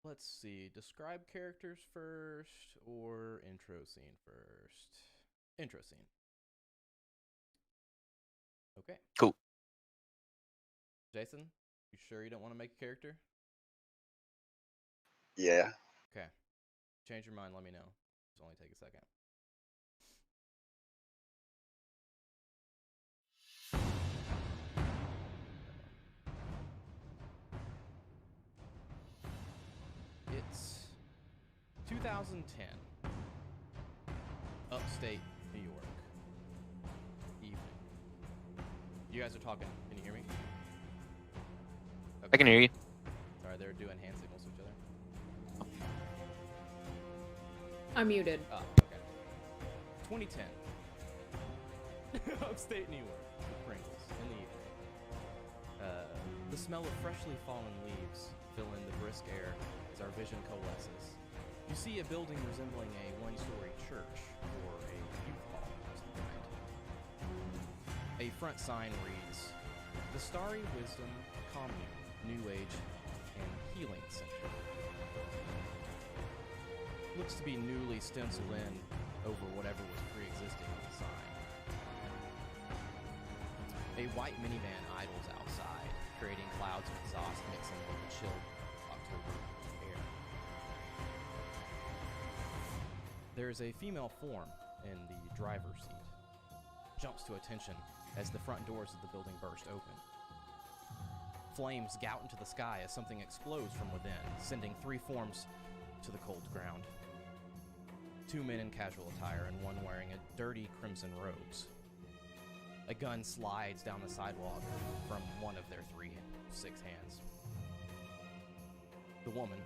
Let's see. Describe characters first or intro scene first? Intro scene. Okay. Cool. Jason, you sure you don't want to make a character? Yeah. Okay. Change your mind, let me know. Just only take a second. It's 2010. Upstate New York. Evening. You guys are talking. Can you hear me? I can hear you. Sorry, they're doing hand signals to each other. I'm muted. Oh, okay. 2010. Upstate New York. Pringles in the evening. The smell of freshly fallen leaves fill in the brisk air as our vision coalesces. You see a building resembling a one-story church or a youth hall of some kind. A front sign reads, "The Starry Wisdom Commune, New Age and Healing Center." Looks to be newly stenciled in over whatever was pre-existing on the sign. A white minivan idles outside, creating clouds of exhaust mixing with the chill October air. There is a female form in the driver's seat. Jumps to attention as the front doors of the building burst open. Flames gout into the sky as something explodes from within, sending 3 forms to the cold ground. 2 men in casual attire and one wearing a dirty crimson robes. A gun slides down the sidewalk from one of their 6 hands. The woman,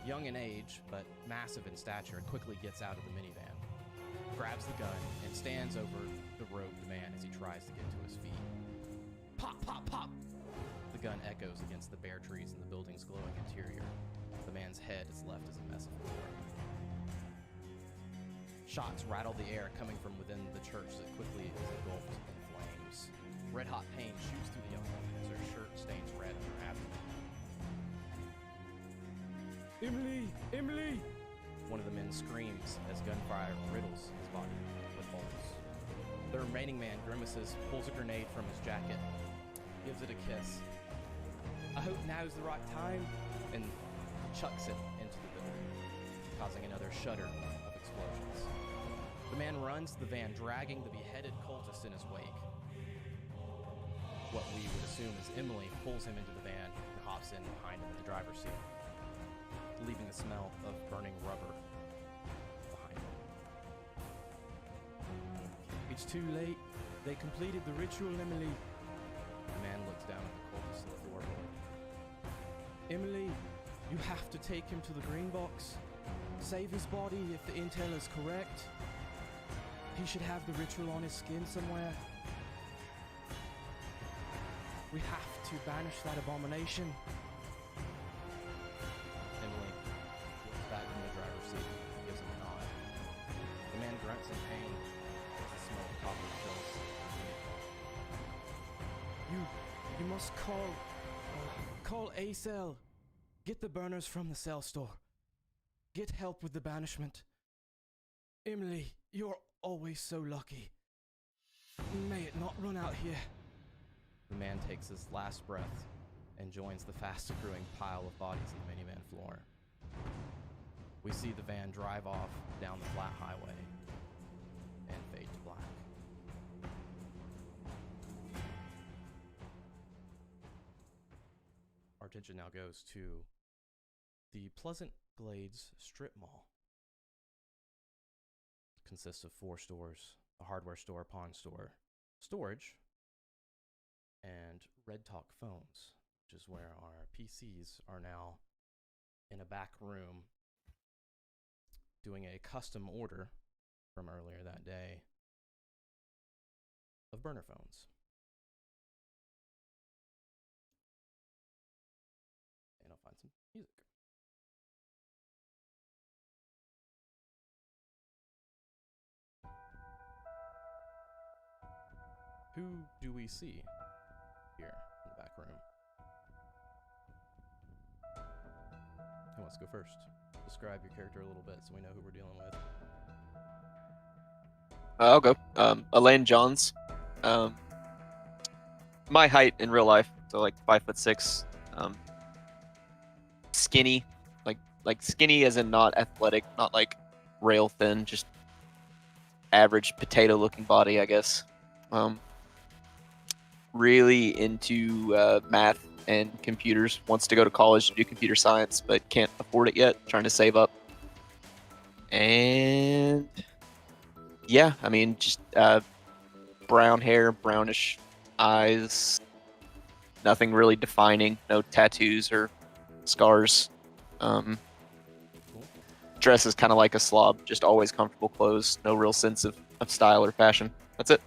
young in age but massive in stature, quickly gets out of the minivan, grabs the gun, and stands over the robed man as he tries to get to his feet. Pop, pop, pop! The gun echoes against the bare trees in the building's glowing interior. The man's head is left as a mess of gore. Shots rattle the air coming from within the church that quickly is engulfed in flames. Red-hot pain shoots through the young woman as her shirt stains red on her abdomen. "Emily! Emily!" One of the men screams as gunfire riddles his body with holes. The remaining man grimaces, pulls a grenade from his jacket, gives it a kiss. "I hope now's the right time," and chucks it into the building, causing another shudder of explosions. The man runs to the van, dragging the beheaded cultist in his wake. What we would assume is Emily pulls him into the van and hops in behind him in the driver's seat, leaving the smell of burning rubber behind him. "It's too late. They completed the ritual, Emily." The man looks down at the cultist in the floorboard. "Emily, you have to take him to the green box. Save his body if the intel is correct. He should have the ritual on his skin somewhere. We have to banish that abomination." Emily looks back from the driver's seat and gives him a nod. The man grunts in pain as the smell of copper fills. You must call A-Cell. Get the burners from the cell store. Get help with the banishment. Emily, you're always so lucky. May it not run out here." The man takes his last breath and joins the fast accruing pile of bodies on the minivan floor. We see the van drive off down the flat highway and fade to black. Our attention now goes to the Pleasant Glades Strip Mall. It consists of 4 stores, a hardware store, pawn store, storage, and Red Talk phones, which is where our PCs are now in a back room doing a custom order from earlier that day of burner phones. And I'll find some music. Who do we see here in the back room? wants to go first? Describe your character a little bit so we know who we're dealing with. I'll go. Elaine Johns. My height in real life, so like 5'6". Skinny, like skinny as in not athletic, not like rail thin, just average potato-looking body, I guess. Really into math and computers. Wants to go to college to do computer science, but can't afford it yet. Trying to save up. And yeah, I mean, just brown hair, brownish eyes. Nothing really defining. No tattoos or scars. Dresses kind of like a slob. Just always comfortable clothes. No real sense of style or fashion. That's it.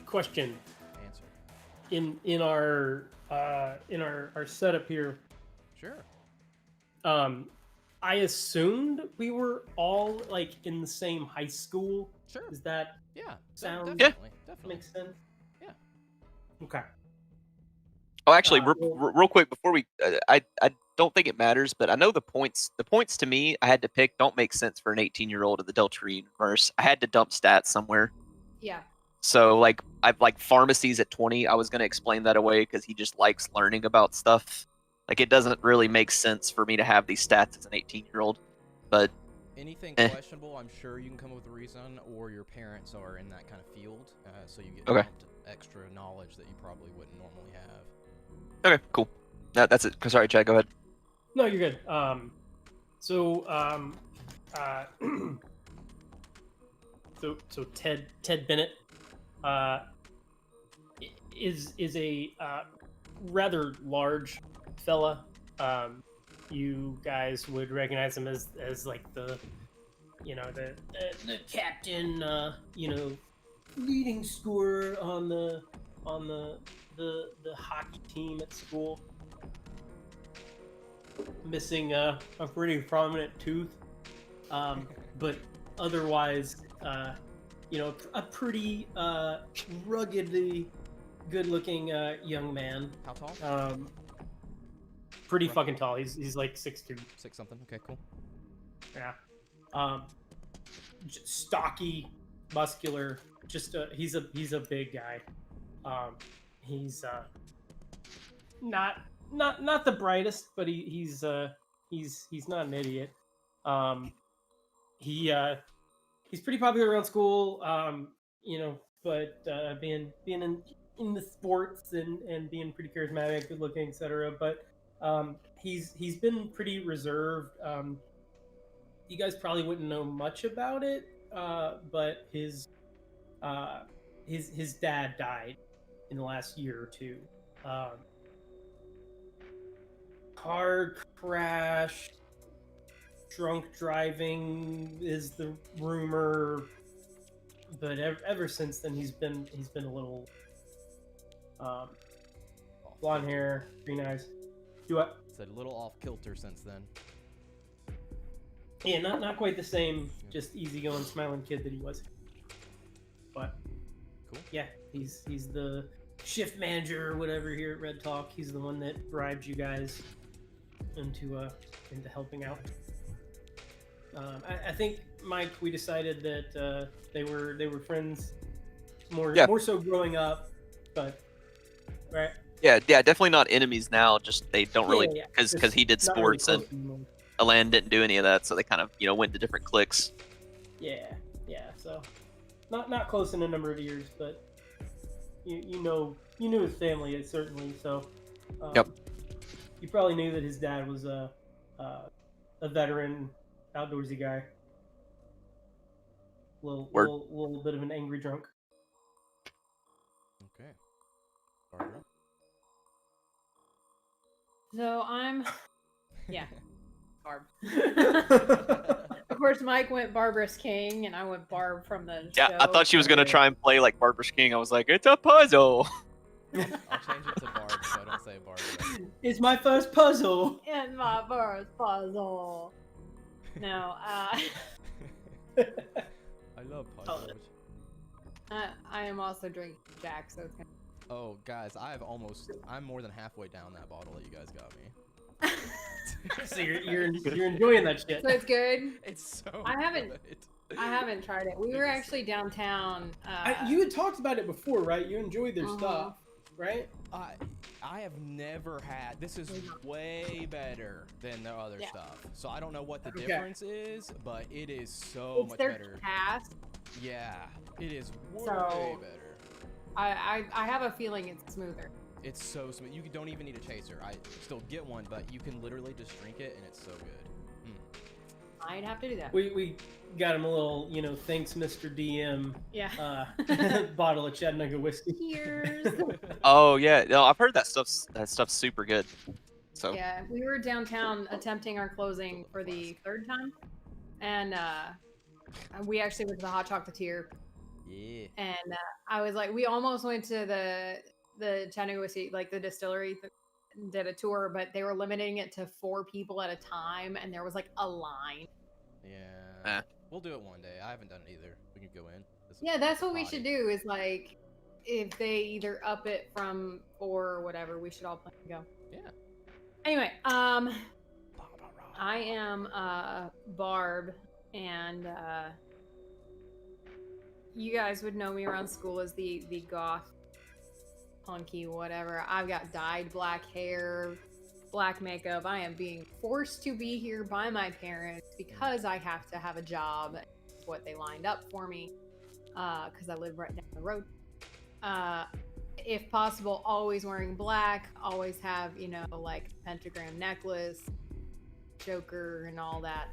Question. Answer. In our setup here, Sure. I assumed we were all like in the same high school. Sure. Is that Yeah. sounds- Definitely. Definitely. makes sense? Yeah. Okay. Oh, actually, well- real quick before we, I don't think it matters, but I know the points. The points to me, I had to pick. Don't make sense for an 18-year-old of the Deltarune universe. I had to dump stats somewhere. Yeah. So like I've like pharmacies at 20. I was gonna explain that away because he just likes learning about stuff. Like it doesn't really make sense for me to have these stats as an 18-year-old. But Anything questionable, I'm sure you can come up with a reason, or your parents are in that kind of field, so you get Okay. dumped extra knowledge that you probably wouldn't normally have. okay, cool. That's it. Sorry, Chad. Go ahead. No, you're good. So Ted Bennett is a rather large fella. You guys would recognize him as like the captain, leading scorer on the hockey team at school. Missing a pretty prominent tooth, but otherwise, a pretty ruggedly good-looking young man. How tall? Pretty fucking tall. He's like 6'2". 6 something. Okay, cool. Yeah. Stocky, muscular. Just he's a big guy. He's not the brightest, but he's not an idiot. He's pretty popular around school. But being in the sports and being pretty charismatic, good looking, etc. But he's been pretty reserved. You guys probably wouldn't know much about it, but his dad died in the last year or two. Car crash, drunk driving is the rumor, but ever since then he's been a little blonde hair, green eyes. Do what? It's a little off kilter since then. Yeah, not quite the same, just easygoing, smiling kid that he was. But Cool. yeah, he's the shift manager or whatever here at Red Talk. He's the one that bribed you guys into helping out. I think, Mike, we decided that they were friends more so growing up, but right. Yeah, definitely not enemies now. Just they don't really because Just he did not really sports close and anymore. Alan didn't do any of that, so they kind of went to different cliques. Yeah. So not close in a number of years, but you knew his family certainly. So Yep. You probably knew that his dad was a veteran, outdoorsy guy. Little bit of an angry drunk. Okay. Barbara. So I'm, Barb. Of course, Mike went Barbara's King, and I went Barb from the Yeah, show. I thought she was gonna try and play like Barbara King. I was like, it's a puzzle. I'll change it to Barb so I don't say Barbara. It's my first puzzle. In my first puzzle. No, I love puzzles. I am also drinking Jack, so it's kind Oh, guys, I'm more than halfway down that bottle that you guys got me. So you're enjoying that shit. So it's good. It's so I haven't- good. I haven't tried it. We were actually downtown. You had talked about it before, right? You enjoyed their Uh-huh. stuff, right? I have never had. This is way better than the other Yeah. stuff. So I don't know what the Okay. difference is, but it is so It's much their better. cast. Yeah, it is way So- better. I have a feeling it's smoother. It's so smooth. You don't even need a chaser. I still get one, but you can literally just drink it, and it's so good. I'd have to do that. We got him a little, thanks, Mr. DM, Yeah. bottle of Chattanooga whiskey. Cheers. Oh yeah, no, I've heard that stuff's super good. So Yeah, we were downtown attempting our closing for the third time, and we actually went to the Hot Chocolatier, Yeah. and I was like, we almost went to the Chattanooga whiskey, like the distillery, did a tour, but they were limiting it to 4 people at a time, and there was like a line. Yeah. We'll do it one day. I haven't done it either. We can go in. Yeah, that's what we Body. should do. Is like, if they either up it from 4 or whatever, we should all plan to go. Yeah. Anyway, I am Barb, and you guys would know me around school as the goth, punky, whatever. I've got dyed black hair, black makeup. I am being forced to be here by my parents because I have to have a job. It's what they lined up for me, because I live right down the road. If possible, always wearing black. Always have, like pentagram necklace, Joker, and all that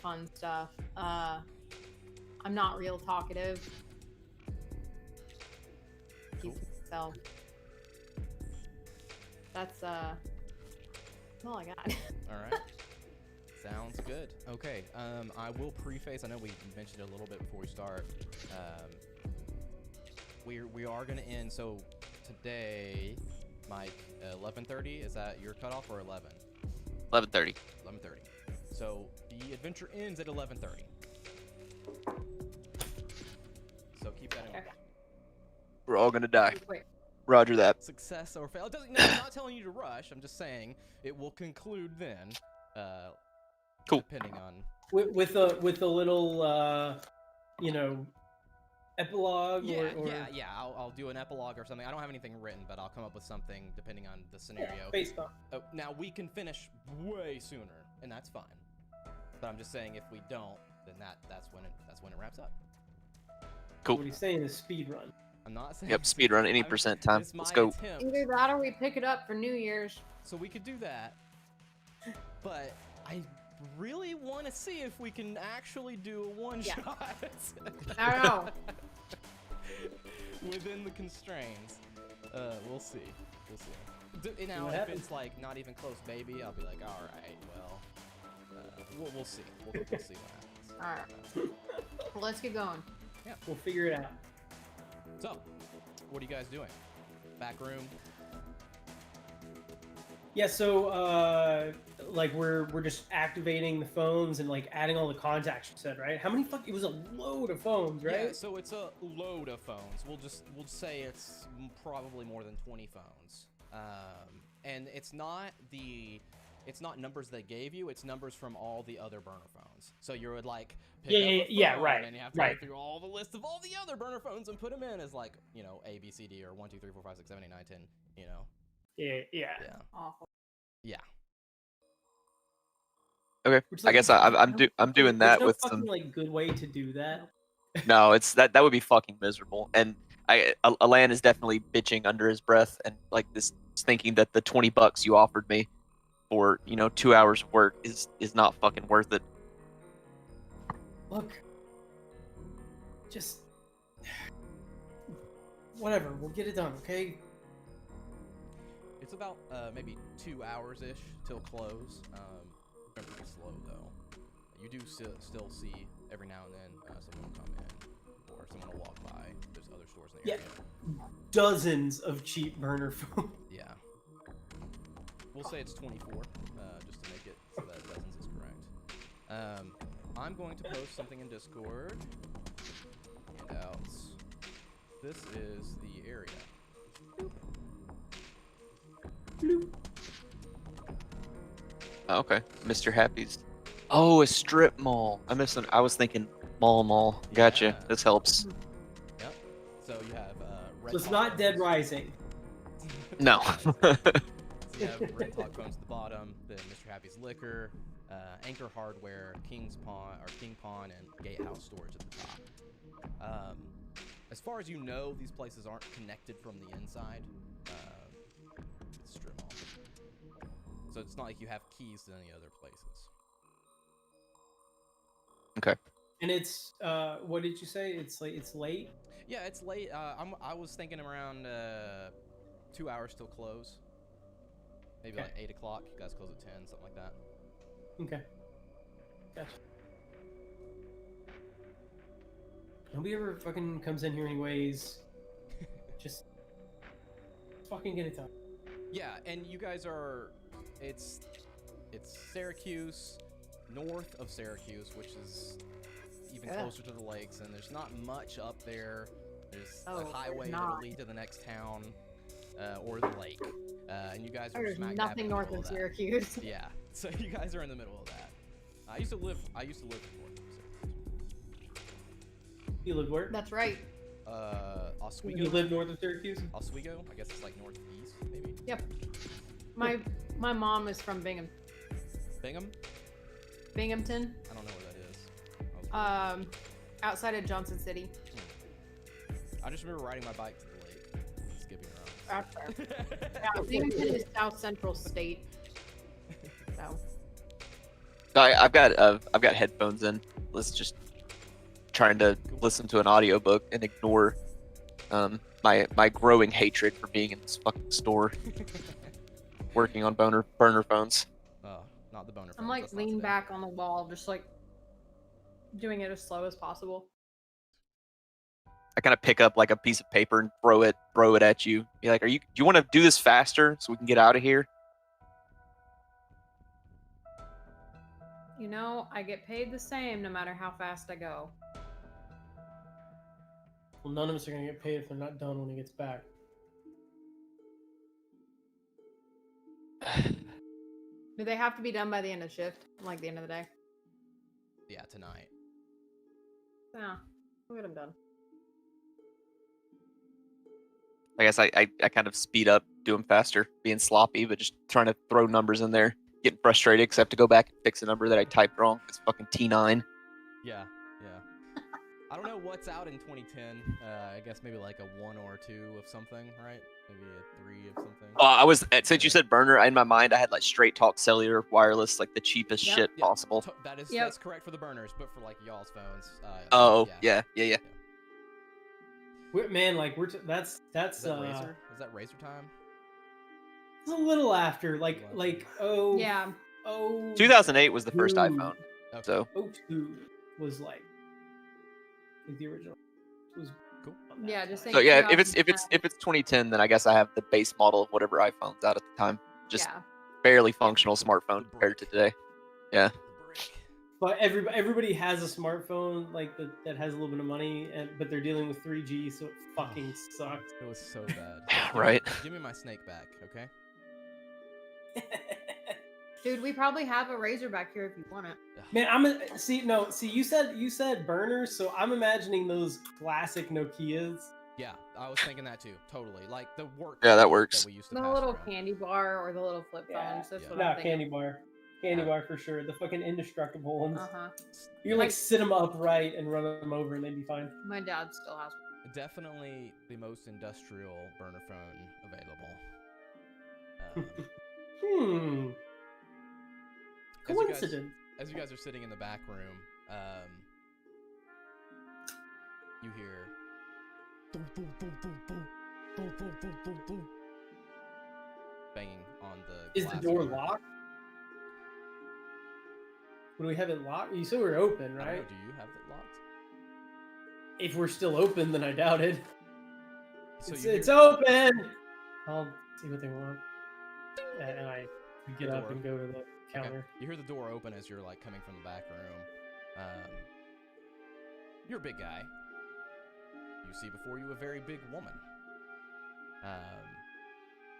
fun stuff. I'm not real talkative. Keep myself. That's all I got. All right. Sounds good. Okay. I will preface. I know we mentioned it a little bit before we start. We are gonna end. So today, Mike, 11:30. Is that your cutoff or 11? 11:30. 11:30. So the adventure ends at 11:30. So keep that in mind. Okay. We're all gonna die. Wait. Roger that. Success or fail. It doesn't, no, I'm not telling you to rush. I'm just saying it will conclude then. Cool. Depending on. With a little, epilogue Yeah, or yeah. I'll do an epilogue or something. I don't have anything written, but I'll come up with something depending on the scenario. based on. Oh, now we can finish way sooner, and that's fine. But I'm just saying, if we don't, then that's when it wraps up. Cool. What he's saying is speed run. I'm not saying. Yep, speed run any I'm- percent time. it's Let's my go. attempt. Either that or we pick it up for New Year's. So we could do that, but I really want to see if we can actually do a one Yeah. shot. I don't know. Within the constraints. We'll see. We'll see. Now, what if happens. it's like not even close, baby, I'll be like, all right, well, we'll see. We'll see what happens. All right. Well, let's get going. We'll figure it out. So, what are you guys doing? Back room. Yeah, so like we're just activating the phones and like adding all the contacts you said, right? How many it was a load of phones, right? Yeah, so it's a load of phones. We'll say it's probably more than 20 phones. And it's not numbers they gave you, it's numbers from all the other burner phones. So you would like pick up a phone, right, and you have to right. go through all the list of all the other burner phones and put them in as like, A, B, C, D, or 1, 2, 3, 4, 5, 6, 7, 8, 9, 10, Yeah. Yeah. Awful. Yeah. Okay. Which, I guess I'm doing that with fucking, some. like good way to do that. No, it's that would be fucking miserable. And Alan is definitely bitching under his breath and like this, thinking that the $20 you offered me for 2 hours of work is not fucking worth it. Look, just whatever. We'll get it done, okay? It's about maybe 2 hours-ish till close. Been pretty slow though. You do still see every now and then someone will come in or someone will walk by. There's other stores in the area. Dozens of cheap burner phones. Yeah. We'll say it's 24, just to make it so that dozens is correct. I'm going to post something in Discord. Handouts. This is the area. Bloop. Oh, okay, Mr. Happy's. Oh, a strip mall. I was thinking mall. Gotcha. Yeah. This helps. Yep. So you have Red So it's Hot not Dead Phones. Rising. No. So you have Red Hot Phones at the bottom, then Mr. Happy's Liquor, Anchor Hardware, King Pawn, and Gatehouse Storage at the top. As far as you know, these places aren't connected from the inside. It's a strip mall. So it's not like you have keys to any other places. Okay. And it's what did you say? It's late. Yeah, it's late. I was thinking around 2 hours till close. Maybe Okay. like 8 o'clock. You guys close at 10, something like that. Okay. Gotcha. Nobody ever fucking comes in here anyways. Just fucking get it done. Yeah, and you guys are. It's Syracuse, north of Syracuse, which is even Yeah. closer to the lakes, and there's not much up there. There's Oh, a there's highway not. that'll lead to the next town, or the lake. And you guys are There's smack dab in nothing the north middle of that. Syracuse. Yeah, so you guys are in the middle of that. I used to live in north of Syracuse. You live where? That's right. Oswego. You live north of Syracuse? Oswego. I guess it's like northeast, maybe. Yep. My mom is from Bingham. Binghamton, I don't know where that is. outside of Johnson City. I just remember riding my bike to the lake, and skipping around. That's fair. Yeah, Binghamton is South Central State. So I've got headphones in. Let's just trying to listen to an audiobook and ignore my growing hatred for being in this fucking store working on burner phones. Oh, not the boner. I'm phones, like that's not leaning today. back on the wall, just like doing it as slow as possible. I kind of pick up like a piece of paper and throw it at you. Be like, do you want to do this faster so we can get out of here? You know, I get paid the same no matter how fast I go. Well, none of us are gonna get paid if they're not done when he gets back. Do they have to be done by the end of shift? Like the end of the day? Yeah, tonight. Yeah, we'll get them done. I guess I kind of speed up, do them faster, being sloppy, but just trying to throw numbers in there. Getting frustrated because I have to go back and fix a number that I typed wrong. It's fucking T9. Yeah. I don't know what's out in 2010. I guess maybe like a 1 or 2 of something, right? Maybe a 3 of something. Since you said burner, in my mind I had like straight talk cellular wireless, like the cheapest Yep. shit Yeah, possible. That's correct for the burners, but for like y'all's phones. Oh, yeah. Man, like that's Is that Razer? Is that Razer time? it's a little after, like Yeah. 2008 was the first Ooh. iPhone, Okay. so 02 was like the original. It was Cool. on that Yeah, just time. so think- yeah. If it's 2010, then I guess I have the base model of whatever iPhone's out at the time. Just Yeah. barely functional smartphone compared to today. Yeah. The brick. But everybody has a smartphone like that has a little bit of money, but they're dealing with 3G, so it fucking sucks. It was so bad. Right. Give me my snake back, okay? Dude, we probably have a razor back here if you want it. Man, see. You said burners, so I'm imagining those classic Nokias. Yeah, I was thinking that too. Totally. Like the work. Yeah, that phone works. we used to The pass little around. candy bar or the little flip Yeah. phones. That's Yeah. what No, I'm thinking. candy bar for sure. The fucking indestructible ones. Uh-huh. You can like sit them upright and run them over, and they'd be fine. My dad still has one. Definitely the most industrial burner phone available. Hmm. As you guys- Coincidence. As you guys are sitting in the back room, you hear banging on the Is the glass door locked? Would we have it locked? You said we were open, I don't know, right? do you have it locked? If we're still open, then I doubt it. So It's open. I'll see what they want, and I get up Door. and go to the counter. You hear the door open as you're like coming from the back room. You're a big guy. You see before you a very big woman.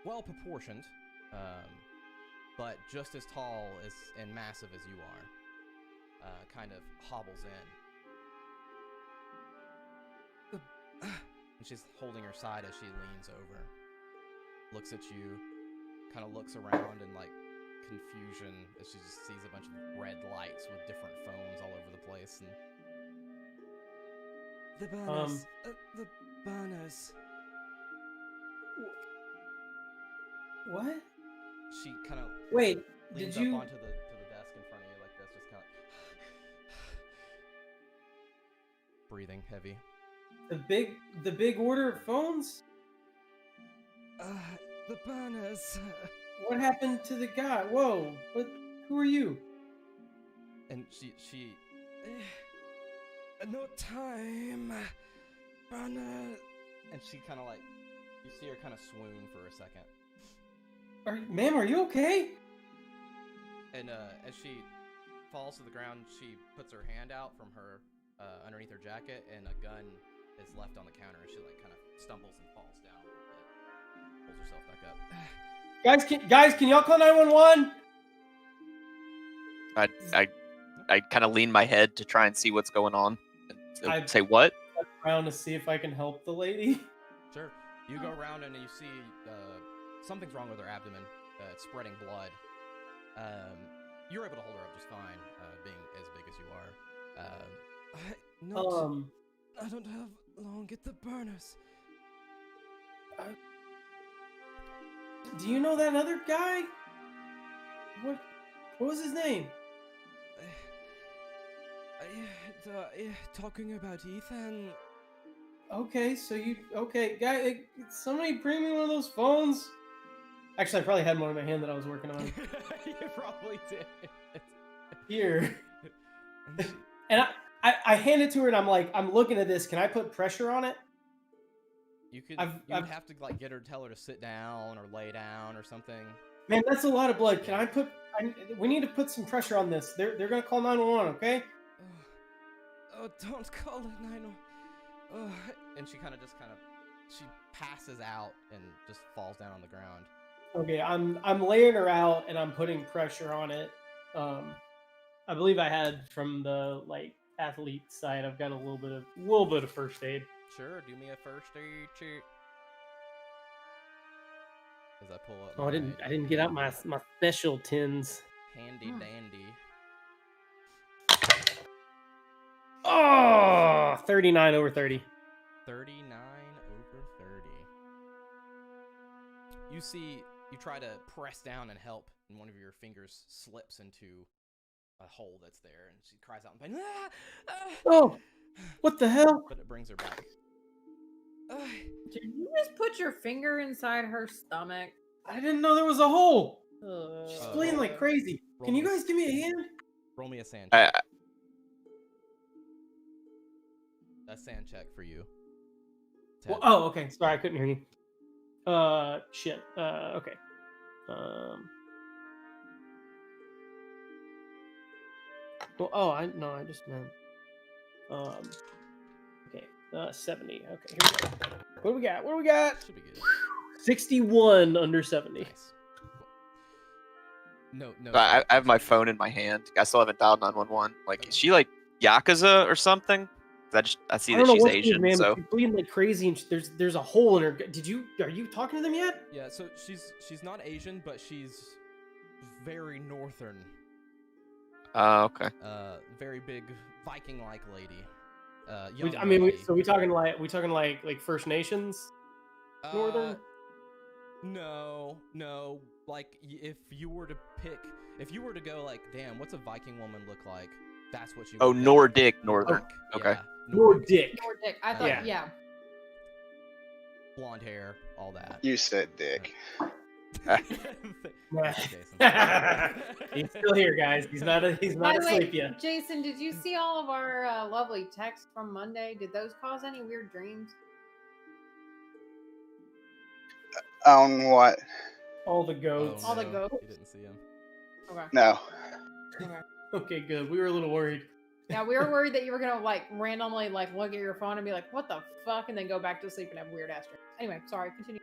Well proportioned, but just as tall as and massive as you are, kind of hobbles in. And she's holding her side as she leans over, looks at you, kind of looks around in like confusion as she just sees a bunch of red lights with different phones all over the place. And the banners, the banners. What? She kind of Wait, leans did you? up onto the desk in front of you like this, just kind of breathing heavy. The big order of phones? The banners. What happened to the guy? Whoa! Who are you? And she no time, banner. And she kind of like, you see her kind of swoon for a second. Ma'am, are you okay? And as she falls to the ground, she puts her hand out from her underneath her jacket, and a gun is left on the counter. And she like kind of stumbles and falls down a little bit, pulls herself back up. Guys, can y'all call 911? I kind of lean my head to try and see what's going on. And I- say what? Around to see if I can help the lady. Sure. You go around and you see something's wrong with her abdomen. It's spreading blood. You're able to hold her up just fine, being as big as you are. I I don't have long. Get the burners. Do you know that other guy? What was his name? Talking about Ethan. Okay, guy, somebody bring me one of those phones. Actually, I probably had one in my hand that I was working on. You probably did. Here. And I hand it to her and I'm looking at this. Can I put pressure on it? You could. I've- You'd I've- have to like get her, tell her to sit down or lay down or something. Man, that's a lot of blood. Can I put? We need to put some pressure on this. They're gonna call 911. Okay. Oh, don't call it 911. And she she passes out and just falls down on the ground. Okay, I'm laying her out and I'm putting pressure on it. I believe I had from the like athlete side. I've got a little bit of first aid. Sure, do me a first aid check. As I pull up. Oh, I didn't get out my special tins. handy dandy. Oh, 39 over 30. 39 over 30. You try to press down and help, and one of your fingers slips into a hole that's there, and she cries out in pain. "Ah! Ah!" Oh, what the hell? But it brings her back. Did you just put your finger inside her stomach? I didn't know there was a hole. Ugh. She's bleeding like crazy. Can you guys give me a hand? Roll me a sand I, check. A sand check for you. Well, oh, okay. Sorry, I couldn't hear you. Shit. Okay. Well, I just meant. Okay. 70. Okay, here we go. What do we got? What do we got? Should be good. 61 under 70. Nice. Cool. No. I have my phone in my hand. I still haven't dialed 911. Like, is she like Yakuza or something? 'Cause I see I that don't know she's what she is, Asian. man, but So she's bleeding like crazy, and there's a hole in her. Are you talking to them yet? Yeah, so she's not Asian, but she's very northern. okay. Very big Viking-like lady. We Young lady. we talking like First Nations northern? No. Like if you were to go like, damn, what's a Viking woman look like? That's what you. Oh, would think. Nordic, northern. Okay. Yeah, Nordic. Nordic. I thought, yeah. Blonde hair, all that. You said dick. Thank you, Jason. He's still here, guys. He's not By the way, asleep yet. Jason, did you see all of our lovely texts from Monday? Did those cause any weird dreams? On what? All the goats. All the ghosts. You didn't see him. Okay. No. Okay, good. We were a little worried. Yeah, we were worried that you were gonna like randomly like look at your phone and be like, "What the fuck," and then go back to sleep and have weird ass dreams. Anyway, sorry. Continue.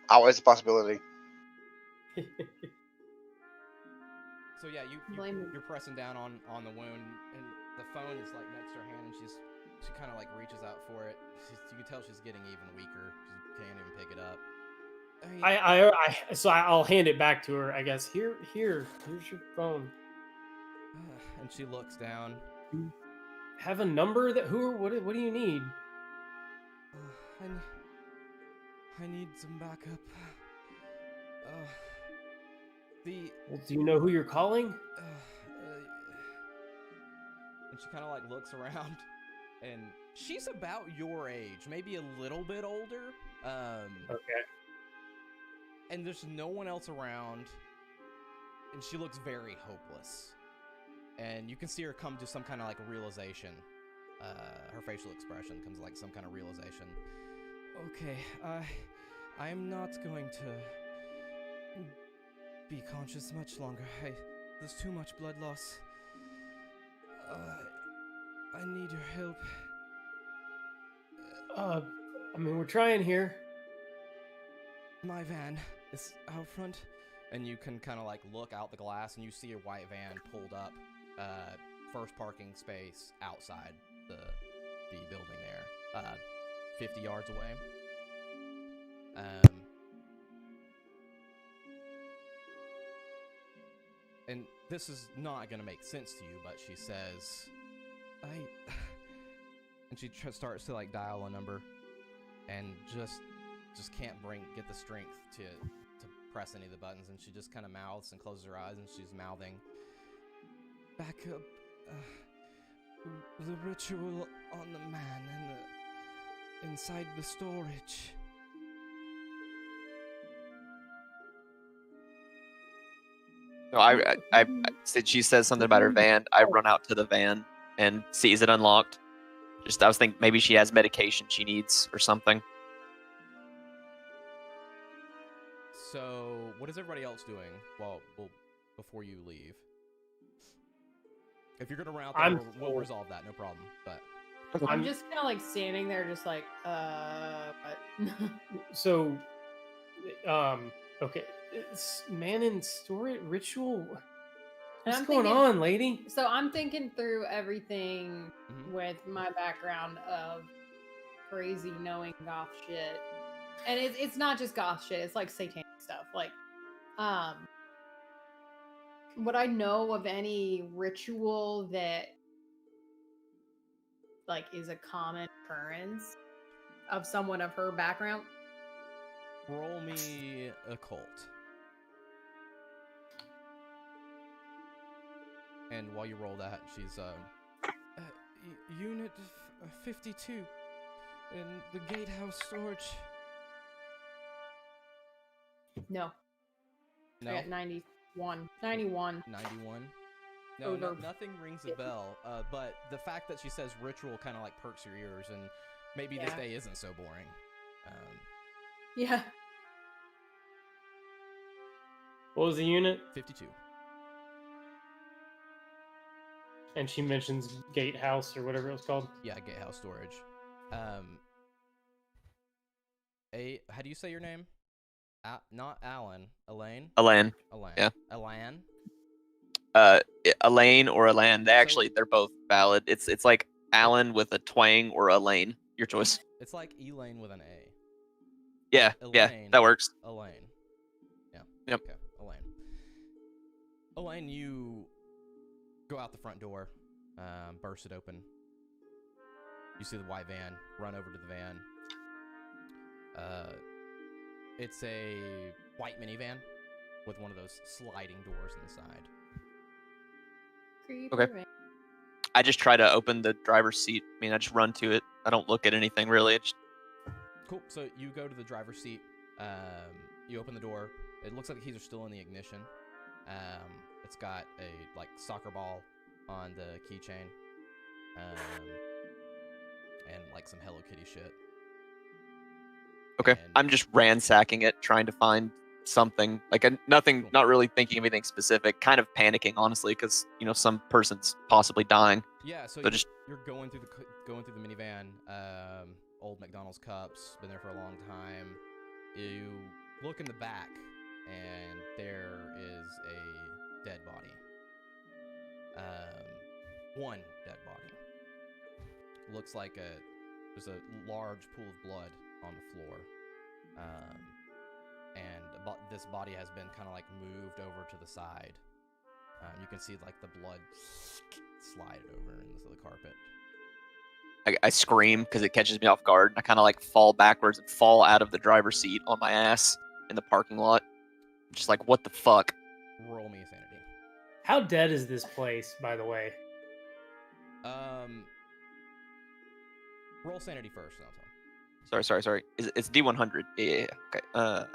Always a possibility. So yeah, Blame him. you're pressing down on the wound, and the phone is like next to her hand, and she kind of like reaches out for it. You can tell she's getting even weaker. She can't even pick it up. So I'll hand it back to her. I guess here's your phone. And she looks down. Have a number that what do you need? I need some backup. Well, do you know who you're calling? And she kind of like looks around, and she's about your age, maybe a little bit older. Okay. And there's no one else around, and she looks very hopeless. And you can see her come to some kind of like realization. Her facial expression comes like some kind of realization. Okay, I am not going to be conscious much longer. There's too much blood loss. I need your help. I mean, we're trying here. My van is out front, and you can kind of like look out the glass, and you see a white van pulled up, first parking space outside the building there, 50 yards away. And this is not gonna make sense to you, but she says, and she starts to like dial a number, and just can't get the strength to press any of the buttons, and she just kind of mouths and closes her eyes, and she's mouthing, back up, the ritual on the man inside the storage. So I said she says something about her van. I run out to the van and sees it unlocked. I was thinking maybe she has medication she needs or something. So, what is everybody else doing before you leave? If you're gonna run out there, we'll resolve that, no problem. But I'm just kind of like standing there, just like, what? So, okay, it's man in storage ritual. What's going on, lady? So I'm thinking through everything with my background of crazy knowing goth shit, and it's not just goth shit. It's like satanic stuff. Like, would I know of any ritual that like is a common occurrence of someone of her background? roll me occult. And while you roll that, she's Unit 52 in the gatehouse storage. No. No. I got 91. 91. 91. No, Over. nothing rings a bell. But the fact that she says ritual kind of like perks your ears, and maybe this day isn't so boring. Yeah. What was the unit? 52. And she mentions gatehouse or whatever it was called. Yeah, gatehouse storage. How do you say your name? Not Alan. Elaine? Elaine. Elaine. Yeah. Elaine? Elaine or Elaine. They're both valid. It's like Alan with a twang or Elaine. Your choice. It's like Elaine with an A. Yeah, Elaine. that works. Elaine. Yeah. Yep. Okay, Elaine. Elaine, you go out the front door, burst it open. You see the white van, run over to the van. It's a white minivan with one of those sliding doors on the side. Creeper Okay. van. I just try to open the driver's seat. I mean, I just run to it. I don't look at anything really. Cool. So you go to the driver's seat. You open the door. It looks like the keys are still in the ignition. It's got a like soccer ball on the keychain, and like some Hello Kitty shit. Okay. And- I'm just ransacking it, trying to find something. Like nothing, Cool. not really thinking of anything specific. Kind of panicking, honestly, because some person's possibly dying. Yeah, so So just you're going through the minivan. Old McDonald's cups, been there for a long time. You look in the back, and there is a dead body. One dead body. Looks like there's a large pool of blood on the floor. And this body has been kind of like moved over to the side. You can see like the blood slide over into the carpet. I scream because it catches me off guard. I kind of like fall backwards and fall out of the driver's seat on my ass in the parking lot. Just like, what the fuck? Roll me sanity. How dead is this place, by the way? Roll sanity first, and I'll tell. Sorry. It's D100. Yeah. Okay.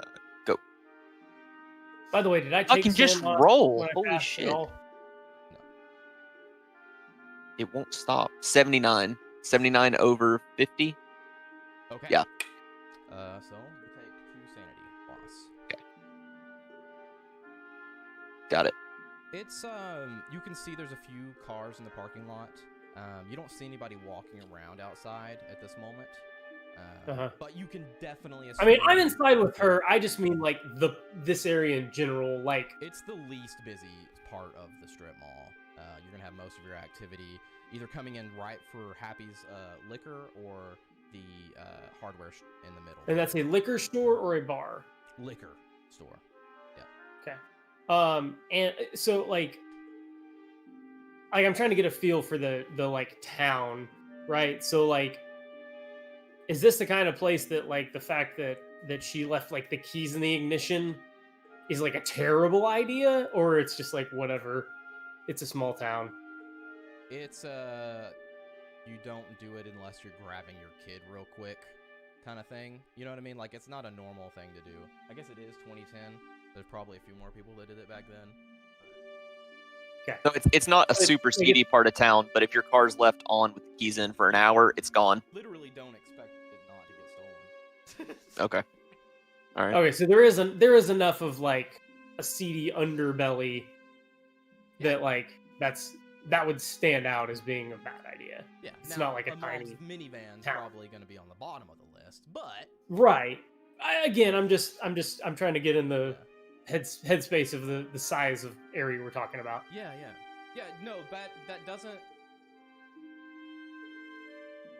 Go. By the way, did I I take can just sand roll. when I Holy passed shit. at all? It won't stop. 79. 79 over 50. Okay. Yeah. So you take 2 sanity loss. Got it. It's you can see there's a few cars in the parking lot. You don't see anybody walking around outside at this moment. But you can definitely I mean, assume- I'm inside with her. I just mean like this area in general. Like, It's the least busy part of the strip mall. You're gonna have most of your activity either coming in right for Happy's liquor or the hardware in the middle. and that's a liquor store or a bar. Liquor store. And so like I'm trying to get a feel for the like town, right? So like, is this the kind of place that like the fact that she left like the keys in the ignition is like a terrible idea, or it's just like whatever? It's a small town. It's you don't do it unless you're grabbing your kid real quick, kind of thing. You know what I mean? Like, it's not a normal thing to do. I guess it is 2010. There's probably a few more people that did it back then. So it's not a super seedy part of town, but if your car's left on with the keys in for an hour, it's gone. Literally don't expect it not to get stolen. Okay. All right. Okay, so there is enough of like a seedy underbelly that like that would stand out as being a bad idea. Yeah. It's now, not like a mob's tiny minivan's town. probably going to be on the bottom of the list, but Right. I'm trying to get in the headspace of the size of area we're talking about. yeah. No, that doesn't.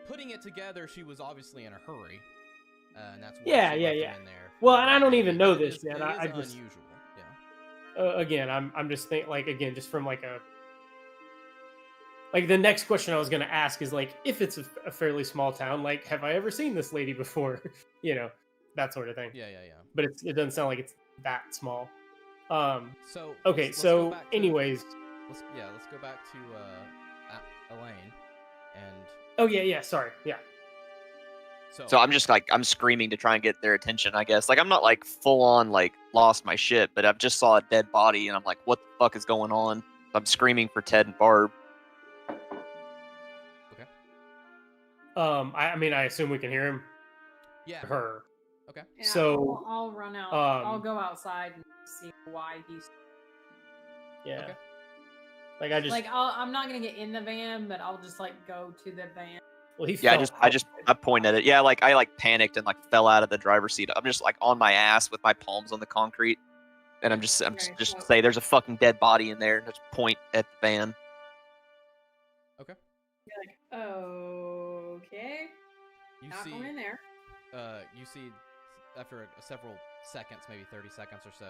Putting it together, she was obviously in a hurry, and that's why Yeah, she yeah, left yeah. him in there. Well, and I don't even know It this is- yet. it I is just unusual. Yeah. again, I'm just think like again just from like the next question I was gonna ask is like, if it's a fairly small town, like, have I ever seen this lady before? You know, that sort of thing. Yeah. But it doesn't sound like it's that small. So Okay, let's go so back to- anyways, let's go back to Elaine, and oh yeah, sorry, yeah. So I'm just like, I'm screaming to try and get their attention, I guess. Like, I'm not like full on like lost my shit, but I've just saw a dead body and I'm like, what the fuck is going on? I'm screaming for Ted and Barb. I mean, I assume we can hear him. yeah. Her. Okay. Yeah, So, I'll run out. um, I'll go outside and see why he's Yeah. Okay. Like I just like. I'm not gonna get in the van, but I'll just like go to the van. well he Yeah, fell I point at it. Yeah, like I like panicked and like fell out of the driver's seat. I'm just like on my ass with my palms on the concrete, and I'm just Okay, just so- say there's a fucking dead body in there, and just point at the van. You're like, okay, You not see, going in there. you see, after several seconds, maybe 30 seconds or so,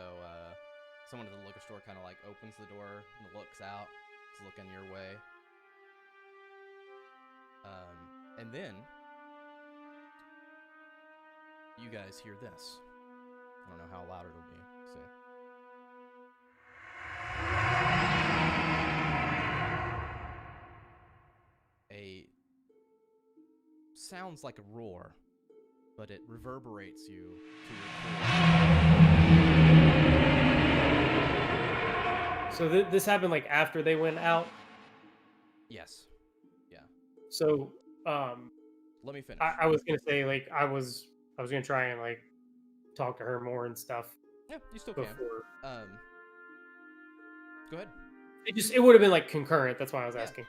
someone at the liquor store kind of like opens the door and looks out, is looking your way. And then you guys hear this. I don't know how loud it'll be. See. Sounds like a roar, but it reverberates you to your core. So this happened like after they went out. Yes. So Let me finish. I was gonna say like I was gonna try and like talk to her more and stuff Yeah, you still can. before. Go ahead. It would have been like concurrent. That's why I was Yeah. asking.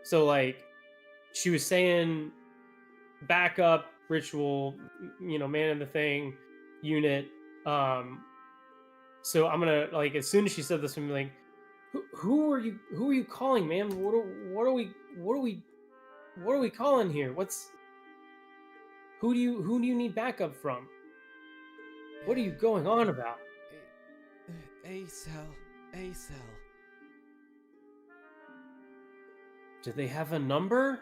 So like she was saying backup ritual, man in the thing unit, So I'm gonna like as soon as she said this, I'm like, who are you? Who are you calling, man? What are we calling here? Who do you need backup from? What are you going on about? A-Cell. A-Cell. Do they have a number?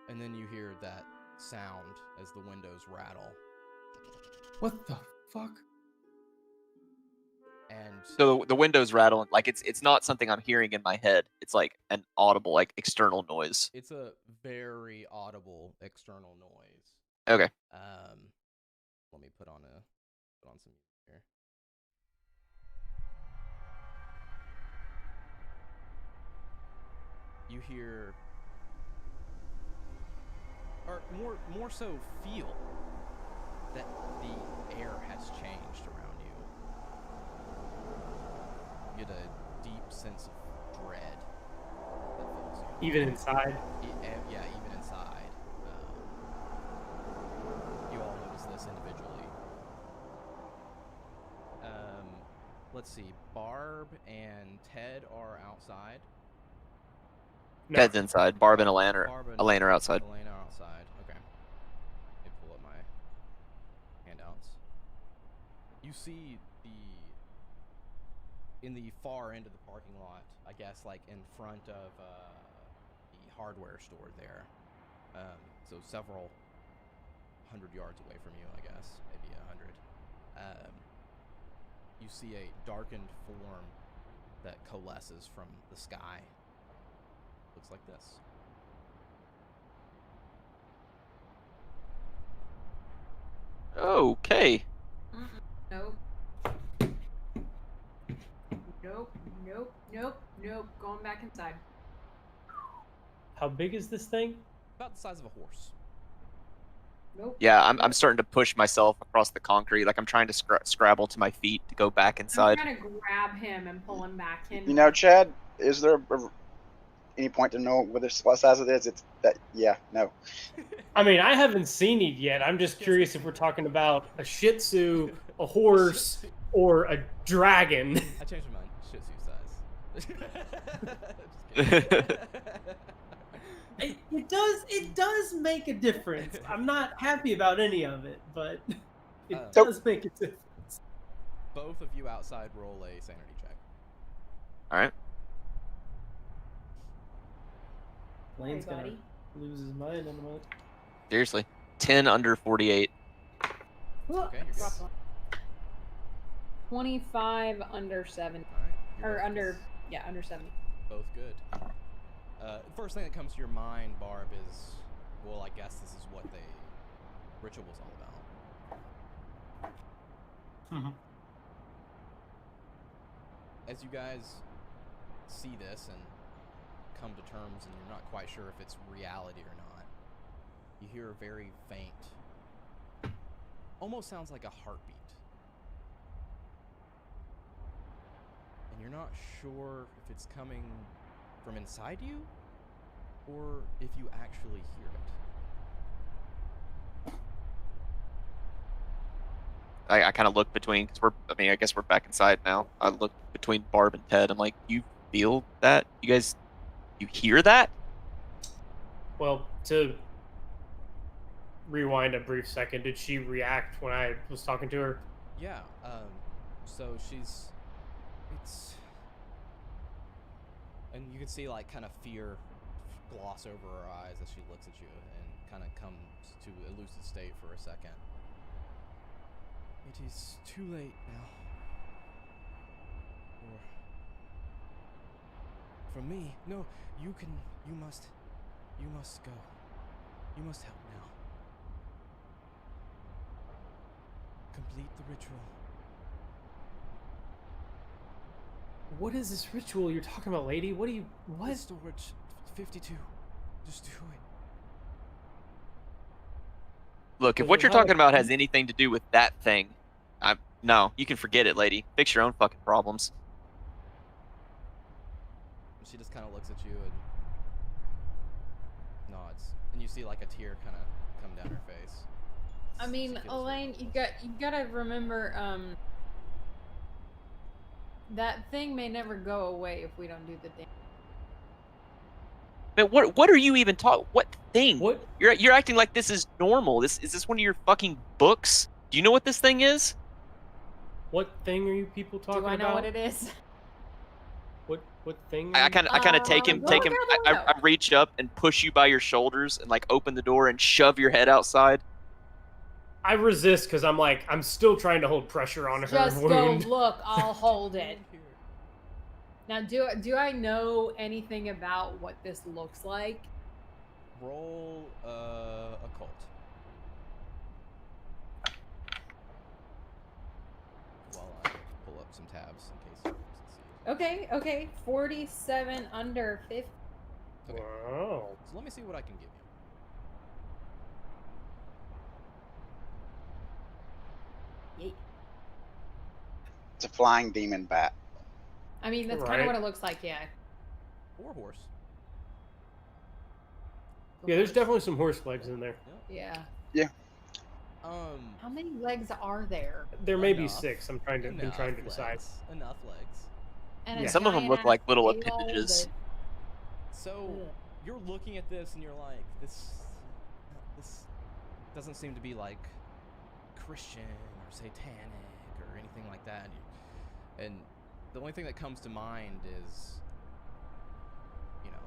And then you hear that sound as the windows rattle. What the fuck? And So the windows rattle, like it's not something I'm hearing in my head. It's like an audible, like external noise. it's a very audible external noise. Okay. Let me put on some music here. You hear, or more so feel that the air has changed around you. You get a deep sense of dread that fills you. Even inside? Yeah, even inside. You all notice this individually. Let's see. Barb and Ted are outside. No. Ted's inside. Barb and Elaine are Barb and Elaine are outside. Elaine are outside. Okay. Let me pull up my handouts. You see in the far end of the parking lot, I guess, like in front of the hardware store there. So several hundred yards away from you, I guess, maybe 100. You see a darkened form that coalesces from the sky. Looks like this. Okay. Nope. Nope. Going back inside. How big is this thing? About the size of a horse. Nope. Yeah, I'm starting to push myself across the concrete. Like I'm trying to scrabble to my feet to go back I'm inside. trying to grab him and pull him back in. You know, Chad, is there any point to know what size it is? It's that, yeah, no. I mean, I haven't seen it yet. I'm just curious if we're talking about a Shih Tzu, a horse, or a dragon. I changed my mind. Shih Tzu size. Just kidding. It does make a difference. I'm not happy about any of it, but it So- does make a difference. Both of you outside roll a sanity check. All right. Lane's Hey, gonna buddy. lose his mind in a moment. Seriously. 10 under 48. Okay, you're good. 25 under 7. All right. You're Or both under, good. yeah, under 7. Both good. First thing that comes to your mind, Barb, is, well, I guess this is what the ritual was all about. Mm-hmm. As you guys see this and come to terms, and you're not quite sure if it's reality or not, you hear a very faint, almost sounds like a heartbeat. And you're not sure if it's coming from inside you or if you actually hear it. I kind of look between, because I guess we're back inside now. I look between Barb and Ted. I'm like, you feel that? You hear that? Well, to rewind a brief second, did she react when I was talking to her? Yeah, so and you can see like kind of fear gloss over her eyes as she looks at you and kind of comes to a lucid state for a second. It is too late now. For me, no, you must go. You must help now. Complete the ritual. What is this ritual you're talking about, lady? What? The storage 52. Just do it. Look, if Does what it you're have a talking about key? has anything to do with that thing, no, you can forget it, lady. Fix your own fucking problems. She just kind of looks at you and nods, and you see like a tear kind of come down her face. I mean, feels Elaine, you ridiculous. gotta remember, that thing may never go away if we don't do the damn. Man, what are you even talking? What thing? What? You're acting like this is normal. Is this one of your fucking books? Do you know what this thing is? What thing are you people talking Do I know about? what it is? What thing? I kind of take him, Go take him. look out the window. I reach up and push you by your shoulders and like open the door and shove your head outside. I resist because I'm still trying to hold pressure on her Just wound. go look. I'll hold it. Here. Now, do I know anything about what this looks like? Roll occult. While I pull up some tabs in case you succeed. Okay. 47 under 50. Okay. Wow. So let me see what I can give you. Yeet. It's a flying demon bat. I mean, that's kind Right. of what it looks like, yeah. Or horse. Yeah, there's definitely some horse legs in there. Yeah. Yeah. Um. How many legs are there? There may be Enough. 6. Been trying to enough decide. legs. Enough legs. And Yeah. a Some of them look giant-ass like little tail appendages. So Ugh. you're looking at this and you're like, this doesn't seem to be like Christian or satanic or anything like that. And the only thing that comes to mind is, you know,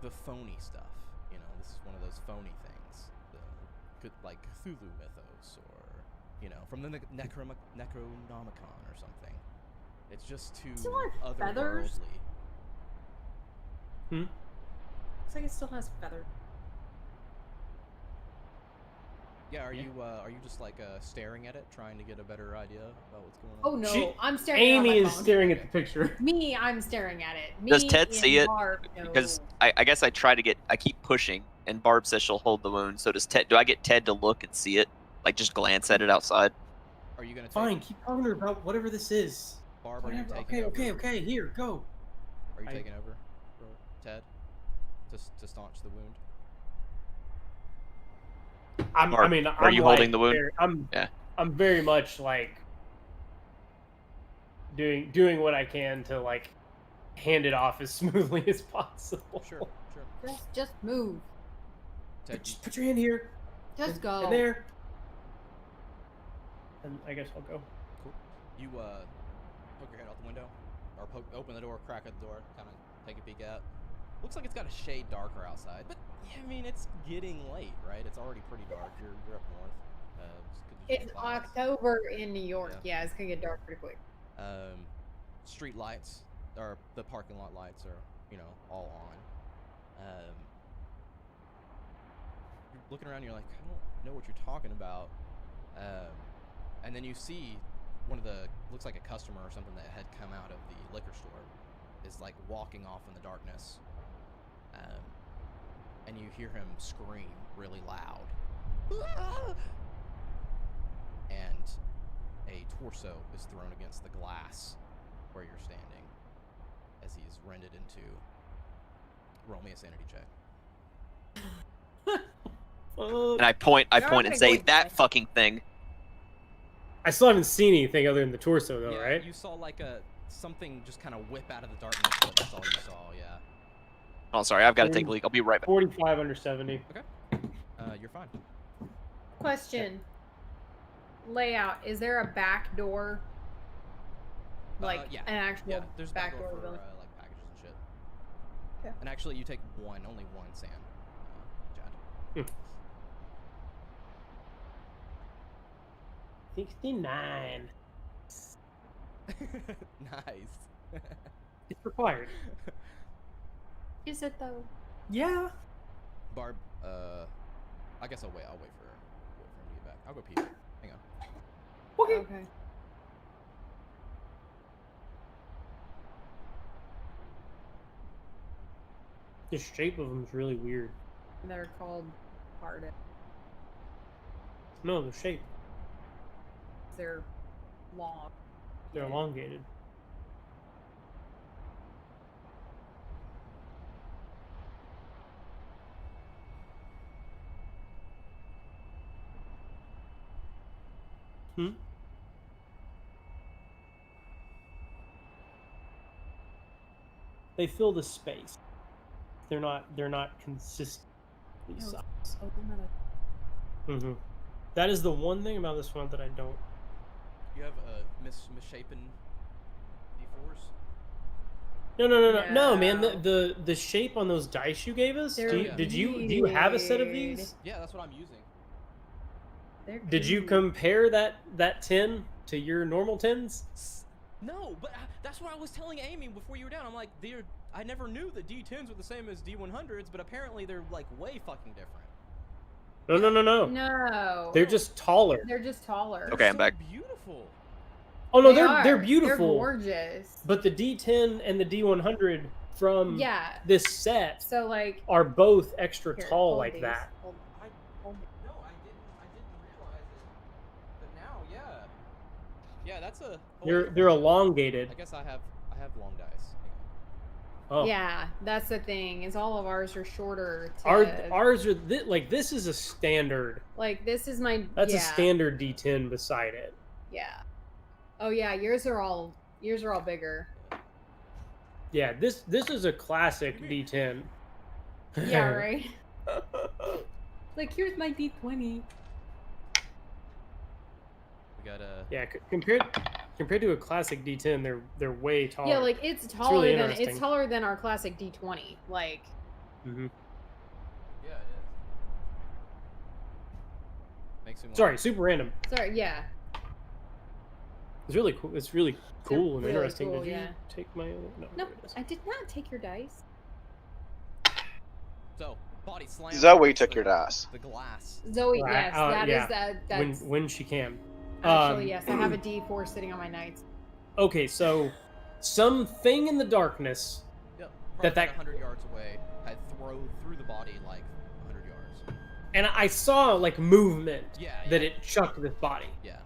the phony stuff. You know, this is one of those phony things, like Cthulhu mythos, or you know, from the Necronomicon or something. It's just too Still has feathers? otherworldly. Looks like it still has feathers. Yeah, are you just like staring at it, trying to get a better idea about what's going on? Oh no, She- I'm staring Amy at my is phone. staring at the picture. Me, I'm staring at it. Me Does Ted see and it? Barb, no. Because I guess I keep pushing, and Barb says she'll hold the wound. So do I get Ted to look and see it? Like just glance at it outside? Are you gonna take Fine, keep talking to her about whatever this is. Barb? Are you Whatever. taking Okay, over? okay. Here, go. Are you I- taking over for Ted to staunch the wound? I mean, are you holding the wound? Yeah. I'm very much like doing what I can to like hand it off as smoothly as possible. Sure. Just move. Ted, Just put your hand here. Just go. And there. And I guess I'll go. you poke your head out the window, or open the door, crack at the door, kind of take a peek out. Looks like it's got a shade darker outside, but yeah, I mean it's getting late, right? It's already pretty dark. You're up north. It's October in New York. Yeah, it's gonna get dark pretty quick. Street lights, or the parking lot lights are, you know, all on. You're looking around, you're like, I don't know what you're talking about. And then you see one of the, looks like a customer or something that had come out of the liquor store is like walking off in the darkness. And you hear him scream really loud. And a torso is thrown against the glass where you're standing as he's rended into. Roll me a sanity check. And I point and say, that fucking thing. I still haven't seen anything other than the torso, though, Yeah, right? you saw like something just kind of whip out of the darkness, but that's all you saw. Yeah. Oh, sorry, I've got to take a leak. I'll be right back. 45 under 70. You're fine. Question. Layout. Is there a back door? Like Yeah. an actual Yeah, there's a back back door door for building? like packages and shit. Okay. And actually, you take only one sand, Chad. 69. Nice. It's required. Is it though? Yeah. Barb, I guess I'll wait for him to get back. I'll go pee. Hang on. Okay. The shape of them is really weird. They're called pardon. No, the shape. They're long. They're elongated. They fill the space. They're not consistently sized. Mm-hmm. That is the one thing about this one that I don't. You have misshapen D4s? No, man. No. The shape on those dice you gave us. They're Do you have a set of weird. these? Yeah, that's what I'm using. They're Did you cute. compare that 10 to your normal 10s? No, but that's what I was telling Amy before you were down. I'm like, I never knew that D10s were the same as D100s, but apparently they're like way fucking different. No. No. They're just taller. They're just taller. Okay, I'm so back. Beautiful. Oh no, They are. they're beautiful. They're gorgeous. But the D10 and the D100 from Yeah. this set So like. are both extra Here, tall hold like these. that. Hold- hold- No, I didn't realize it. But now, yeah. Yeah, that's a. They're elongated. I guess I have long dice. Oh. Yeah, that's the thing. Is all of ours are shorter. Ours are like this is a standard. Like this is my. That's yeah, a standard D10 beside it. Yeah. Oh yeah, yours are all bigger. Yeah, this is a classic D10. Yeah, right. Like here's my D20. We got a. Yeah, compared to a classic D10, they're way taller. Yeah, like it's really taller than interesting. our classic D20. Like Mhm. Yeah, it is. Makes me want. Sorry, super random. sorry, yeah. It's really cool. It's really cool and really interesting. cool, Did you yeah. take my? No, No, there it is. I did not take your dice. So, body slam. Zoe took your dice. The glass. Zoe, Right, yes, yeah. that's when she can. actually yes. I have a D4 sitting on my nights. Okay, so something in the darkness. Yep. That- Probably 100 yards away. I throw through the body like 100 yards. And I saw like movement Yeah. that yeah. it chucked this body. Yeah.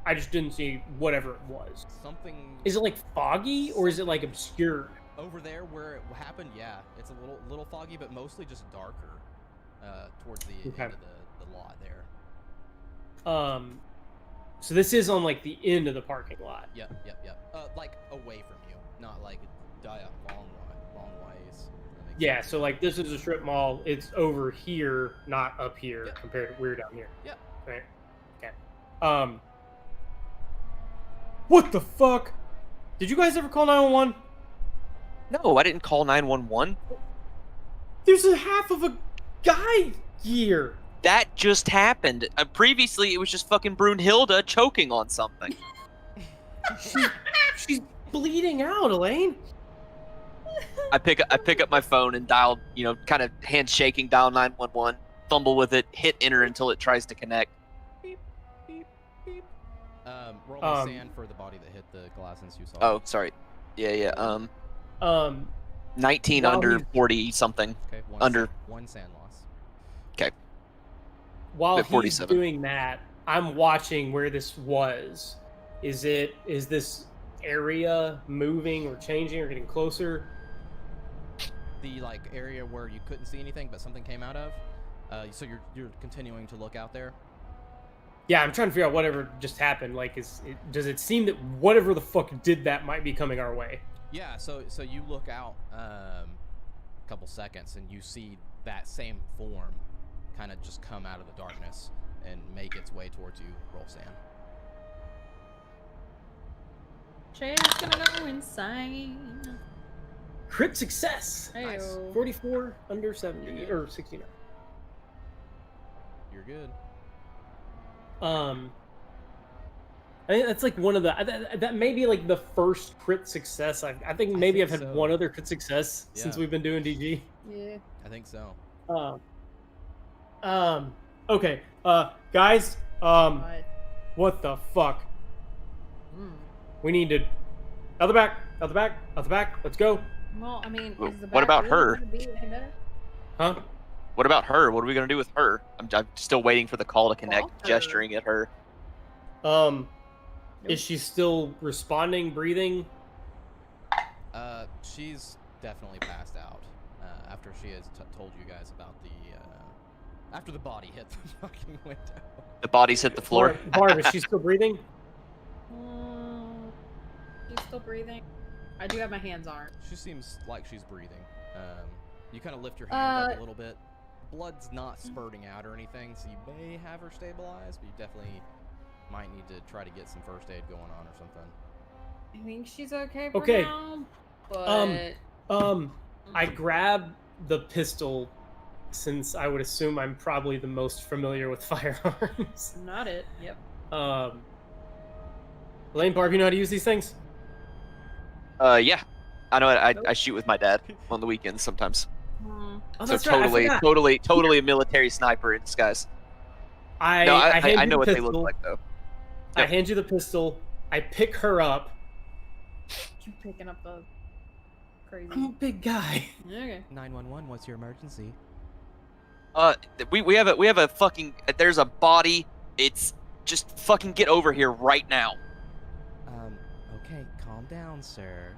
I just didn't see whatever it was. Something. Is it like foggy or is it like obscured? Over there where it happened? Yeah, it's a little foggy, but mostly just darker. Towards the Okay. end of the lot there. So this is on like the end of the parking lot. Yep. Like away from you, not like long ways. That makes Yeah, sense. so like this is a strip mall. It's over here, not up here, Yep. compared to we're down here. Yep. Right. Okay. What the fuck? Did you guys ever call 911? No, I didn't call 911. There's a half of a guy here. That just happened. Previously, it was just fucking Brunhilde choking on something. She's bleeding out, Elaine. I pick up my phone and dial, kind of hands shaking, dial 911, fumble with it, hit enter until it tries to connect. Beep, beep, beep. Roll Um, me sand for the body that hit the glass since you saw. Oh, sorry. Yeah. 19 While under he's- 40 something. Okay. under. One sand loss. While At he's 47. doing that, I'm watching where this was. Is this area moving or changing or getting closer? The like area where you couldn't see anything, but something came out of. So you're continuing to look out there. Yeah, I'm trying to figure out whatever just happened. Like, does it seem that whatever the fuck did that might be coming our way? Yeah. So you look out a couple seconds and you see that same form kind of just come out of the darkness and make its way towards you. Roll sand. Shay's gonna go insane. Crit success. Nice. Ayo. 44 under 70 or 69. You're good. I think that's like one of the that may be like the first crit success. I think maybe I've had so. one other crit success since Yeah. we've been doing DG. Yeah. I think so. Okay. Guys. But, What the fuck? We need to out the back. Let's go. well, I mean, Well, is the what back about really her? gonna be any better? Huh? What about her? What are we gonna do with her? I'm still waiting for the call to connect, Call her. gesturing at her. Is she still responding, breathing? She's definitely passed out after she has told you guys about After the body hit the fucking window. The bodies hit the floor. Barb, is she still breathing? She's still breathing. I do have my hands on her. She seems like she's breathing. You kind of lift your hand up a little bit. Blood's not spurting out or anything, so you may have her stabilized, but you definitely might need to try to get some first aid going on or something. I think she's okay for Okay. now. But I grab the pistol since I would assume I'm probably the most familiar with firearms. not it. Yep. Elaine, Barb, you know how to use these things? Yeah. I know. I shoot with my dad on the weekends sometimes. Hmm. Oh, So that's right, I forgot. totally a military sniper in disguise. I No, hand I you know the what they pistol. look like though. I Yep. hand you the pistol. I pick her up. You picking up the crazy. I'm a big guy. Okay. 911, what's your emergency? We have a fucking. There's a body. It's just fucking get over here right now. Okay, calm down, sir.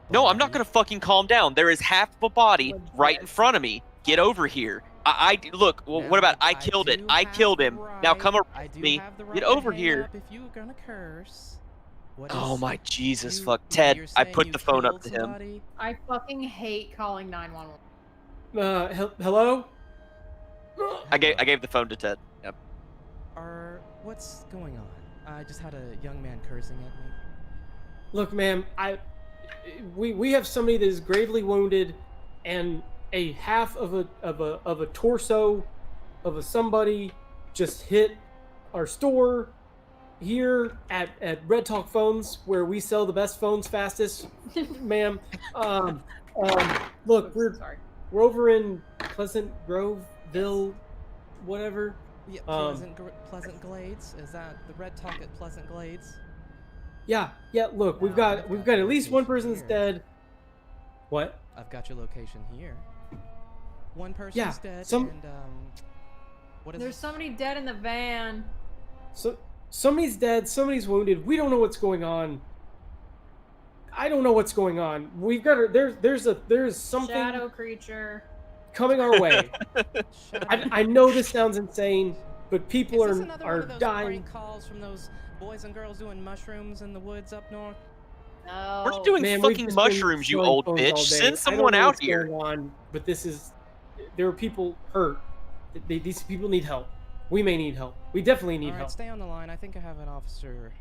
No, I'm not gonna fucking calm down. There is half of a body Legit. right in front of me. Get over here. I look. Well, what about I killed it? I killed him. Now come around me. Get over here. If you were gonna curse. Oh my Jesus, fuck, Ted! I put the phone up to him. I fucking hate calling 911. Hello? I gave the phone to Ted. Yep. What's going on? I just had a young man cursing at me. Look, ma'am, we have somebody that is gravely wounded, and a half of a torso of a somebody just hit our store here at Red Talk Phones, where we sell the best phones fastest, ma'am. Look, Sorry. we're over in Pleasant Groveville, whatever. Yeah, Pleasant Glades. Is that the Red Talk at Pleasant Glades? Yeah. Look, we've No, got at least one location person that's here. dead. What? I've got your location here. One person's Yeah, dead, some- and what is There's it? somebody dead in the van. So somebody's dead, somebody's wounded. We don't know what's going on. I don't know what's going on. We've got there's something Shadow creature. coming our way. Shadow. I know this sounds insane, but people Is this another one are of those dying. prank calls from those boys and girls doing mushrooms in the woods up north? No. We're doing Man, we've fucking just been mushrooms, you selling old phones bitch. all day. Send I don't someone know out what's here. going on, but there are people hurt. These people need help. We may need help. We definitely need All right, help. stay on the line. I think I have an officer.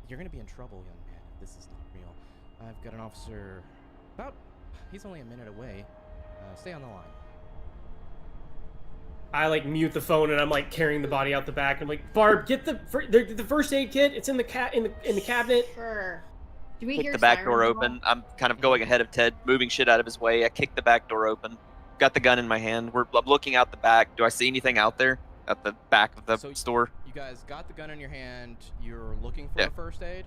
You're gonna be in trouble, young man. If this is not real. I've got an officer. He's only a minute away. Stay on the line. I like mute the phone and I'm like carrying the body out the back. I'm like, Barb, get the first aid kit. It's in the cabinet. Sure. Do we Kick hear the back door sirens at all? open. I'm kind of going ahead of Ted, moving shit out of his way. I kick the back door open. Got the gun in my hand. I'm looking out the back. Do I see anything out there at the back of the So- store? You guys got the gun in your hand. You're looking for Yeah. a first aid.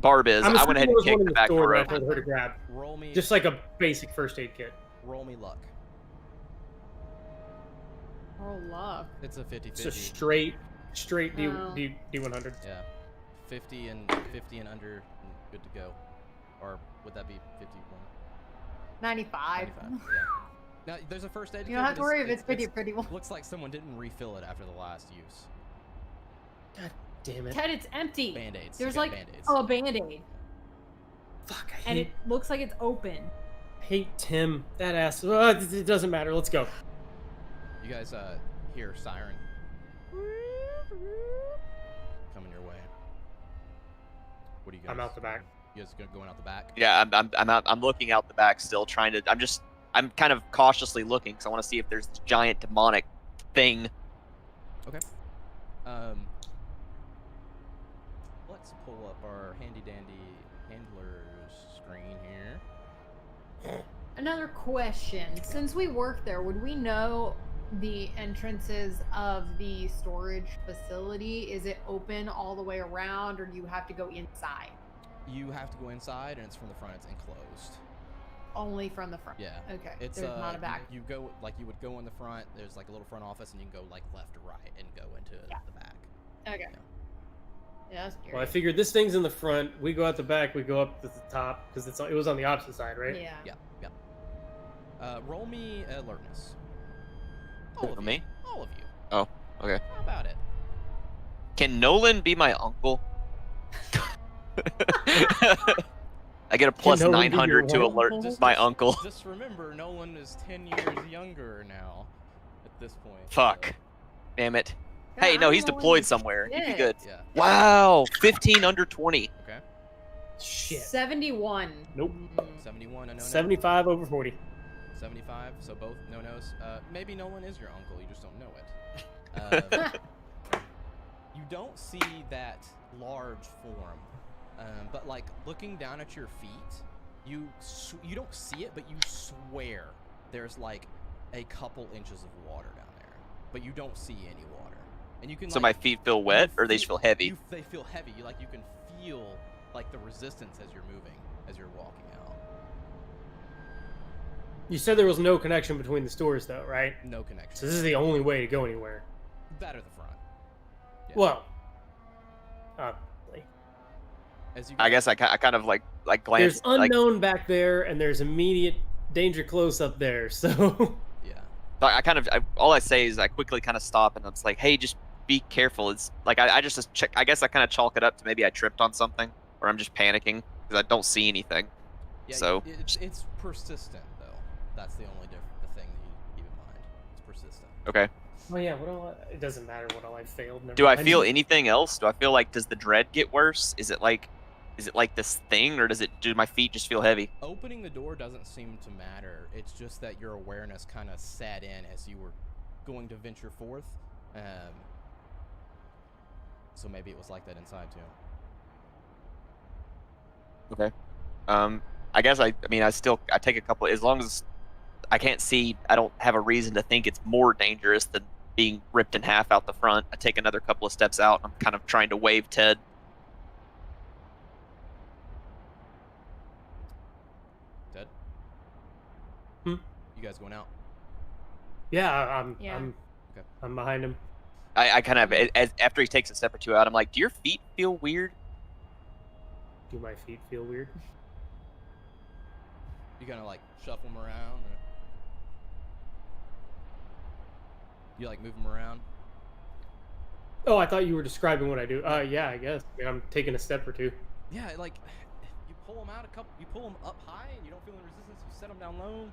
Barb is. I'm I went assuming ahead there and was one kicked in the the back store door that I open. told her to grab. Roll me. Just like a basic first aid kit. roll me luck. Oh, luck. It's a 50-50. It's a straight Oh. D100. Yeah, 50 and under, good to go. Or would that be 51? 95. 95. Yeah. Now there's a first aid. You don't have to worry if it's pretty one. Looks like someone didn't refill it after the last use. Damn it. Ted, it's empty. Band-aids. There's you got like band-aids. a band-aid. Fuck, I And hate, it looks like it's open. hate Tim. That ass. It doesn't matter. Let's go. You guys hear siren coming your way. What do you guys? I'm out the back. You guys going out the back? Yeah, I'm out. I'm looking out the back still, trying to. I'm kind of cautiously looking because I want to see if there's this giant demonic thing. Okay. Let's pull up our handy dandy handler's screen here. Another question. Since we work there, would we know the entrances of the storage facility? Is it open all the way around, or do you have to go inside? You have to go inside, and it's from the front. It's enclosed. Only from the front. Yeah. Okay. It's There's not a back. You go like you would go in the front. There's like a little front office, and you can go like left or right and go into Yeah. the back. Okay. Yeah, that's Well, I curious. figured this thing's in the front. We go out the back. We go up to the top because it was on the opposite side, right? Yeah. Yeah. Yeah. Roll me alertness. All of you. Me? All of you. Oh, okay. How about it? Can Nolan be my uncle? I get a plus Nolan be your 900 to what? alert my uncle. Just remember, Nolan is 10 years younger now. At this point. Fuck. Damn it. God, Hey, no, I'm he's the one deployed who's somewhere. He'd be shit. good. So, yeah. Wow, 15 under 20. Okay. Shit. 71. Nope. 71 a no-no. 75 over 40. 75. So both no-nos. Maybe Nolan is your uncle. You just don't know it. You don't see that large form, but like looking down at your feet, you don't see it, but you swear there's like a couple inches of water down there, but you don't see any water, and you can. So like, my feet feel wet, or they just feel heavy? They feel heavy. You can feel like the resistance as you're moving, as you're walking out. You said there was no connection between the stores, though, right? No connection. So this is the only way to go anywhere. That or the front. Yeah. Well, As you I guess I kind of like glance. there's Like, unknown back there, and there's immediate danger close up there. So Yeah. all I say is I quickly kind of stop and it's like, hey, just be careful. It's like I just check. I guess I kind of chalk it up to maybe I tripped on something, or I'm just panicking because I don't see anything. Yeah, So- it's persistent though. That's the only the thing that you keep in mind. It's persistent. Okay. well, yeah. What all it doesn't matter what all I failed. Never Do I mind. feel anything else? Do I feel like does the dread get worse? Is it like this thing, or do my feet just feel heavy? Opening the door doesn't seem to matter. It's just that your awareness kind of set in as you were going to venture forth. So maybe it was like that inside too. Okay. I guess I take a couple, as long as I can't see, I don't have a reason to think it's more dangerous than being ripped in half out the front. I take another couple of steps out. I'm kind of trying to wave Ted. Ted? Hmm? You guys going out? Yeah, Yeah. Okay. I'm behind him. I kind of, after he takes a step or two out, I'm like, do your feet feel weird? Do my feet feel weird? You gonna like shuffle them around? Or... You like move them around? Oh, I thought you were describing what I do. Yeah, I guess. I mean, I'm taking a step or two. Yeah, like you pull them out you pull them up high and you don't feel any resistance. You set them down low,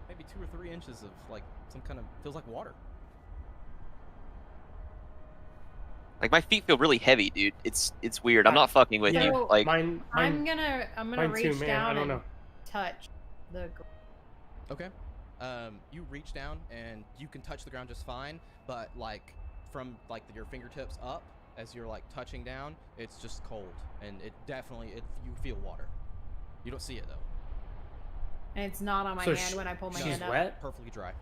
maybe 2 or 3 inches of like some kind of feels like water. Like my feet feel really heavy, dude. It's weird. I'm not fucking with Yeah, you. So- Like Mine I'm gonna mine reach too, man. down I don't and know. touch the. Okay. You reach down and you can touch the ground just fine, but like from like your fingertips up as you're like touching down, it's just cold and it definitely you feel water. You don't see it though. And it's not on my So hand when I pull my she's hand up. wet, Perfectly dry.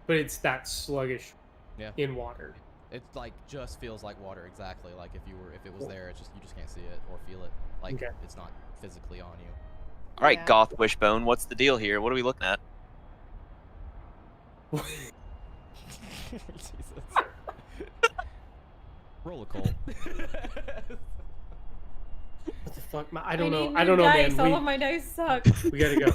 but it's that sluggish Yeah. in water. It like just feels like water exactly. Like if it was there, it's just you just can't see it or feel it. Like Okay. it's not physically on you. all right, Yeah. Goth Wishbone, what's the deal here? What are we looking at? Jesus. Roll a Colt. What the fuck? I don't know. need I don't new know, dice. man. All of my dice suck. We gotta go.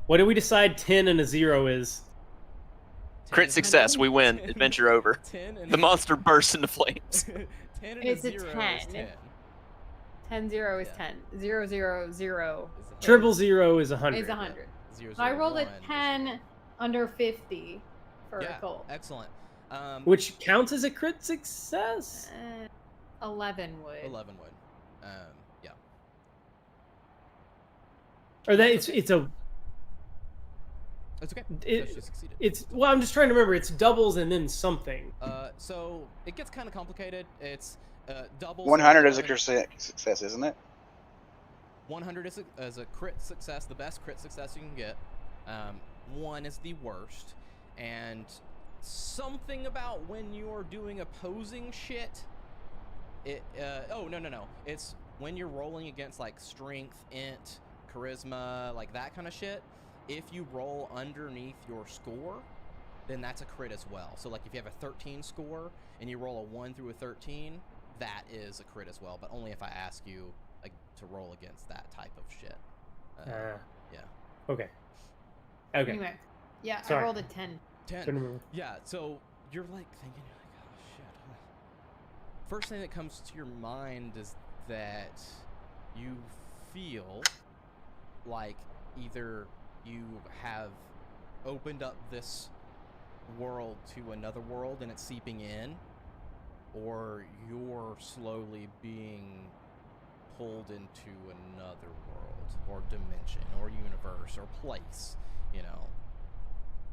What did we decide 10 and a 0 is? Crit success, we win. Adventure over. 10 and The monster bursts into flames. 10 and It's a 0 is 10. 10. 10-0 is Yeah. 10. 0-0-0 Is a Triple 0 is 100. is 100. 0, So I rolled a 0, 1 is- 10 under 50 for Yeah, a Colt. excellent. Which counts as a crit success? 11 would. 11 would. Yeah. Or that it's a It's okay. It- She succeeded. it's well, I'm just trying to remember. It's doubles and then something. So it gets kind of complicated. It's doubles. 100 is a crit success, isn't it? 100 is a crit success, the best crit success you can get. 1 is the worst, and something about when you're doing opposing shit. No. It's when you're rolling against like strength, int, charisma, like that kind of shit. If you roll underneath your score, then that's a crit as well. So like if you have a 13 score and you roll a 1 through a 13, that is a crit as well, but only if I ask you like to roll against that type of shit. Yeah. Okay. Okay. Anyway, yeah, Sorry. I rolled a 10. 10. Couldn't remember. Yeah, so you're like thinking, you're like, oh shit. Huh. First thing that comes to your mind is that you feel like either you have opened up this world to another world and it's seeping in, or you're slowly being pulled into another world or dimension or universe or place, you know.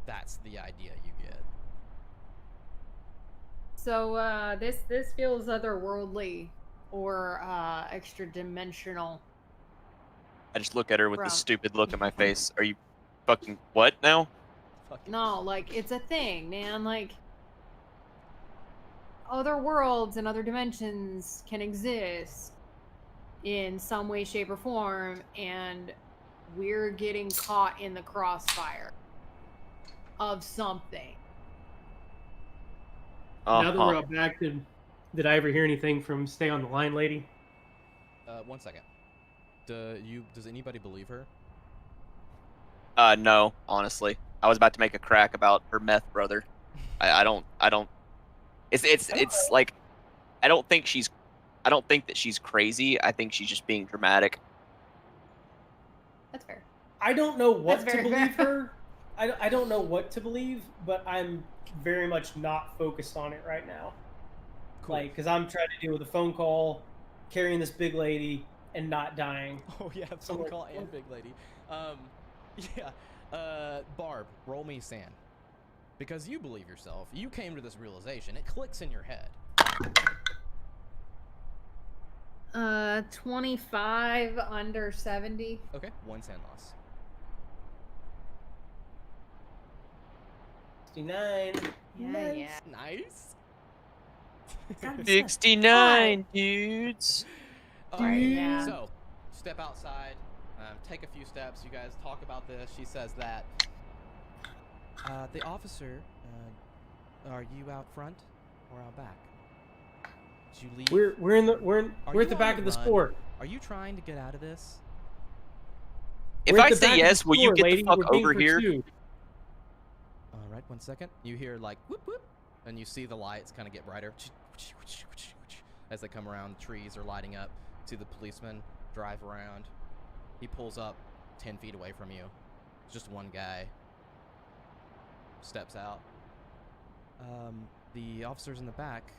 That's the idea you get. So this feels otherworldly or extra dimensional. I just look at her with From- this stupid look in my face. Are you fucking what now? Fucking No, like it's a thing, man. Like other worlds and other dimensions can exist in some way, shape, or form, and we're getting caught in the crossfire of something. Now that we're Uh-huh. out back, did I ever hear anything from Stay on the Line lady? 1 second. Does anybody believe her? No, honestly. I was about to make a crack about her meth brother. I don't it's like I don't think that she's crazy. I think she's just being dramatic. That's fair. I don't know what That's to very believe fair. her. I don't know what to believe, but I'm very much not focused on it right now. Cool. Like, because I'm trying to deal with a phone call, carrying this big lady, and not dying. Oh yeah, So, phone like, call and big lady. Yeah. Barb, roll me sand. Because you believe yourself. You came to this realization. It clicks in your head. 25 under 70. Okay, 1 sand loss. 69. Yeah, Nice. yeah. Nice. God, 69 dudes. Alright, yeah. So, step outside. Take a few steps. You guys talk about this. She says that. The officer, are you out front or out back? Did you leave? We're Are at the you back on of the the run? store. Are you trying to get out of this? If We're at I the say back of the yes, will you store, get lady. the fuck We're being over here? pursued. All right, 1 second. You hear like whoop whoop, and you see the lights kind of get brighter as they come around. The trees are lighting up. See the policeman drive around. He pulls up 10 feet away from you. It's just one guy. Steps out. The officer's in the back.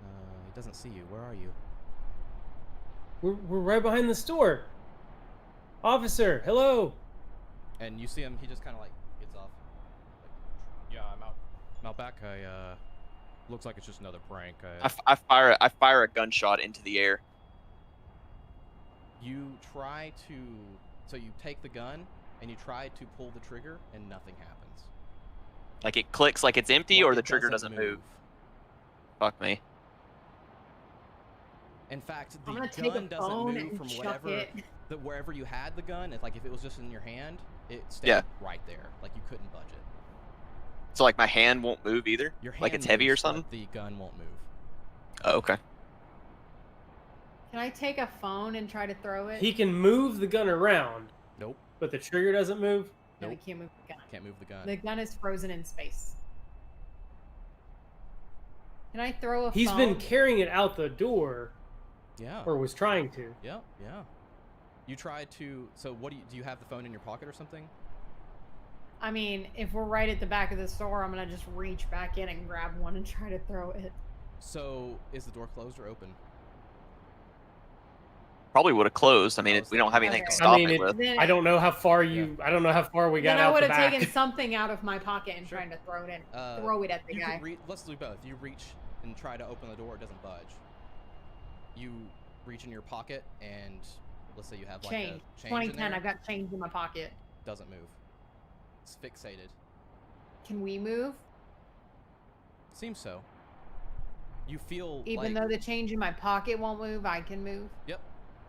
He doesn't see you. Where are you? We're right behind the store. Officer, hello. And you see him. He just kind of like gets off. Like, yeah, I'm out back. Looks like it's just another prank. I fire a gunshot into the air. You try to. So you take the gun and you try to pull the trigger, and nothing happens. Like it clicks like it's empty, Like, or it the trigger doesn't move. Fuck me. In fact, I'm the gonna take a gun doesn't phone move and from chuck whatever it. wherever you had the gun. It's like if it was just in your hand, it stayed Yeah. right there. Like you couldn't budge it. So like my hand won't move either. Your hand Like it's heavy or moves, but something. The gun won't move. Oh, okay. Can I take a phone and try to throw it? He can move the gun around, Nope. but the trigger doesn't move. No, we Nope. can't move the gun. Can't move the gun. The gun is frozen in space. Can I throw a He's phone? been carrying it out the door, Yeah. or was trying to. Yeah. Yeah. You tried to. So what do you have the phone in your pocket or something? I mean, if we're right at the back of the store, I'm gonna just reach back in and grab one and try to throw it. So is the door closed or open? Probably would have closed. I mean, I was we don't have thinking- anything to okay. stop I mean, it with. Then, I don't know how far you. I don't know how far we got then I out would the have back. taken something out of my pocket and Sure. trying to throw it in. Uh, Throw it at the you guy. can let's do both. You reach and try to open the door. It doesn't budge. You reach in your pocket and let's say you have like Change. a change 2010. in there. I've got change in my pocket. Doesn't move. It's fixated. Can we move? Seems so. You feel Even like, though the change in my pocket won't move, I can move. Yep.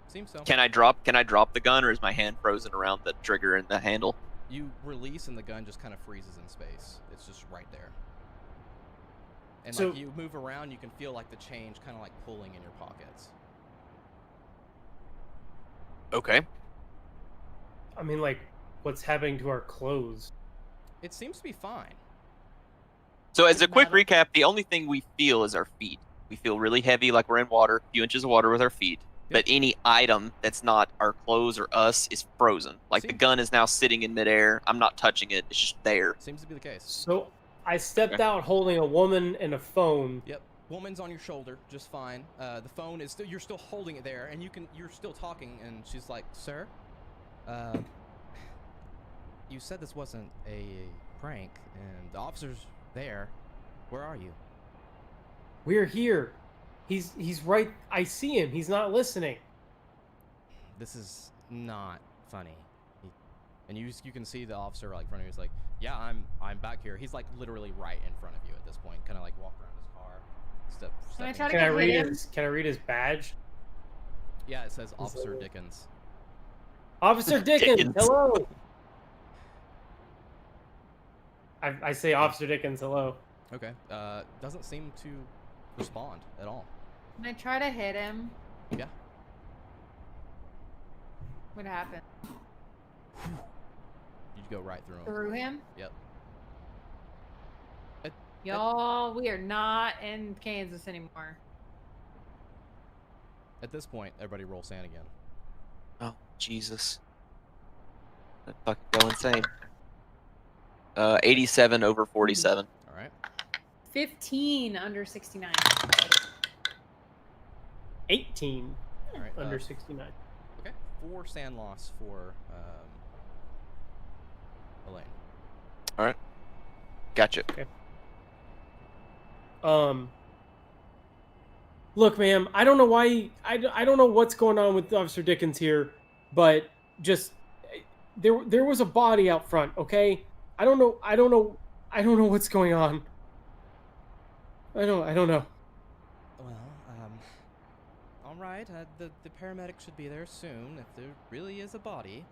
Seems so. Can I drop the gun, or is my hand frozen around the trigger and the handle? You release and the gun just kind of freezes in space. It's just right there. And So- like you move around, you can feel like the change kind of like pulling in your pockets. Okay. I mean, like, what's happening to our clothes. It seems to be fine. So as a quick Madam? recap, the only thing we feel is our feet. We feel really heavy, like we're in water, a few inches of water with our feet. But any item that's not our clothes or us is frozen. Like the Seems- gun is now sitting in midair. I'm not touching it. It's just there. Seems to be the case. So I stepped Okay. out holding a woman and a phone. Yep. Woman's on your shoulder, just fine. The phone is still, you're still holding it there, and you're still talking, and she's like, "Sir, you said this wasn't a prank, and the officer's there. Where are you?" We're here. He's right. I see him. He's not listening. This is not funny. And you can see the officer like in front of you. He's like, "Yeah, I'm back here." He's like literally right in front of you at this point. Kind of like walk around his car. Can I Step try to Can I go read hit him? his badge? Yeah, it says Officer Dickens. Officer Dickens, Dickens. hello. I say Officer Dickens, hello. Okay. Doesn't seem to respond at all. Can I try to hit him? Yeah. What happened? You go right through him. Through him? Yep. Y'all, we are not in Kansas anymore. At this point, everybody roll sand again. Oh, Jesus. That fucking go insane. 87 over 47. All right. 15 under 69. 18 All right. under 69. Okay. 4 sand loss for Elaine. All right. Gotcha. Look, ma'am, I don't know why. I don't know what's going on with Officer Dickens here, but just there was a body out front. Okay, I don't know what's going on. I don't know. Well, all right. The paramedics should be there soon. If there really is a body,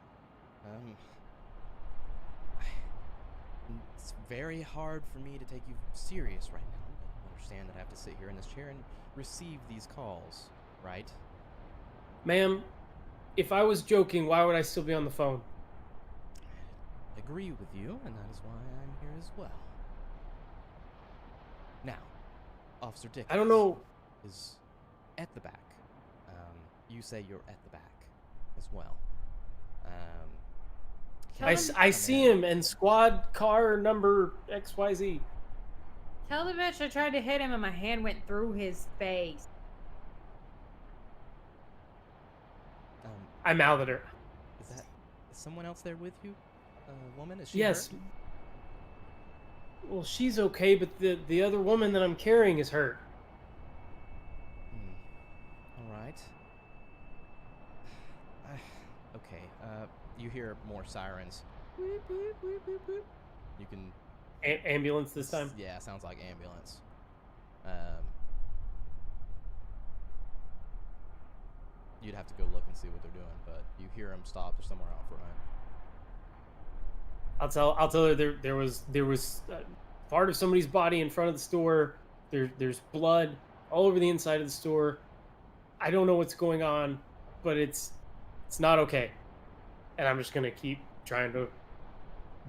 it's very hard for me to take you serious right now. I understand that I have to sit here in this chair and receive these calls, right? Ma'am, if I was joking, why would I still be on the phone? I agree with you, and that is why I'm here as well. Now, Officer Dickens I don't know. is at the back. You say you're at the back as well. Tell I, him- I see him in squad car number XYZ. Tell the bitch I tried to hit him and my hand went through his face. I mouthed her. Is someone else there with you? Woman? Is she Yes. hurt? Well, she's okay, but the other woman that I'm carrying is hurt. All right. Okay. You hear more sirens. Boop, boop, boop, boop, boop. You can. Ambulance this time. Yeah, sounds like ambulance. You'd have to go look and see what they're doing, but you hear them stop. They're somewhere out front. I'll tell her there was part of somebody's body in front of the store. There's blood all over the inside of the store. I don't know what's going on, but it's not okay. And I'm just gonna keep trying to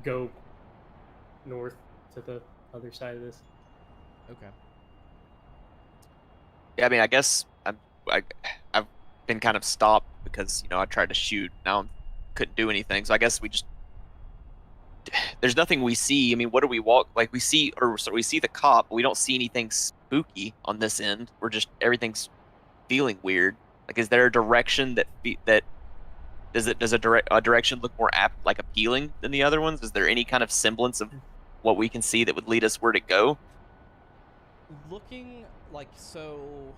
go north to the other side of this. Okay. Yeah, I mean, I guess I've been kind of stopped because, I tried to shoot. Now I couldn't do anything. So I guess there's nothing we see. I mean, what do we walk? Like we see the cop, but we don't see anything spooky on this end. Everything's feeling weird. Like, is there a direction that does a direction look more appealing than the other ones? Is there any kind of semblance of what we can see that would lead us where to go? Looking like so.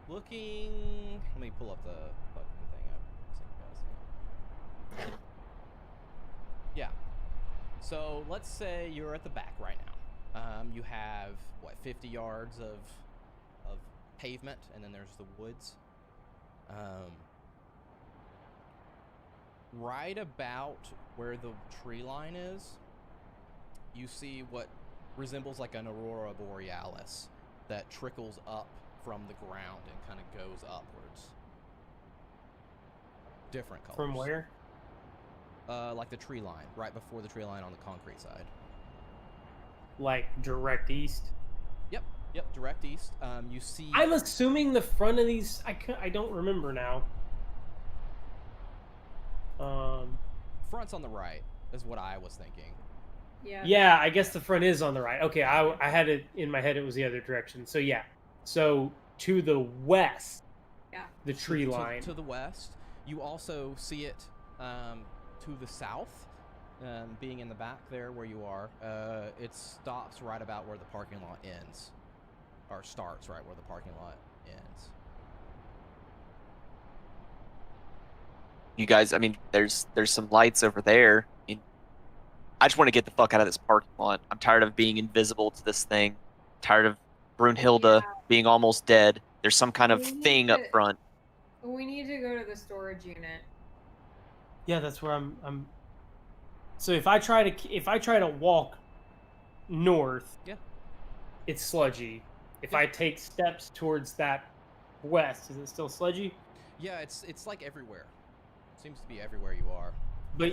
Looking. Let me pull up the fucking thing I sent you guys. Yeah. So let's say you're at the back right now. You have 50 yards of pavement, and then there's the woods. Right about where the tree line is, you see what resembles like an aurora borealis that trickles up from the ground and kind of goes upwards. Different colors. From where? Like the tree line, right before the tree line on the concrete side. Like direct east. Yep, direct east. You see. I'm assuming the front of these. I don't remember now. Front's on the right, is what I was thinking. Yeah. Yeah, I guess the front is on the right. Okay, I had it in my head. It was the other direction. So yeah. So to the west. Yeah. The tree To- line. to the west. You also see it to the south, being in the back there where you are. It stops right about where the parking lot ends, or starts right where the parking lot ends. You guys, I mean, there's some lights over there. I mean, I just want to get the fuck out of this parking lot. I'm tired of being invisible to this thing. Tired of Brunhilde being almost dead. There's some kind of We need thing up to- front. We need to go to the storage unit. Yeah, that's where I'm. So if I try to walk north, Yeah. it's sludgy. If I take steps towards that west, is it still sludgy? Yeah, it's like everywhere. Seems to be everywhere you are. But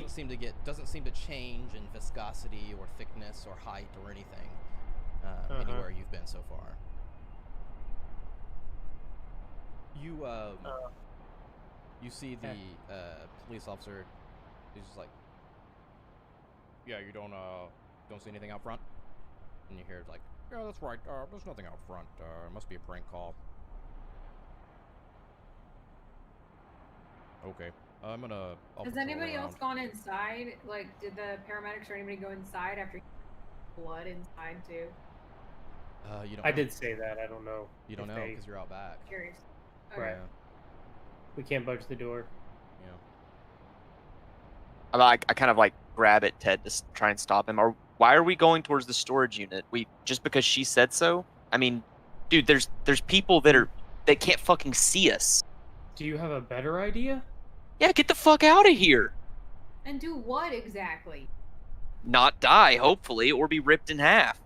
doesn't seem to change in viscosity or thickness or height or anything Uh-huh. anywhere you've been so far. You see the police officer. He's just like, yeah, you don't see anything out front, and you hear like, yeah, that's right. There's nothing out front. It must be a prank call. Okay, I'll Has patrol anybody else around. gone inside? Like, did the paramedics or anybody go inside after blood inside too? You don't. I know. did say that. I don't know. You don't if know they- because you're out back. Curious. Okay. Right. We can't budge the door. Yeah. I kind of like grab at Ted to try and stop him. Or why are we going towards the storage unit? We just because she said so? I mean, dude, there's people that can't fucking see us. Do you have a better idea? Yeah, get the fuck out of here. And do what exactly? Not die, hopefully, or be ripped in half.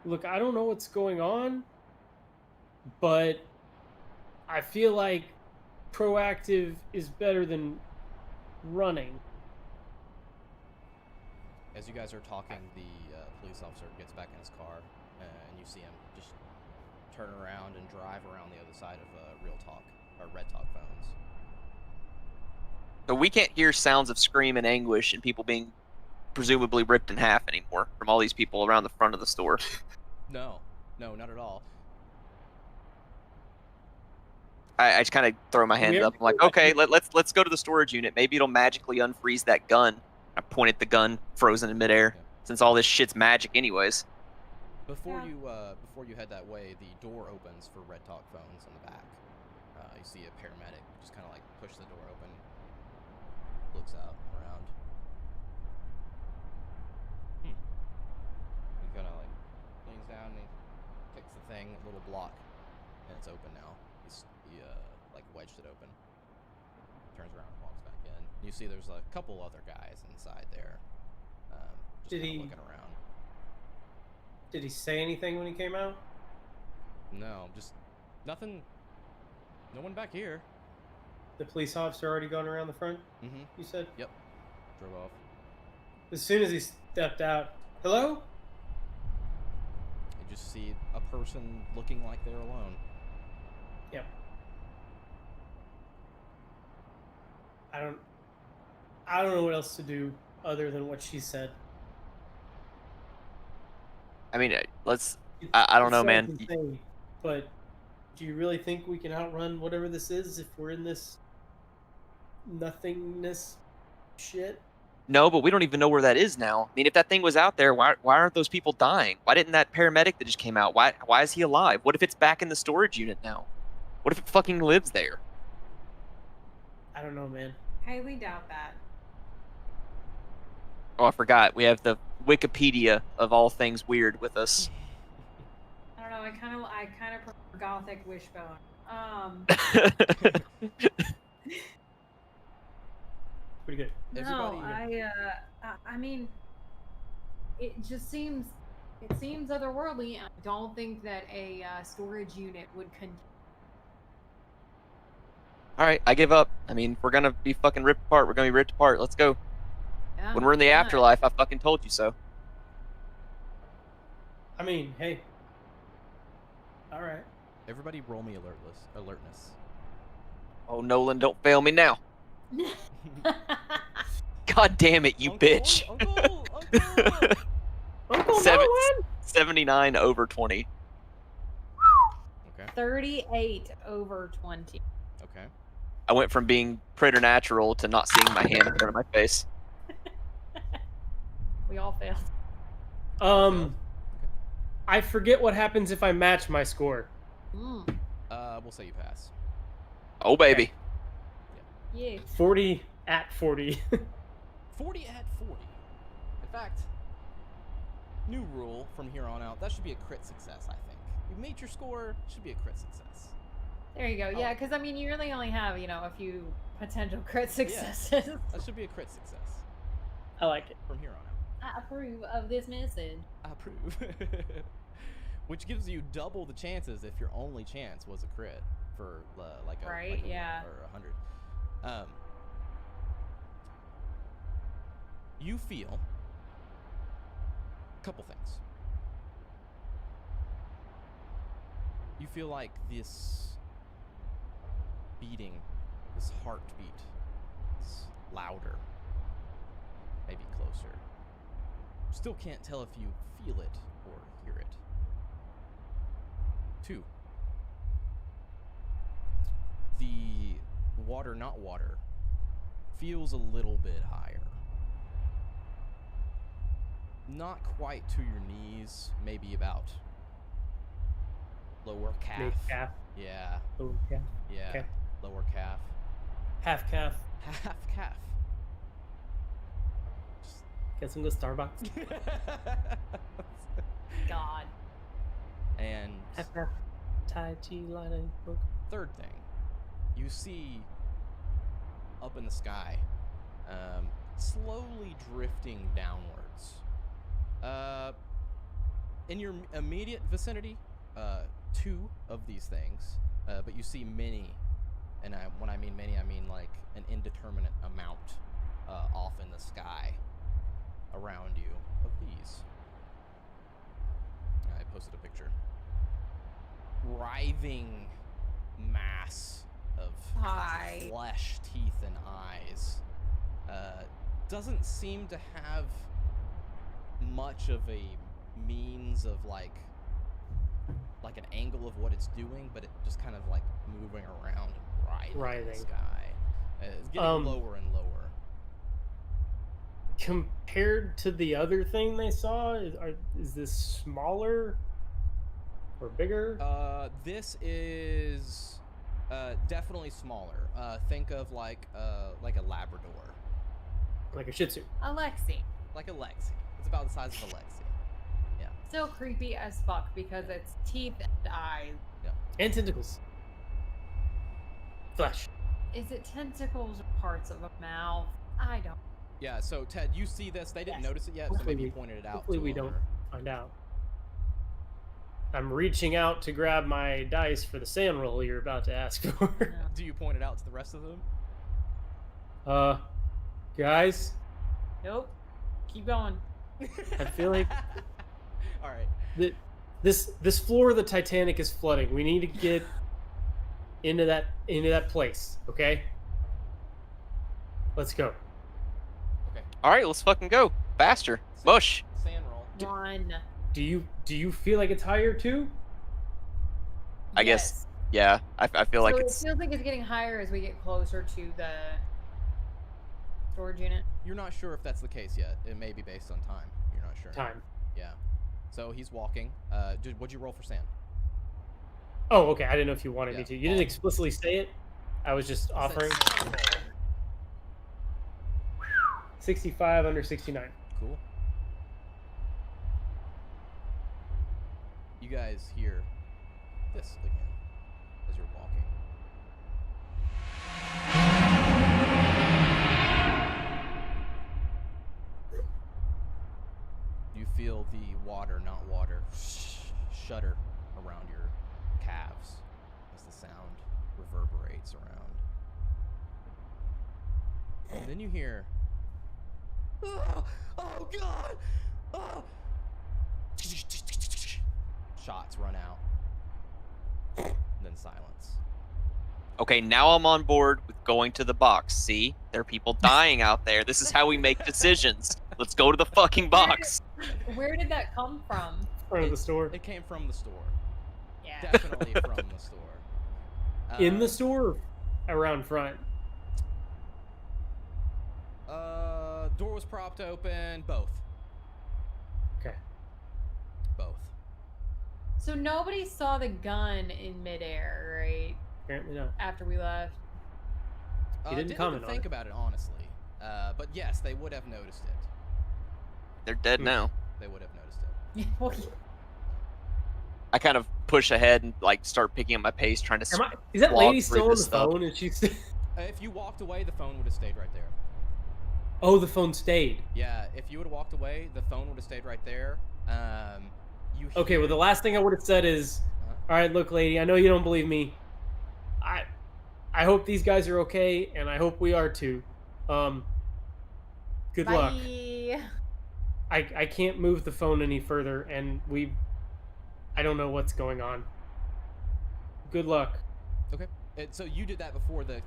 Look, I don't know what's going on, but I feel like proactive is better than running. As you guys are talking, the police officer gets back in his car, and you see him just turn around and drive around the other side of Real Talk or Red Talk phones. So we can't hear sounds of scream and anguish and people being presumably ripped in half anymore from all these people around the front of the store. No, not at all. I just kind of throw my hands Weird. up. I'm like, okay, let's go to the storage unit. Maybe it'll magically unfreeze that gun. I point at the gun, frozen in midair, Yeah. since all this shit's magic anyways. Before Yeah. you head that way, the door opens for Red Talk phones in the back. You see a paramedic just kind of like push the door open, looks out around. He kind of like leans down and he kicks the thing, a little block, and it's open now. He like wedged it open. Turns around and walks back in. You see there's a couple other guys inside there, just Did kinda he- looking around. Did he say anything when he came out? No, just nothing. No one back here. The police officer already gone around the front, Mm-hmm. you said? Yep. Drove off. As soon as he stepped out, hello? You just see a person looking like they're alone. Yep. I don't know what else to do other than what she said. I mean, I don't It know, sounds man. insane, but do you really think we can outrun whatever this is if we're in this nothingness shit? No, but we don't even know where that is now. I mean, if that thing was out there, why aren't those people dying? Why didn't that paramedic that just came out? Why is he alive? What if it's back in the storage unit now? What if it fucking lives there? I don't know, man. Highly doubt that. Oh, I forgot. We have the Wikipedia of all things weird with us. I don't know. I kind of prefer Gothic Wishbone. Pretty good. Everybody- No, I mean, it seems otherworldly. I don't think that a storage unit would All right, I give up. I mean, if we're gonna be fucking ripped apart, we're gonna be ripped apart. Let's go. Yeah, When we're in the why not? afterlife, I fucking told you so. I mean, hey. All right. Everybody roll me alertness. Oh, Nolan, don't fail me now. God damn it, you Uncle, bitch. Uncle. Uncle Seven- Nolan! 79 over 20. Okay. 38 over 20. Okay. I went from being preternatural to not seeing my hand in front of my face. We all failed. I forget what happens if I match my score. Mm. We'll say you pass. Oh, baby. Yeah. 40 at 40. 40 at 40. In fact, new rule from here on out. That should be a crit success, I think. You made your score. Should be a crit success. There you go. Yeah, because I mean, you really only have, a few potential crit successes. That should be a crit success I like it. from here on out. I approve of this message. I approve. Which gives you double the chances if your only chance was a crit for like a Right, like a yeah. or 100. You feel a couple things. You feel like this beating, this heartbeat, is louder, maybe closer. Still can't tell if you feel it or hear it. 2. The water, not water, feels a little bit higher. Not quite to your knees, maybe about lower calf. Mid calf. Yeah, Lower calf. yeah, Okay. lower calf. Half calf. Half calf. Get some to Starbucks. God. And Half calf. Tai Chi line book. third thing, you see up in the sky, slowly drifting downwards. In your immediate vicinity, 2 of these things, but you see many, and when I mean many, I mean like an indeterminate amount off in the sky around you of these. I posted a picture. Writhing mass of Hi. flesh, teeth, and eyes. Doesn't seem to have much of a means of like an angle of what it's doing, but it just kind of like moving around and writhing in the Writhing. sky. It's getting lower and lower. Compared to the other thing they saw, is this smaller or bigger? This is definitely smaller. Think of like a Labrador, Like a Shih Tzu. Alexi. like a Lexi. It's about the size of a Lexi. Still creepy as fuck because it's teeth and eyes. And tentacles. Flesh. Is it tentacles or parts of a mouth? I don't. Yeah. So Ted, you see this? They didn't Yes. notice it yet, so Hopefully maybe you we- pointed it out. Hopefully to we them, don't or- find out. I'm reaching out to grab my dice for the sand roll you're about to ask for. No. Do you point it out to the rest of them? Guys, Nope. Keep going. I feel like All right. this floor of the Titanic is flooding. We need to get into that place, okay? Let's go. Okay. All right, let's fucking go. Faster. Mush. Sand roll. One. Do you feel like it's higher too? I guess- Yeah, I feel like So it's. it feels like it's getting higher as we get closer to the storage unit. You're not sure if that's the case yet. It may be based on time. You're not sure. Time. Yeah. So he's walking. What'd you roll for sand? Oh, okay. I didn't know if you wanted me Yeah. to. You didn't explicitly say it. I was just offering. 65 under 69. Cool. You guys hear this again as you're walking. You feel the water, not water, shudder around your calves as the sound reverberates around. And then you hear, oh God! Oh. Shots run out. And then silence. Okay, now I'm on board with going to the box. See? There are people dying out there. This is how we make decisions. Let's go to the fucking box. Where did that come from? Front of the store. It came from the store. Yeah. Definitely from the store. In the store, or around front. Door was propped open. Both. Okay. Both. So nobody saw the gun in midair, right? Apparently not. After we left. He didn't comment even on think it. about it, honestly. But yes, they would have noticed it. They're dead now. They would have noticed it. Well, I kind of push ahead and like start picking up my pace, trying to. Is that slog lady through still on the this stuff. phone? And she's. If you walked away, the phone would have stayed right there. Oh, the phone stayed. Yeah, if you would have walked away, the phone would have stayed right there. You Okay, well, the last thing I would have said is, all right, look, lady, I know you don't believe me. I hope these guys are okay, and I hope we are too. Good luck. bye. I can't move the phone any further, and I don't know what's going on. Good luck. Okay. So you did that before the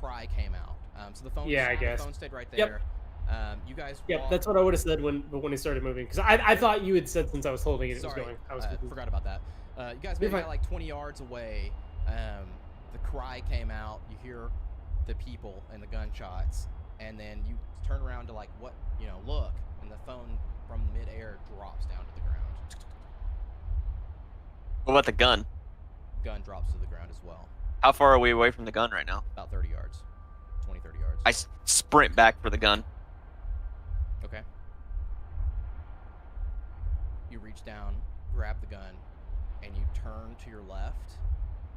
cry came out. So the phone. Yeah, I guess. The phone stayed right Yep. there. You guys. Yep, walked- that's what I would have said when it started moving, because I thought you had said since I was holding it, it was Sorry, going. I was forgot about that. You guys You're maybe fine. got like 20 yards away. The cry came out. You hear the people and the gunshots, and then you turn around to like look, and the phone from midair drops down to the ground. What about the gun? Gun drops to the ground as well, How far are we away from the gun right now? about 30 yards, 20, 30 yards. I sprint back for the gun. Okay. You reach down, grab the gun, and you turn to your left,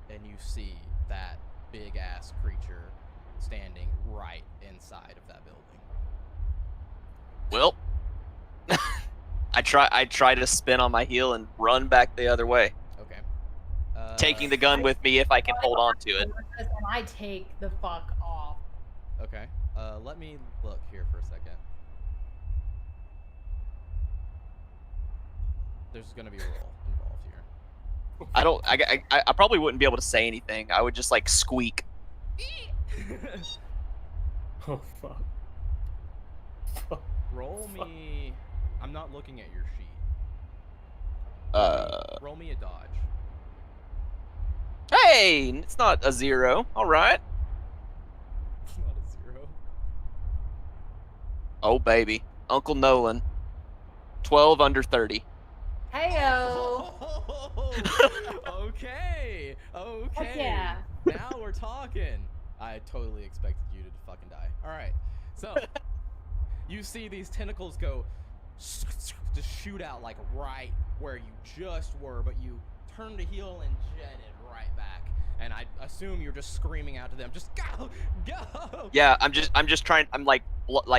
and you see that big ass creature standing right inside of that building. Well, I try to spin on my heel and run back the other way, Okay. taking the gun with me if I can hold on to it. And I take the fuck off. Okay. Let me look here for a second. There's gonna be a roll involved here. I probably wouldn't be able to say anything. I would just like squeak. Oh fuck. Fuck. Roll me. I'm not looking at your sheet. Roll me a dodge. Hey, it's not a 0. All right. It's not a 0. Oh baby, Uncle Nolan. 12 under 30. Heyo. Okay. Okay. Heck yeah. Now we're talking. I totally expected you to fucking die. All right. So you see these tentacles go just shoot out like right where you just were, but you turned to heel and jetted right back. And I assume you're just screaming out to them, just go, go. Yeah, I'm just trying. I'm like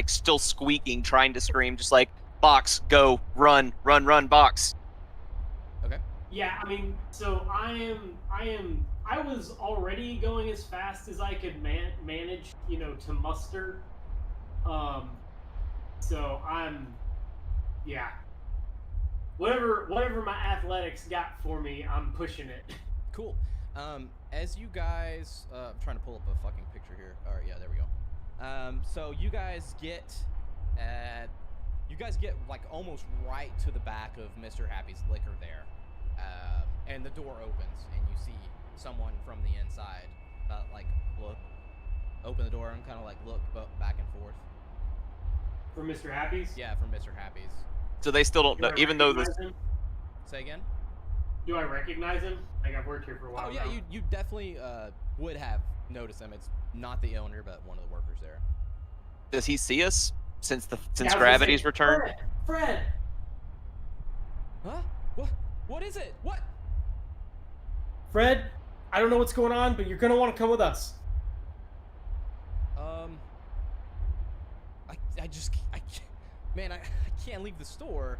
still squeaking, trying to scream, just like box, go, run, run, run, box. Okay. Yeah, I mean, so I was already going as fast as I could manage, to muster. So yeah. Whatever my athletics got for me, I'm pushing it. Cool. As you guys, I'm trying to pull up a fucking picture here. All right, yeah, there we go. So you guys get like almost right to the back of Mr. Happy's liquor there, and the door opens, and you see someone from the inside, open the door and kind of like look back and forth. For Mr. Happy's? Yeah, from Mr. Happy's. So they still don't Do know, I even though this. recognize him? Say again. Do I recognize him? Like, I've worked here for a while Oh yeah, now. you definitely would have noticed him. It's not the owner, but one of the workers there. Does he see us since Yeah, I was gonna gravity's say, returned? Fred! Huh? What is it? What? Fred, I don't know what's going on, but you're gonna want to come with us. I can't leave the store.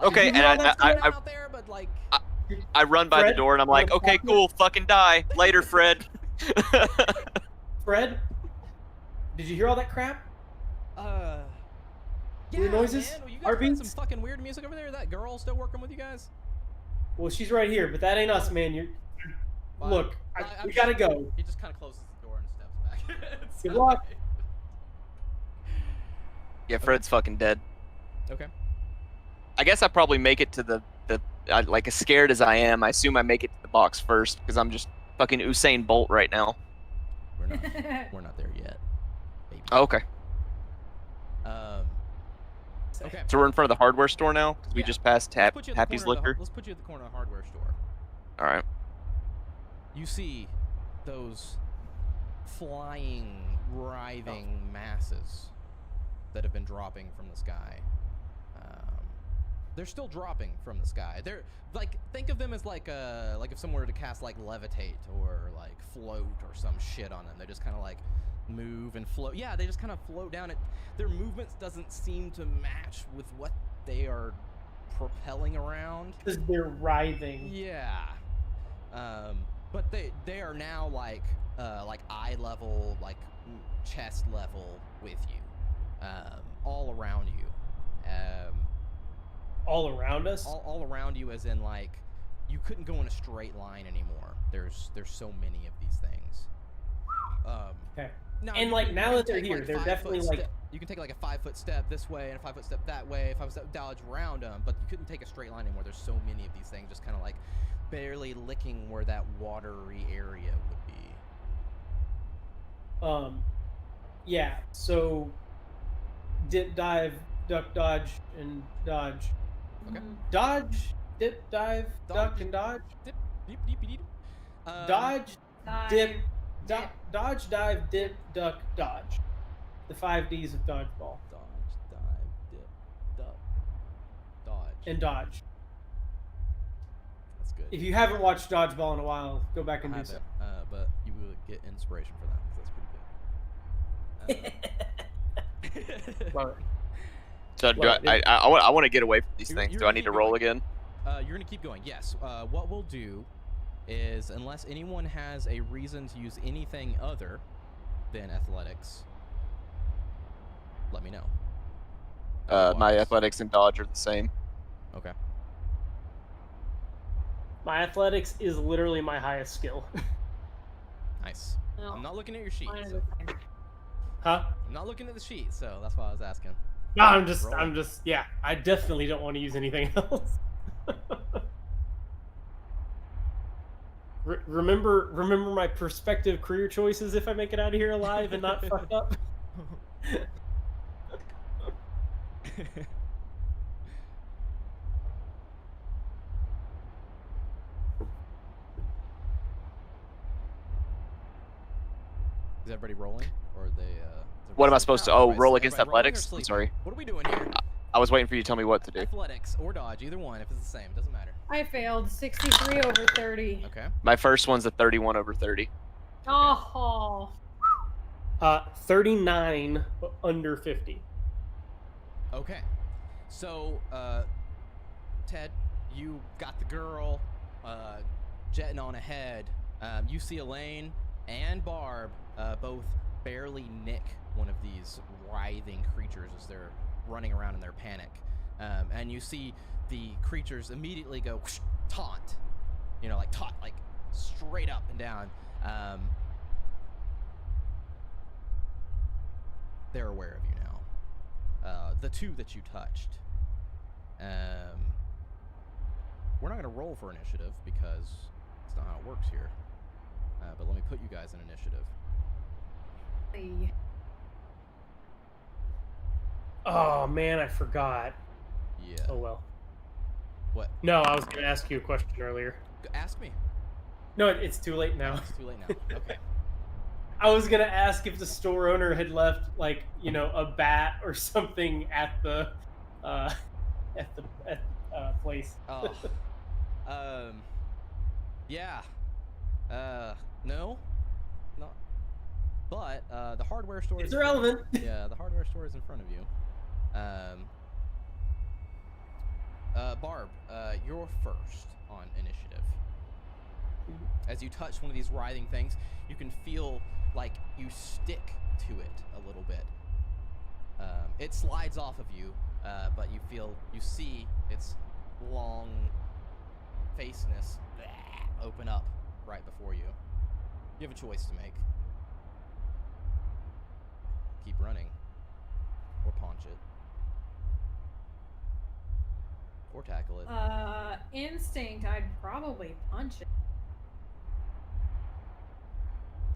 Okay, I and know that's I going out there, but like, I run by the Fred? door and I'm like, okay, cool, fucking die later, Fred. Fred, Did you hear all that crap? Yeah, Weird noises? man. Well, you guys playing some Heartbeats? fucking weird music over there? That girl still working with you guys? Well, she's right here, but that ain't us, man. You're. Fine. Look, I'm we gotta just- go. He just kind of closes the door and steps back. It's Good luck. alright. Yeah, Fred's fucking dead. Okay. I guess I probably make it to the like as scared as I am. I assume I make it to the box first because I'm just fucking Usain Bolt right now. We're not. We're not there yet. Baby. Oh, okay, Okay. so we're in front of the hardware store now because we Yeah. just passed Let's put you at the Happy's corner of the- Liquor. Let's put you at the corner of the hardware store. All right. You see those flying, writhing masses that have been dropping from the sky. They're still dropping from the sky. They're like, think of them as like if someone were to cast like levitate or like float or some shit on them. They just kind of like move and float. Yeah, they just kind of float down. Their movements doesn't seem to match with what they are propelling around. Because they're writhing. Yeah. But they are now like eye level, like chest level with you, all around you, All around us? all around you, as in like you couldn't go in a straight line anymore. There's so many of these things. Okay. Now, And, you like, can- now you that can they're take, here, like, they're 5 definitely, foot like- step- you can take like a 5-foot step this way and a 5-foot step that way, 5-foot step dodge around them, but you couldn't take a straight line anymore. There's so many of these things just kind of like barely licking where that watery area would be. Yeah, so dip, dive, duck, dodge, and dodge. Okay. Dodge, dip, dive, duck, Dodge. and dodge. Dip, deep, deep, deep. Dodge, Dive, dip, dip. dodge, dive, dip, duck, dodge. The 5 Ds of dodgeball. Dodge, dive, dip, duck, dodge. And dodge. That's good. If you haven't watched dodgeball in a while, go back I and do haven't, so. but you will get inspiration for that because that's pretty good. Love it. So do Well, I want to get away from these You're- things. you're Do I gonna need to keep roll going. again? You're gonna keep going. Yes. What we'll do is, unless anyone has a reason to use anything other than athletics, let me know. My Otherwise- athletics and dodge are the same. Okay. My athletics is literally my highest skill. Nice. No, I'm not looking at your sheet. mine is So, the same. Huh? I'm not looking at the sheet, so that's why I was asking. No, Roll. I'm just, yeah. I definitely don't want to use anything else. Remember my prospective career choices if I make it out of here alive and not fucked up. Is everybody rolling, or are they? What am I supposed to? Oh, Oh, everybody's- roll against everybody rolling or athletics. I'm sleeping? sorry. What are we doing here? I was waiting for you to tell me what to do. Athletics or dodge, either one. If it's the same, doesn't matter. I failed 63 over 30. Okay. My first one's a 31 over 30. Oh, 39 under 50. Okay. So, Ted, you got the girl jetting on ahead. You see Elaine and Barb both barely nick one of these writhing creatures as they're running around in their panic. And you see the creatures immediately go whoosh, taunt. You know, like taunt, like straight up and down. They're aware of you now. The two that you touched. We're not going to roll for initiative because that's not how it works here. But let me put you guys in initiative. hey. Oh man, I forgot. Yeah. Oh well. What? No, I was going to ask you a question earlier. Ask me. No, it's too late now. It's too late now. Okay. I was gonna ask if the store owner had left, like, you know, a bat or something at the place. Oh. Yeah. No. Not. But the hardware store. It's is in front of- irrelevant. Yeah, the hardware store is in front of you. Barb, you're first on initiative. As you touch one of these writhing things, you can feel like you stick to it a little bit. It slides off of you, but you see its long faceness open up right before you. You have a choice to make. Keep running, or punch it, or tackle it. Instinct, I'd probably punch it.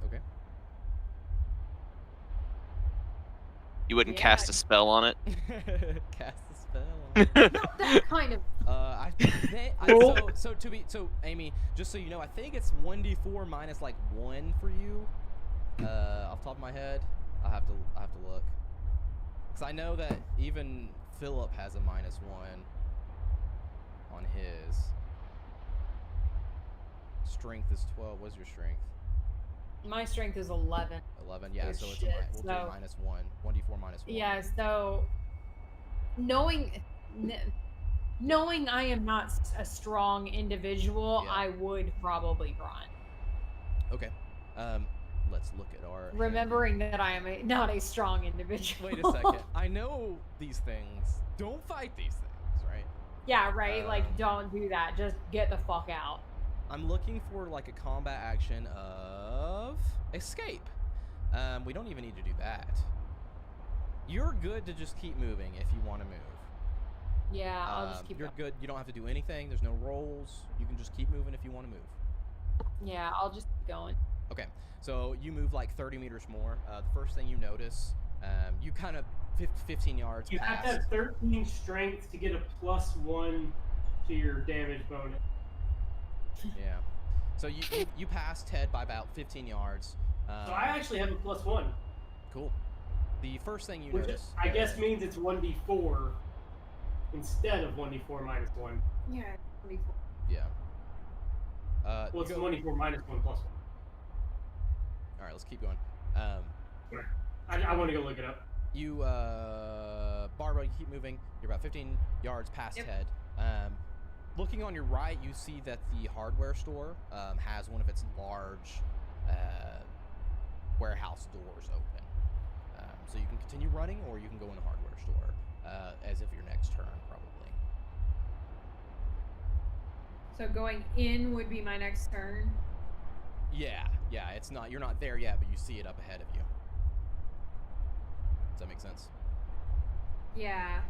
Okay. You wouldn't Yeah. cast a spell on it. Cast the spell. Not that kind of. So Amy, just so you know, I think it's 1d4 minus like 1 for you. Off the top of my head, I have to look. Cause I know that even Philip has a -1 on his. Strength is 12. What's your strength? My strength is 11. 11. Yeah, Oh, so it's shit, we'll do so- -1. 1d4 minus 1. Yeah, so knowing I am not a strong individual, Yeah. I would probably run. Okay. Let's look at our. Remembering that I am not a strong individual. Wait a second. I know these things. Don't fight these things, right? Yeah, right. Like, Um, don't do that. Just get the fuck out. I'm looking for like a combat action of escape. We don't even need to do that. You're good to just keep moving if you want to move. Yeah, I'll just keep You're going. good. You don't have to do anything. There's no rolls. You can just keep moving if you want to move. Yeah, I'll just keep going. Okay, so you move like 30 meters more. The first thing you notice, you kind of 15 yards You have past. to have 13 strength to get a +1 to your damage bonus. Yeah. So you pass Ted by about 15 yards. So I actually have a +1, Cool. The first thing you which notice. I guess means it's 1d4 instead of 1d4 minus 1. Yeah, Yeah. Well, you it's go- 1d4 minus 1 plus 1. All right, let's keep going. I want to go look it up. You, Barbara, you keep moving. You're about 15 yards past Yep. Ted. Looking on your right, you see that the hardware store has one of its large warehouse doors open. So you can continue running, or you can go in the hardware store as if your next turn, probably. So going in would be my next turn. Yeah, it's not. You're not there yet, but you see it up ahead of you. Does that make sense? Yeah,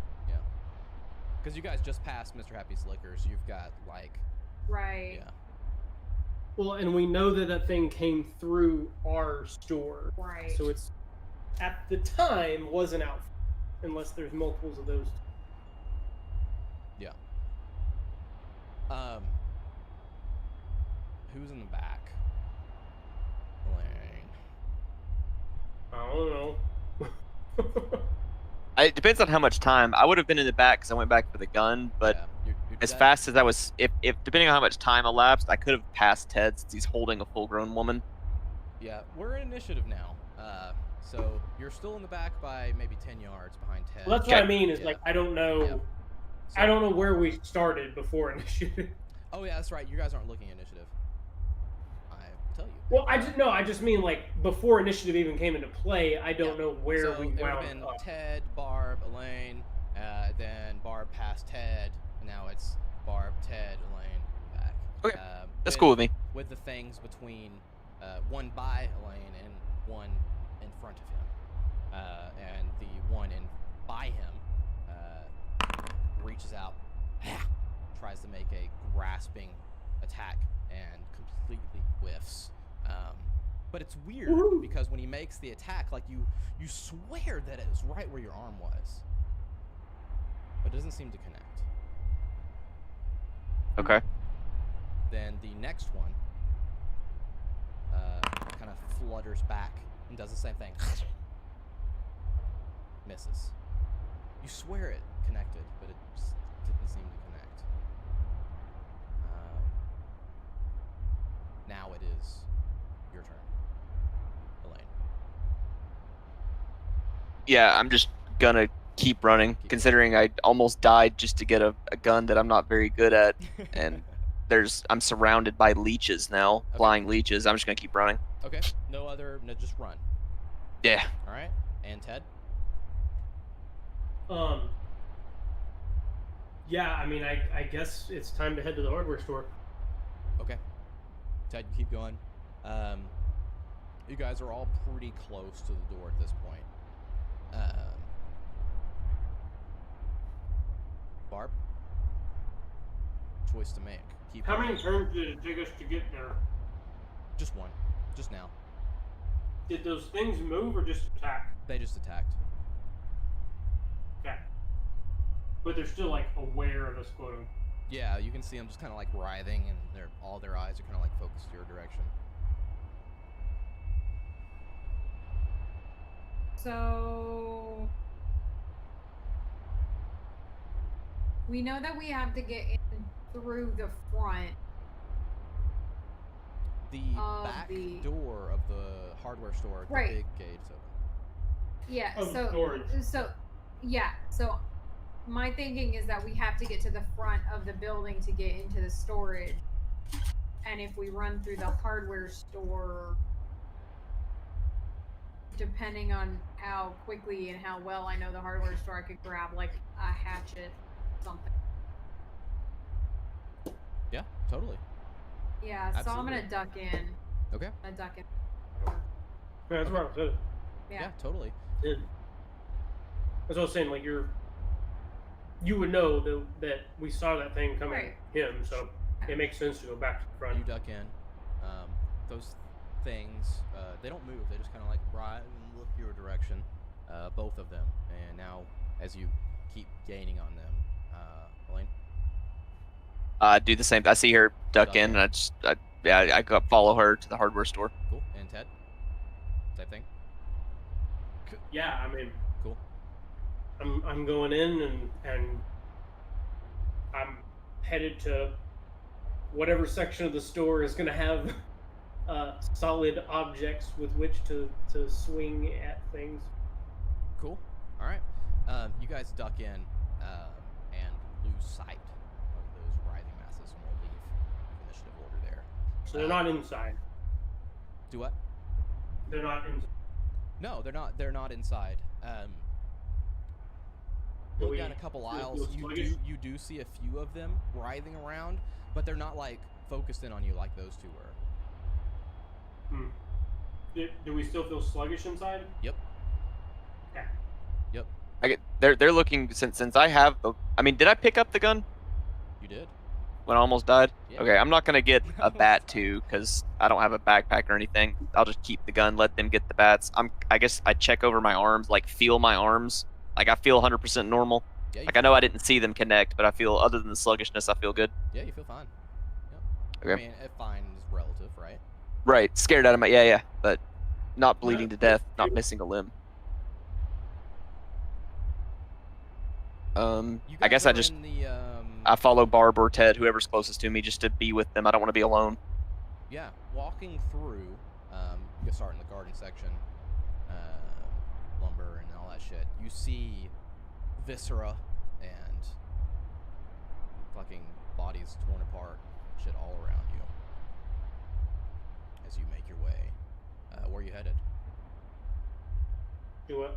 Because you guys just passed Mr. Happy Slickers. You've got like, right. yeah. Well, and we know that that thing came through our store. Right. So it's, at the time, wasn't out. Unless there's multiples of those. Yeah. Who's in the back? Elaine. I don't know. It depends on how much time. I would have been in the back because I went back for the gun, but Yeah, you're as dead. fast as I was, if depending on how much time elapsed, I could have passed Ted since he's holding a full-grown woman. Yeah, we're in initiative now. So you're still in the back by maybe 10 yards behind Ted. Well, that's what I Okay. mean. Is Yeah. like I don't know. Yeah. I don't know where we started before initiative. Oh yeah, that's right. You guys aren't looking at initiative. I tell you. Well, I just mean like before initiative even came into play. I don't know where so we it would have wound been up. Ted, Barb, Elaine, then Barb passed Ted, and now it's Barb, Ted, Elaine, back. Okay, That's cool with me. With the things between one by Elaine and one in front of him, and the one in by him reaches out, tries to make a grasping attack, and completely whiffs. But it's weird Woohoo. because when he makes the attack, like you swear that it was right where your arm was, but it doesn't seem to connect. Okay. Then the next one kind of flutters back and does the same thing. Misses. You swear it connected, but it just didn't seem to connect. Now it is your turn, Elaine. Yeah, I'm just gonna keep running, Keep considering I almost died just to get a gun that I'm not very good at, and I'm surrounded by leeches now, Okay. flying leeches. I'm just gonna keep running. Okay. No, just run. Yeah. All right. And Ted? Yeah, I mean, I guess it's time to head to the hardware store. Okay. Ted, you keep going. You guys are all pretty close to the door at this point. Barb? Choice to make. Keep How going. many turns did it take us to get there? Just one. Just now. Did those things move or just attack? They just attacked. Okay. But they're still like aware of us, quote. Yeah, you can see them just kind of like writhing, and all their eyes are kind of like focused your direction. So we know that we have to get in through the front. The Of back the- door of the hardware store, Right. the big gate's open. Yeah. Oh, storage. So my thinking is that we have to get to the front of the building to get into the storage. And if we run through the hardware store, depending on how quickly and how well I know the hardware store, I could grab like a hatchet, something. Yeah, totally. Yeah, so I'm gonna Absolutely. duck in. Okay. I'm gonna duck in. Yeah, that's what I said. Yeah, totally. That's what I was saying. Like you would know that we saw that thing coming Right. him, so it makes sense to go back to the front. You duck in. Those things, they don't move. They just kind of like rise and look your direction. Both of them. And now, as you keep gaining on them, Elaine? Do the same. I see her duck Duck in, in. and I go follow her to the hardware store. Cool. And Ted? Same thing? Yeah, I mean, Cool. I'm going in and I'm headed to whatever section of the store is going to have solid objects with which to swing at things. Cool. All right. You guys duck in and lose sight of those writhing masses, and we'll leave initiative order there. So they're not inside. Do what? They're not inside. No, they're not. They're not inside. Do Look we down a couple feel aisles. sluggish? You do see a few of them writhing around, but they're not like focused in on you like those two were. Do we still feel sluggish inside? Yep. Okay. Yep. They're looking since I have the. I mean, did I pick up the gun You did. when I almost died? Yeah. Okay, I'm not gonna get a Almost bat died. too because I don't have a backpack or anything. I'll just keep the gun, let them get the bats. I guess I check over my arms, like feel my arms. Like I feel 100% normal. Yeah. You Like I know I didn't see them connect, but I feel other than the sluggishness, I feel good. Yeah, you feel fine. Yep. Okay. I mean, fine is relative, right? Right, scared out of my yeah, but not bleeding to that's death, not missing a limb. You I guys guess I are just in the I follow Barb or Ted, whoever's closest to me, just to be with them. I don't want to be alone. yeah, walking through. You can start in the garden section, lumber and all that shit. You see viscera and fucking bodies torn apart, shit all around you. As you make your way, where are you headed? Do what?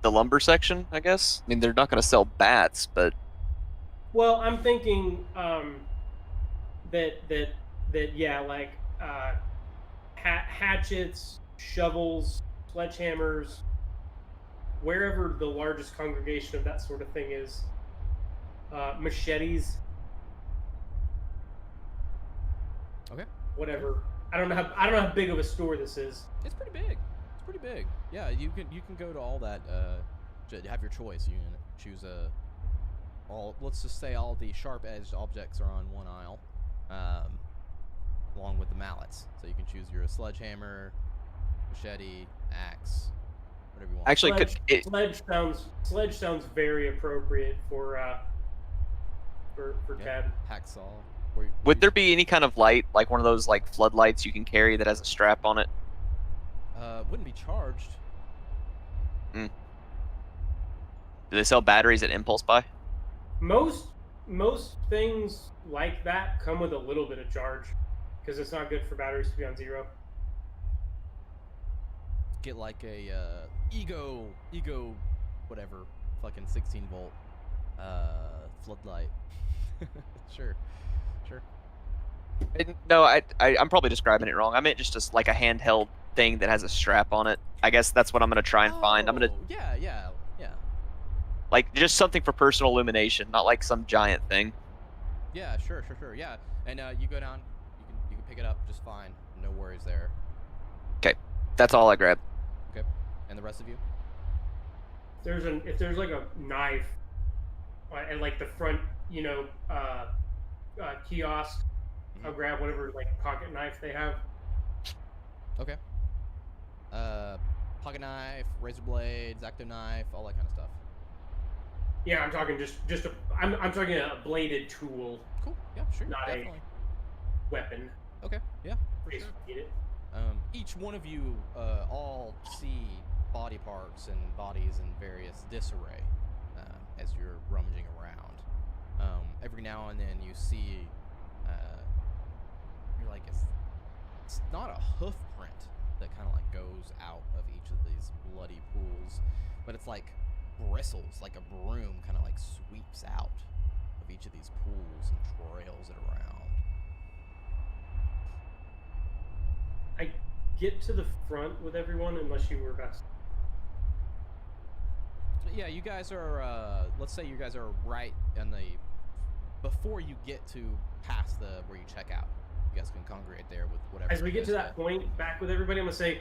The lumber section, I guess. I mean, they're not going to sell bats, but Well, I'm thinking that yeah, like hatchets, shovels, sledgehammers, wherever the largest congregation of that sort of thing is, machetes. Okay. Whatever. I don't know how big of a store this is. It's pretty big. It's pretty big. Yeah, you can go to all that. Have your choice. You can choose let's just say all the sharp-edged objects are on one aisle, along with the mallets. So you can choose your sledgehammer, machete, axe, whatever you want. actually, Sledge sounds very appropriate for Yeah. Ted. Hacksaw. would there be any kind of light, like one of those like floodlights you can carry that has a strap on it? Wouldn't be charged. Do they sell batteries at Impulse Buy? Most things like that come with a little bit of charge because it's not good for batteries to be on 0. Get like a ego whatever fucking 16 volt floodlight. Sure. No, I'm probably describing it wrong. I meant just like a handheld thing that has a strap on it. I guess that's what I'm gonna try and find. I'm gonna Yeah. like just something for personal illumination, not like some giant thing. Yeah, sure. Yeah, and you go down. You can pick it up just fine. No worries there. That's all I grabbed. Okay, and the rest of you? If there's like a knife and like the front, kiosk, I'll grab whatever like pocket knife they have. Okay. Pocket knife, razor blade, X-Acto knife, all that kind of stuff. Yeah, I'm talking I'm talking a bladed tool, Cool. Yeah, sure. Not a- Definitely. weapon. Okay. Yeah. For Please sure. repeat it. Each one of you all see body parts and bodies in various disarray as you're rummaging around. Every now and then you see, you're like, it's not a hoof print that kind of like goes out of each of these bloody pools, but it's like bristles, like a broom kind of like sweeps out of each of these pools and trails it around. I get to the front with everyone unless you were best. Yeah, you guys are, let's say you guys are right in the, before you get to past the, where you check out. You guys can congregate there with whatever. As we you get guys to that point, back with everybody, I'm gonna say,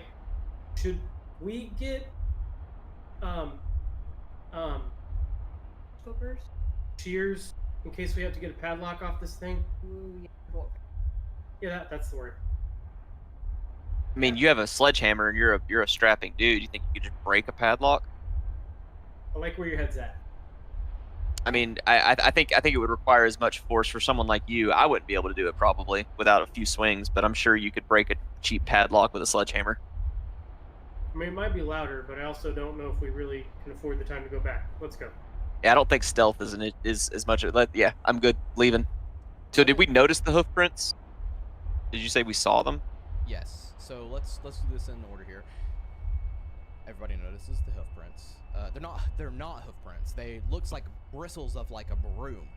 should we get Flippers? shears in case we have to get a padlock off this thing? Ooh, yeah. Well, Yeah, that's the word. I mean, you have a sledgehammer and you're a strapping dude. You think you could just break a padlock? I like where your head's at. I mean, I think it would require as much force for someone like you. I wouldn't be able to do it probably without a few swings, but I'm sure you could break a cheap padlock with a sledgehammer. I mean, it might be louder, but I also don't know if we really can afford the time to go back. Let's go. Yeah, I don't think stealth is as much. Yeah, I'm good leaving. So did we notice the hoof prints? Did you say we saw them? Yes. So let's do this in order here. Everybody notices the hoof prints. They're not hoof prints. They looks like bristles of like a broom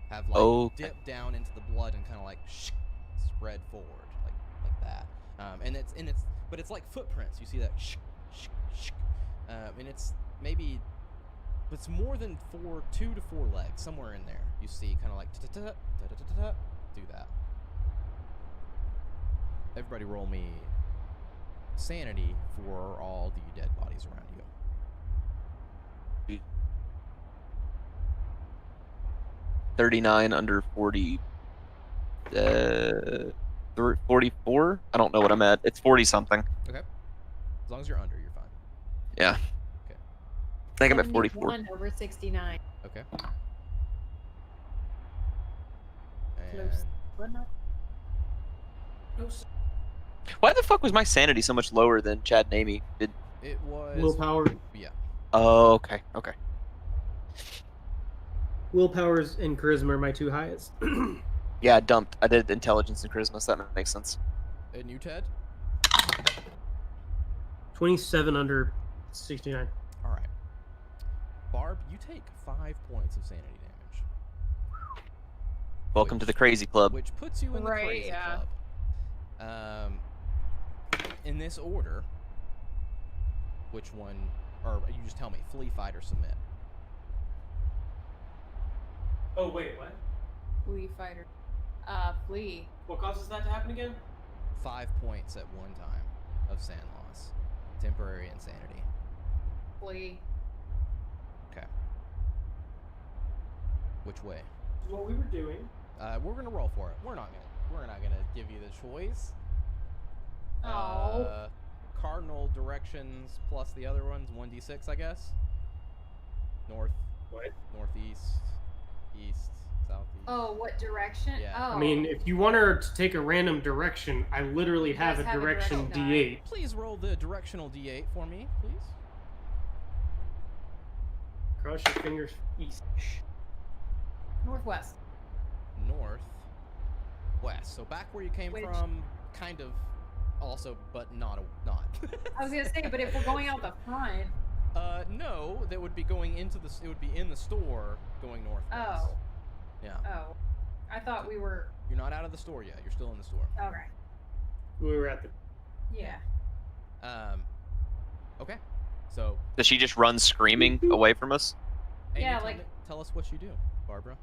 have like Okay. dipped down into the blood and kind of like spread forward like that. But it's like footprints. You see that and it's maybe it's more than 2 to 4 legs somewhere in there. You see kind of like do that. Everybody roll me sanity for all the dead bodies around you. 39 under 40. 44? I don't know what I'm at. It's 40 something. Okay. As long as you're under, you're fine. Yeah. Okay. I think I'm at 44. 71 over 69. Okay. Close. And But not Why the fuck was my sanity so much lower than Chad and Amy? it was Willpower. yeah. Oh, okay. Okay. Willpowers and charisma are my two highest. Yeah, I dumped. I did intelligence and charisma, so that makes sense. And you, Ted? 27 under 69. All right. Barb, you take 5 points of sanity damage, Welcome to the crazy club. which puts you in the Right, crazy yeah. club. In this order, which one? Or you just tell me: flee, fight, or submit. Oh, wait, what? Flee fighter. Flee. What causes that to happen again? 5 points at one time of sand loss, temporary insanity. Flee. Okay. Which way? What we were doing. We're gonna roll for it. We're not gonna give you the choice. Oh. Cardinal directions plus the other ones, 1d6, I guess. North, What? northeast, east, southeast. Oh, what direction? Yeah. Oh. I mean, if you want her to take a random direction, I literally He have does a have a direction direction D8. Please roll the directional d8 for me, please. Cross your fingers east. Northwest. North, west. So back where you came Which- from, kind of. Also, but not. I was gonna say, but if we're going out the front, No, that would be going into the. It would be in the store, going northwest. oh, Yeah. oh, I thought we were You're not out of the store yet. You're still in the store. okay. We were at the. Yeah. Okay. So. Does she just run screaming away from us? Amy, Yeah, tell us what you do, Barbara.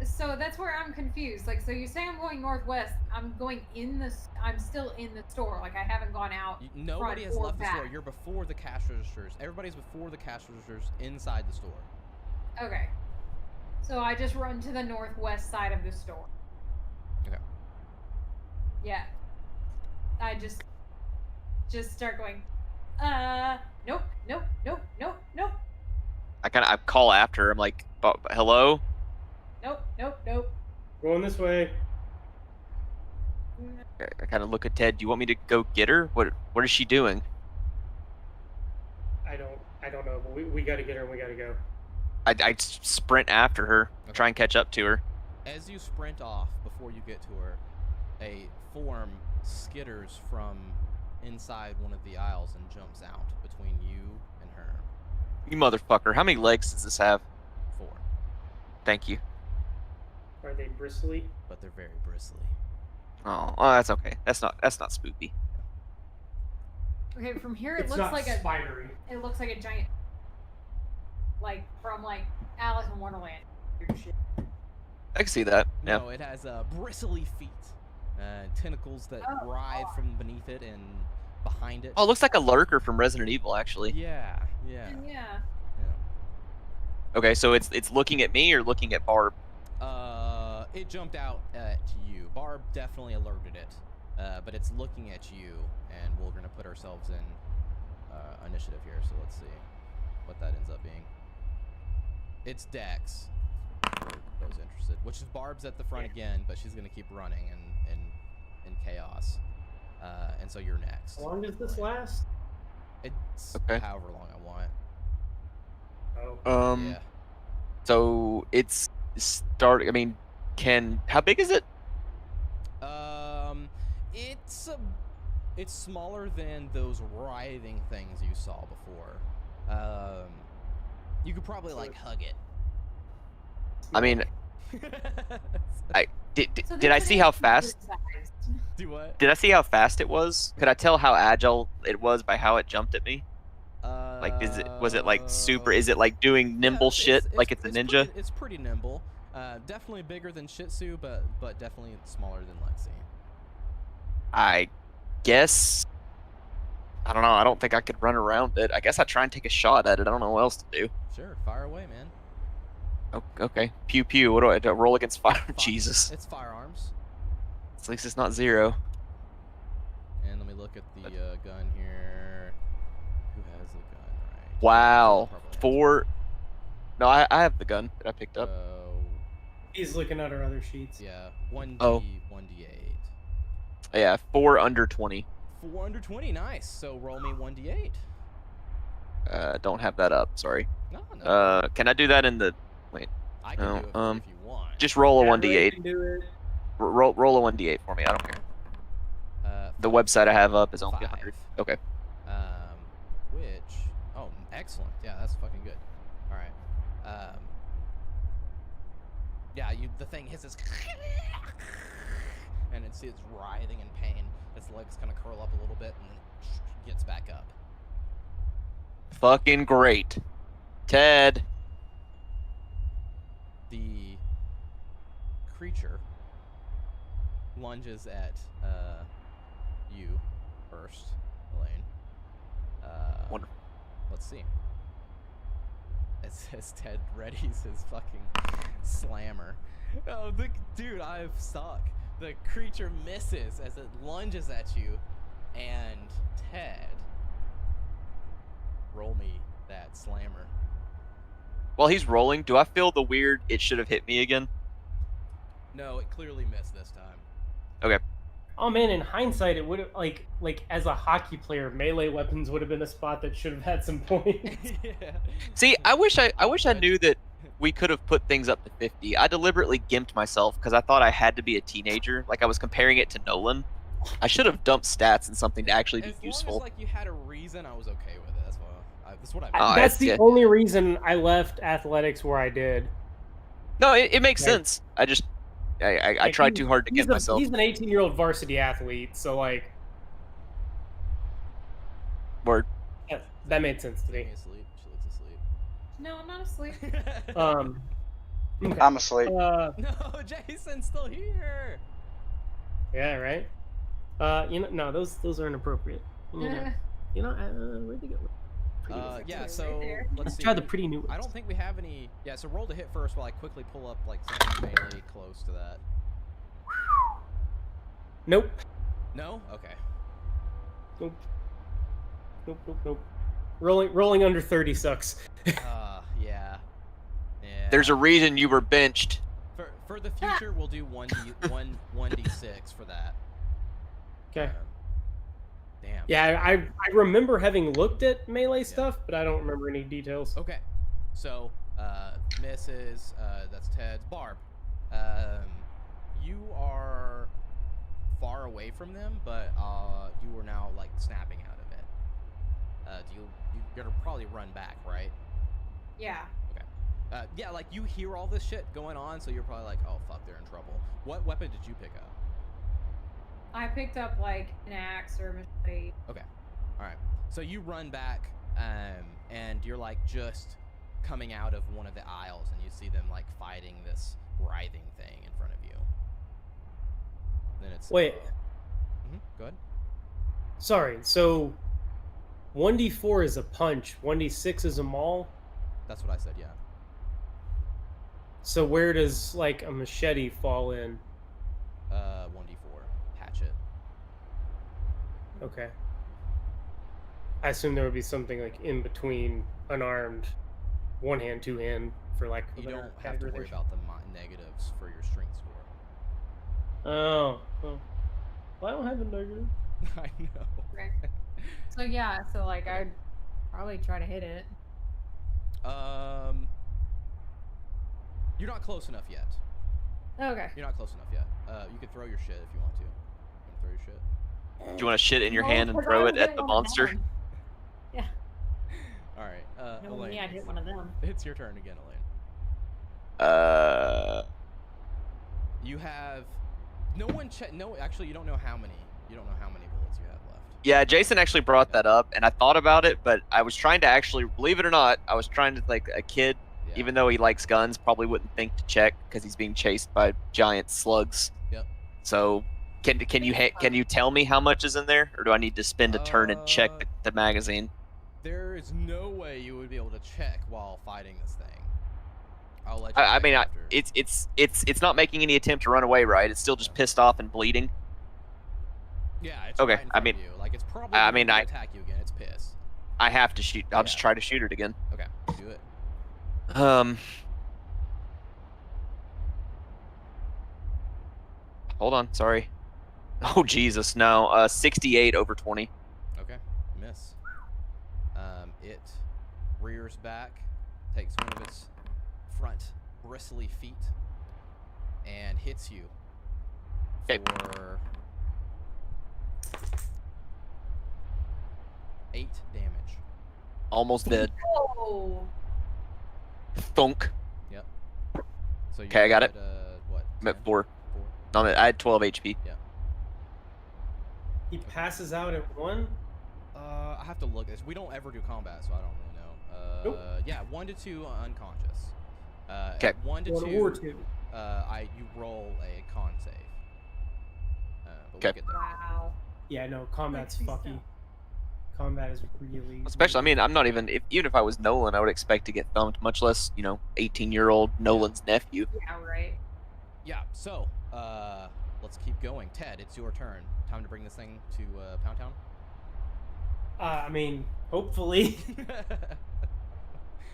So that's where I'm confused. Like, so you say I'm going northwest. I'm going in the. I'm still in the store. Like, I haven't gone out. Nobody has or left the store. back. You're before the cash registers. Everybody's before the cash registers inside the store. Okay. So I just run to the northwest side of the store. Okay. Yeah. I just start going. Nope, nope, nope, nope, nope, I call after her. I'm like, hello? nope, nope, nope. Going this way. I kind of look at Ted. Do you want me to go get her? What is she doing? I don't know, but we got to get her and we got to go. I sprint after her, Okay. try and catch up to her. As you sprint off before you get to her, a form skitters from inside one of the aisles and jumps out between you and her. You motherfucker. How many legs does this have? 4, Thank you. Are they bristly? but they're very bristly. Oh, well, that's okay. That's not spooky. Okay, from here it It's looks not like a. spidery. It looks like a giant. Like from like Alice in Wonderland. Weird shit. I can see that. Yeah. No, it has bristly feet, tentacles that Oh, writhe God. from beneath it and behind it. Oh, it looks like a lurker from Resident Evil, actually. Yeah, yeah, And yeah. yeah. Okay, so it's looking at me or looking at Barb? It jumped out at you. Barb definitely alerted it, but it's looking at you, and we're gonna put ourselves in initiative here. So let's see what that ends up being. It's Dex, for those interested. Which is Barb's at the front again, but she's gonna keep running in chaos. And so you're next. How long does this Elaine. last? It's Okay. however long I want. Oh. Yeah. So it's start. I mean, how big is it? It's smaller than those writhing things you saw before. You could probably like hug it. I mean, did So did I this see is how super fast? sized. Do what? Did I see how fast it was? Could I tell how agile it was by how it jumped at me? Like, was it like super? Is it like doing nimble it's- shit it's- like it's a it's ninja? It's pretty nimble. Definitely bigger than Shih Tzu, but definitely smaller than Lexi. I guess. I don't know. I don't think I could run around it. I guess I'd try and take a shot at it. I don't know what else to do. Sure, fire away, man. Okay. Pew pew. What do I roll against fire? Fi- Jesus. It's firearms. At least it's not 0. And let me look at the gun here. Who has the gun? Right. Wow. Probably has 4. No, I have the gun that I picked it. up. He's looking at our other sheets. Yeah. 1D, Oh. 1D8. Yeah, 4 under 20. 4 under 20, nice. So roll me 1D8. Don't have that up. Sorry. No. Can I do that in the? I can no, do it if you want. Just roll a Yeah, 1d8. Ray can do it. Roll a 1d8 for me. I don't care. The website I have up is only 100. 5. Okay. Which? Oh, excellent. Yeah, that's fucking good. All right. Yeah, the thing hits its and it's writhing in pain. Its legs kind of curl up a little bit and then gets back up. Fucking great. Ted. The creature lunges at you first, Elaine. Wonderful. Let's see. As Ted readies his fucking slammer. Oh, dude, I've suck. The creature misses as it lunges at you, and Ted, roll me that slammer. While he's rolling, do I feel the weird? It should have hit me again. No, it clearly missed this time. Oh man, in hindsight, it would have like as a hockey player, melee weapons would have been a spot that should have had some points. Yeah. See, I wish I But- knew that we could have put things up to 50. I deliberately gimped myself because I thought I had to be a teenager. Like I was comparing it to Nolan. I should have dumped stats and something to actually be As long useful. as like you had a reason, I was okay with it. That's what I. Oh, That's I the see. only reason I left athletics where I did. No, it makes Right. sense. I just I Like, tried too hard to get myself. He's an 18-year-old varsity athlete, so like Word. that made sense to me. Amy asleep. She looks asleep. No, I'm not asleep. Okay. I'm asleep. No, Jason's still here. Yeah, right. No, those are inappropriate. Where'd they go? Pretty good. Yeah. Right So there. let's see. Try the pretty new ones. I don't think we have any. Yeah. So roll to hit first while I quickly pull up like something melee close to that. Nope. No. Okay. Nope. Nope. Rolling under 30 sucks. Yeah. Yeah. There's a reason you were benched. For the future, we'll do 1d6 for that. Okay. Damn. Yeah, I remember having looked at melee stuff, but I don't remember any details. Okay. So, Mrs. That's Ted's Barb. You are far away from them, but you are now like snapping out of it. You're gonna probably run back, right? Yeah. Yeah, like you hear all this shit going on, so you're probably like, oh fuck, they're in trouble. What weapon did you pick up? I picked up like an axe or a machete. Okay. All right. So you run back, and you're like just coming out of one of the aisles, and you see them like fighting this writhing thing in front of you. Then it's Wait, Go ahead. sorry. So 1d4 is a punch, 1d6 is a maul. That's what I said. Yeah. So where does like a machete fall in? 1d4 hatchet. Okay. I assume there would be something like in between unarmed, one hand, two hand for like. You better don't have to worry categorization. about the negatives for your strength score. Oh. Well, I don't have a negative. I know. Right. So yeah, so like I'd probably try to hit it. You're not close enough yet. Okay. You're not close enough yet. You could throw your shit if you want to. You want to throw your shit? Do you want to shit in your No, hand and because throw I it would at hit the one of monster? them. Yeah. All right. No, Elaine. me, I'd hit one of them. It's your turn again, Elaine. Uh, You have no one. No, actually, you don't know how many. You don't know how many bullets you have left. yeah, Jason actually brought that up, and I thought about it, but I was trying to actually, believe it or not, I was trying to like a kid. Yeah. Even though he likes guns, probably wouldn't think to check because he's being chased by giant slugs. Yep. So, can you tell me how much is in there, or do I need to spend a turn and check the magazine? There is no way you would be able to check while fighting this thing. I'll let you. I check mean, after. it's not making any attempt to run away, right? It's still just pissed off and bleeding. Yeah. It's Okay, Right in I front mean- of you. Like it's probably. I gonna mean, attack you again. It's pissed. I have to shoot. I'll just Yeah. try to shoot it again. Okay. Do it. Hold on. Sorry. Oh Jesus, no. 68 over 20. Okay. Miss. It rears back, takes one of its front bristly feet, and hits you Okay. for 8 damage. Almost dead. Oh. Thunk. So you Okay, I got it. What? I'm at 10? 4. 4. No, I had 12 HP. He passes out at 1. I have to look at this. We don't ever do combat, so I don't really know. Nope. Yeah, 1 to 2 unconscious. Okay. At 1 to 2. One or 2. You roll a con save. But Okay. we'll get there. Wow. Yeah, no, combat's Makes me fucky. sad. Combat is really. Especially, I mean, I'm not even. Even if I was Nolan, I would expect to get thumped. Much less, 18-year-old Nolan's nephew. Yeah, right. Yeah, so, let's keep going. Ted, it's your turn. Time to bring this thing to Pound Town. I mean, hopefully.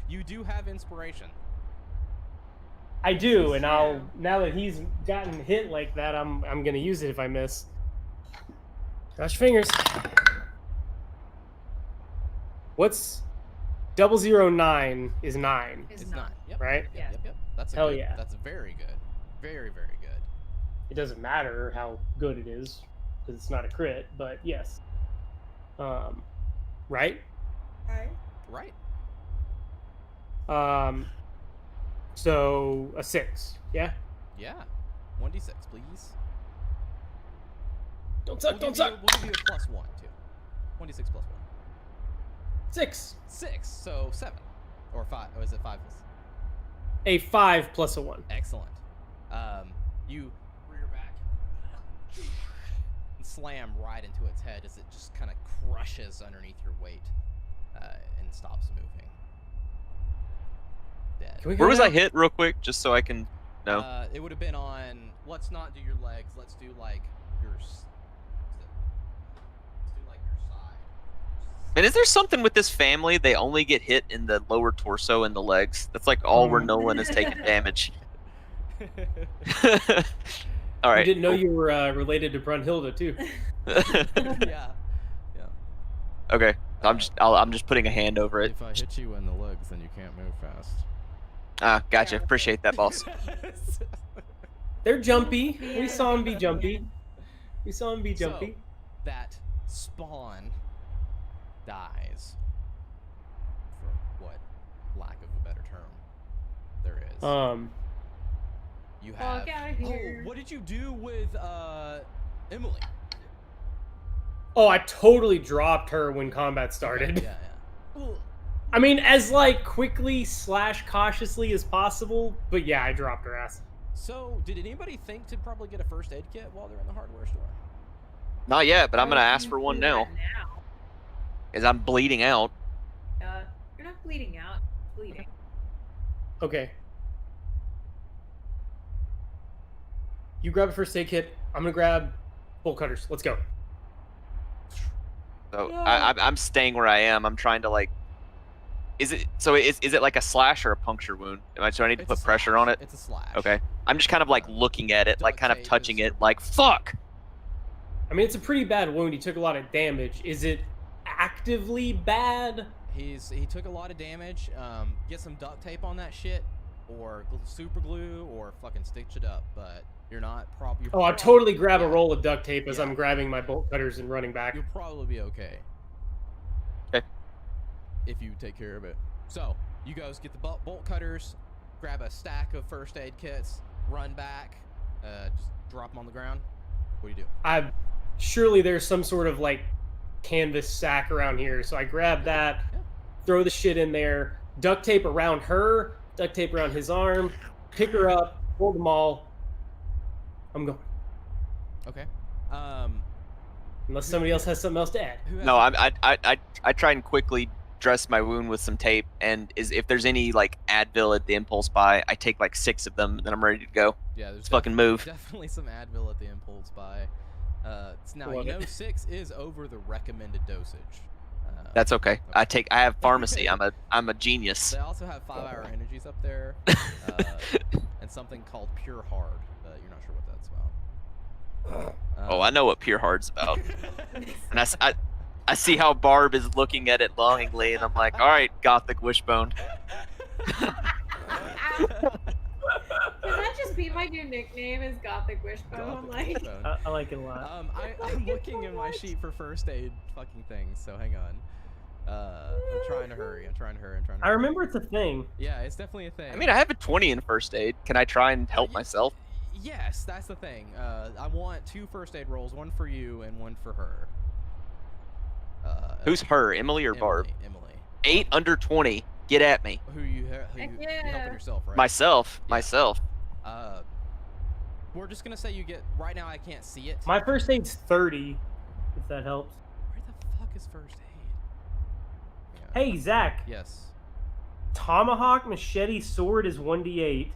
You do have inspiration. I do, and Yeah. now that he's gotten hit like that, I'm gonna use it if I miss. Cross your fingers. What's 009 is 9. Is It's not. not. Yep. Right? Yep, Yeah. yep, yep. That's a Hell good, yeah. That's very good. Very, very good. It doesn't matter how good it is because it's not a crit, but yes. Right? Right. So a 6. Yeah. Yeah. 1d6, please. Don't suck. Don't suck. We'll give you a +1 too. 1d6 +1. 6. 6. So 7 or 5. Oh, is it 5? A 5 plus a 1. Excellent. You rear back and slam right into its head as it just kind of crushes underneath your weight and stops moving. Dead. Can we go Where was now? I hit, real quick, just so I can know? It would have been on. Let's not do your legs. Let's do like your. Let's do like your side. And is there something with this family? They only get hit in the lower torso and the legs. That's like all where Nolan is taking damage. All I right. didn't know you were related to Brunhilde too. Yeah. Okay. I'm just putting a hand over it. If I hit you in the legs, then you can't move fast. Ah, gotcha. Yeah. Appreciate that, boss. They're jumpy. We saw him be jumpy. We saw him be jumpy. So, that spawn dies. For what lack of a better term there is. You have. Walk out of here. Oh, what did you do with Emily? Oh, I totally dropped her when combat started. Yeah, yeah. Well, I mean, as like quickly / cautiously as possible, but yeah, I dropped her ass. so, did anybody think to probably get a first aid kit while they're in the hardware store? Not yet, but I'm gonna Oh, ask you for one do now, that now. as I'm bleeding out. You're not bleeding out. You're bleeding. Okay. You grab a first aid kit. I'm gonna grab bolt cutters. Let's go. So Yeah. I'm staying where I am. I'm trying to like. Is it like a slash or a puncture wound? Do I need to It's a put pressure on slash. it? It's a slash. Okay. I'm just kind of like looking at it, like Duct kind of tape touching is- it, like fuck. I mean, it's a pretty bad wound. He took a lot of damage. Is it actively bad? He took a lot of damage. Get some duct tape on that shit, or super glue, or fucking stitch it up. But you're not probably. Oh, I'll totally grab a yeah. roll of duct tape as Yeah. I'm grabbing my bolt cutters and running back. You'll probably be okay. Okay. If you take care of it. So you guys get the bolt cutters, grab a stack of first aid kits, run back, just drop them on the ground. What do you do? Surely there's some sort of like canvas sack around here, so I grab that, Yeah. throw the shit in there, duct tape around her, duct tape around his arm, pick her up, hold them all. I'm going. Okay. Unless somebody else has something else to add. Who has No, a- I try and quickly dress my wound with some tape, and if there's any like Advil at the impulse buy, I take like 6 of them, and then I'm ready to go. Yeah, there's Let's fucking move. definitely some Advil at the impulse buy. Now Love you know it. 6 is over the recommended dosage. That's okay. I have pharmacy. I'm a genius. They also have 5-hour energies up there, and something called Pure Hard. You're not sure what that's about. Oh, I know what Pure Hard's about. And I see how Barb is looking at it longingly, and I'm like, all right, Gothic Wishbone. Can that just be my new nickname? Is Gothic Wishbone? Like, Wishbone. I like it a lot. I'm looking in my sheet for first aid fucking things, so hang on. I'm trying to hurry. I remember it's a thing. Yeah, it's definitely a thing. I mean, I have a 20 in first aid. Can I try and help myself? Yes, that's the thing. I want 2 first aid rolls, one for you and one for her. Who's her, Emily or Barb? Emily. 8 under 20. Get at me. Who you Heck you're yeah. helping yourself, right? Myself. Yeah. Myself. We're just gonna say you get right now. I can't see it. My first aid's 30, if that helps. Where the fuck is first aid? Yeah. Hey, Zach. Yes. Tomahawk, machete, sword is 1d8.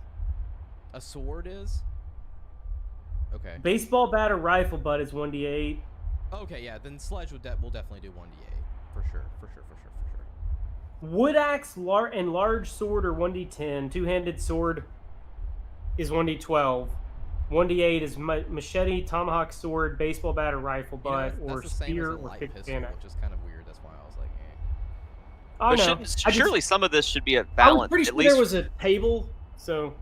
A sword is. Okay. Baseball bat or rifle butt is 1d8. Okay, yeah. Then sledge will definitely do 1d8 for sure. Wood axe and large sword are 1d10. Two-handed sword is 1d12. 1d8 is machete, tomahawk, sword, baseball bat, or rifle You know, butt, that's or the same as spear, a or light kick pistol, panic. which is kind of weird. That's why I was like, eh. I But know. surely some of this should be at I was balance. pretty At sure least, there was a table, so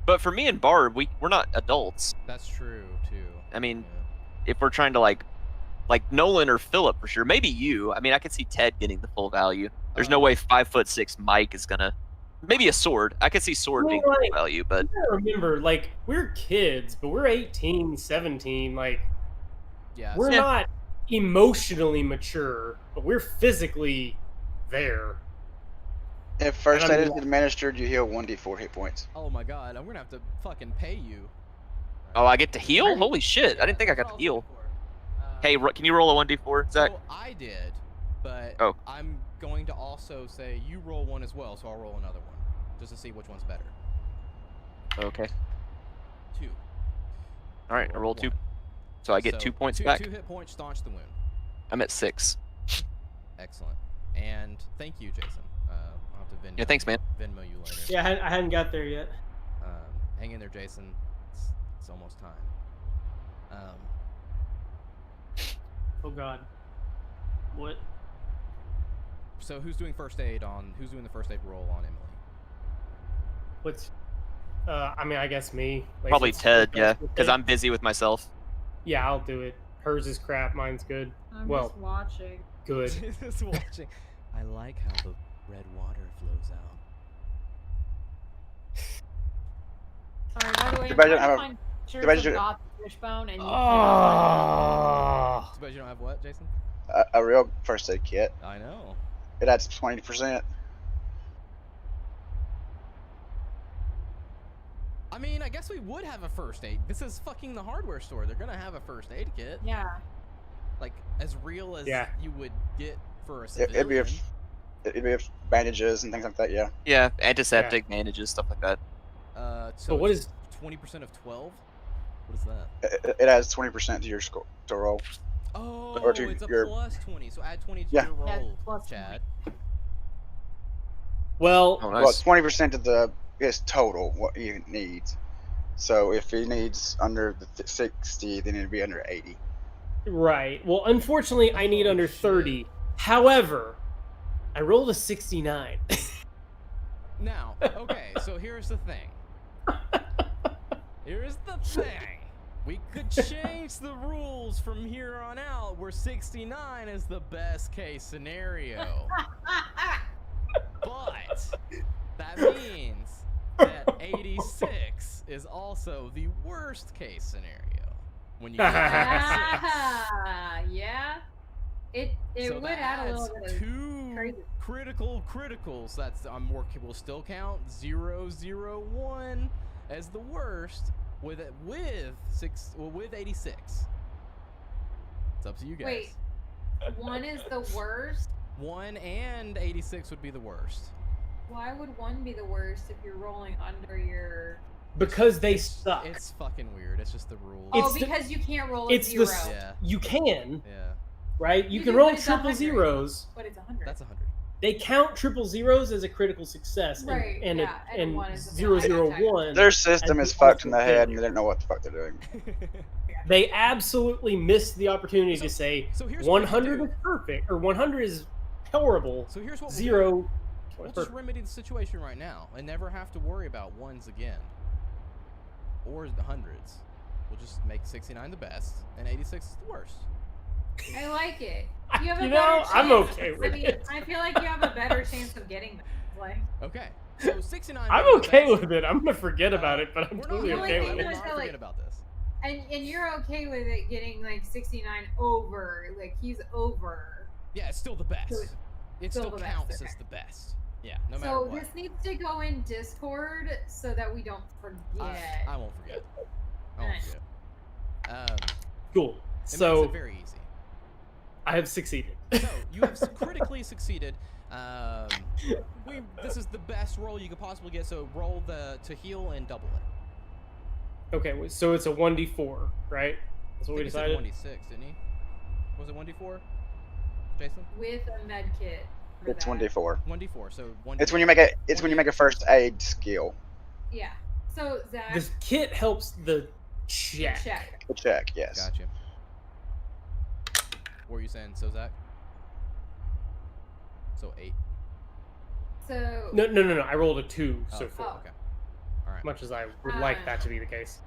but for me and Barb, we're not adults. That's true too. I mean, Yeah. if we're trying to like Nolan or Philip for sure, maybe you. I mean, I could see Ted getting the full value. There's no way 5'6" Mike is gonna. Maybe a sword. I could see sword I mean, being the full like, value, but you gotta remember, like, we're kids, but we're 18, 17. Like, Yeah. we're Yeah. not emotionally mature, but we're physically there. If first And I aid mean, is administered, you heal 1d4 hit points. Oh my god, I'm gonna have to fucking pay you. oh, I get to heal. Holy shit! I didn't think I got to heal. Hey, can you roll a 1d4, Zach? So I did, but Oh. I'm going to also say you roll one as well, so I'll roll another one, just to see which one's better. Okay. 2. All right, I roll 2, one. so I get So, 2 points 2 back. 2 hit points, staunch the wound. I'm at 6. Excellent. And thank you, Jason. I'll have to Venmo. Yeah, thanks, man. Venmo you later. Yeah, I hadn't got there yet. Hang in there, Jason. It's almost time. Oh God. What? So who's doing the first aid roll on Emily? What's? I mean, I guess me. Like, Probably it's- Ted, it's- yeah, it's- because I'm busy with myself. Yeah, I'll do it. Hers is crap. Mine's good. I'm Well, just watching. good. Just watching. I like how the red water flows out. Sorry, by the way, Too I'm bad trying you don't to have a- find pictures bad of you- Goth Wishbone, and you Oh. Too bad you don't have what, Jason? A real first aid kit. I know. It adds 20%. I mean, I guess we would have a first aid. This is fucking the hardware store. They're gonna have a first aid kit. Yeah. Like, as real as Yeah. you would get for a It'd civilian. be bandages and things like that. Yeah. Yeah, antiseptic bandages, stuff like that. So what it's is- 20% of 12? What is that? It adds 20% to your score to roll. Oh, Or to it's a your- plus 20. So add 20 to Yeah. your Yeah, roll, plus Chad. Well, Oh, Well, nice. 20% of the is total what he needs. So if he needs under the 60, then it'd be under 80. right. Well, unfortunately, I need Oh, under shit. 30. However, I rolled a 69. Now, okay, so here's the thing. Here's the thing. We could change the rules from here on out where 69 is the best case scenario. But that means that 86 is also the worst case scenario. When you get to 86. Yeah. It So would that add a adds little bit of 2 crazy. criticals. That's will still count 0, 0, 1 as the worst with 86. It's up to you guys. Wait. 1 is the worst. 1 and 86 would be the worst. Why would 1 be the worst if you're rolling under your? Because they It's- suck. It's fucking weird. It's just the rules. It's Oh, the- because you can't roll a it's the 0. Yeah. You can, Yeah. right? You You can do, roll but it's triple 100. zeros. But it's 100. That's 100. They count triple zeros as a critical success, and, Right, and, yeah, and and one is a 001. Their system as is the fucked in the ultimate head and they failure. don't know what the fuck they're doing. They absolutely missed the opportunity to say So here's what we can 100 do. is perfect or 100 is horrible. So here's what we'll do. 0 We'll just perfect. remedy the situation right now and never have to worry about ones again. Or the hundreds. We'll just make 69 the best and 86 is the worst. I like it. You have a You better know, chance. I'm okay with I mean, it. I feel like you have a better chance of getting them. Like, Okay. So 69 I'm being the okay best. with it. I'm gonna forget about it, but I'm We're not totally The gonna- only okay thing with I it. will was not that, forget like- about this. and you're okay with it getting like 69 over. Like he's over. Yeah, it's still the best. So It still still the best, counts okay. as the best. Yeah, no matter So what. this needs to go in Discord so that we don't forget. I won't forget. I won't Nice. forget. Cool. It makes So it very easy. I have succeeded. So you have critically succeeded. This is the best roll you could possibly get. So roll to heal and double it. Okay, so it's a 1d4, right? That's what we I think he said decided. 1d6, didn't he? Was it 1d4? Jason? With a med kit. For It's that. 1d4. 1d4. So 1d4. It's when you make a when you make a first aid skill. Yeah. So Zach. This kit helps the check. Check. A check, yes. Gotcha. What were you saying, so Zach? So 8. So No. I rolled a 2, so Oh, 4. okay. All right. Much as I would like that to be the case.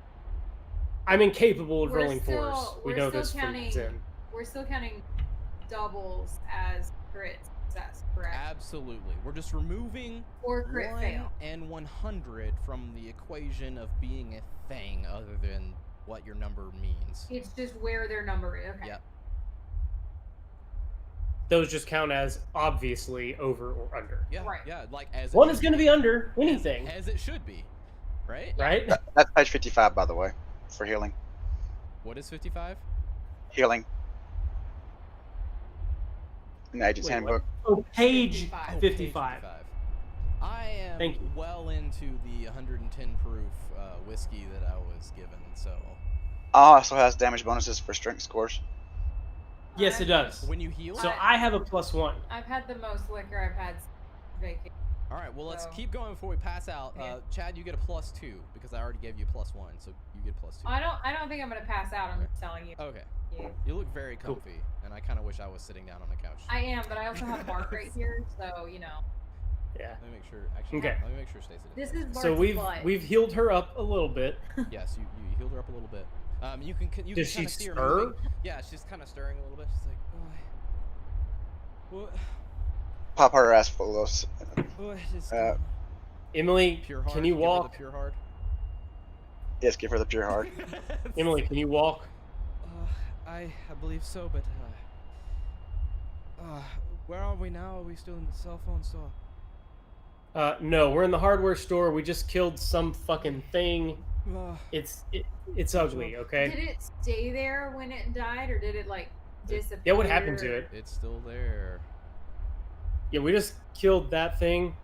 I'm incapable of We're rolling still- 4s. We we're know still this from counting- Zen. we're still counting doubles as crit success, correct? Absolutely. We're just removing Or crit 1 fail. and 100 from the equation of being a thing other than what your number means. It's just where their number is. Okay. Yep. Those just count as obviously over or under. Yeah. Right. Yeah. Like as it One should is going to be under anything, as it should be, right? right? That's page 55, by the way, for healing. What is 55? Healing. In the Agent's Wait, Handbook. Oh, page 55. Oh, 55. page 55. I am Thank you. well into the 110 proof whiskey that I was given, so Also has damage bonuses for strength scores. Yes, it does. when you heal. So I have a +1. I've had the most liquor I've had vacation. All right, well let's So- keep going before we pass out. Yeah. Chad, you get a +2 because I already gave you a +1, so you get +2. I don't think I'm gonna pass out. I'm just telling you. Okay, Yeah. you look very Cool. comfy, and I kind of wish I was sitting down on the couch. I am, but I also have Mark right here, so you know. Yeah. Let me make sure. Actually, Okay. let me make sure Stacey. This is So Bart's we've butt. we've healed her up a little bit. Yes, you healed her up a little bit. You can you Does can she kind of see her stir? moving. Yeah, she's kind of stirring a little bit. She's like, what? Pop her ass full of those. What is Uh, going on? Emily, Pure hard. can you Give her walk? the pure hard. Yes, give her the pure heart. Emily, can you walk? I believe so, but where are we now? Are we still in the cell phone store? No, we're in the hardware store. We just killed some fucking thing. It's ugly, okay? Did it stay there when it died, or did it like disappear? Yeah, what happened to it? It's still there. Yeah, we just killed that thing.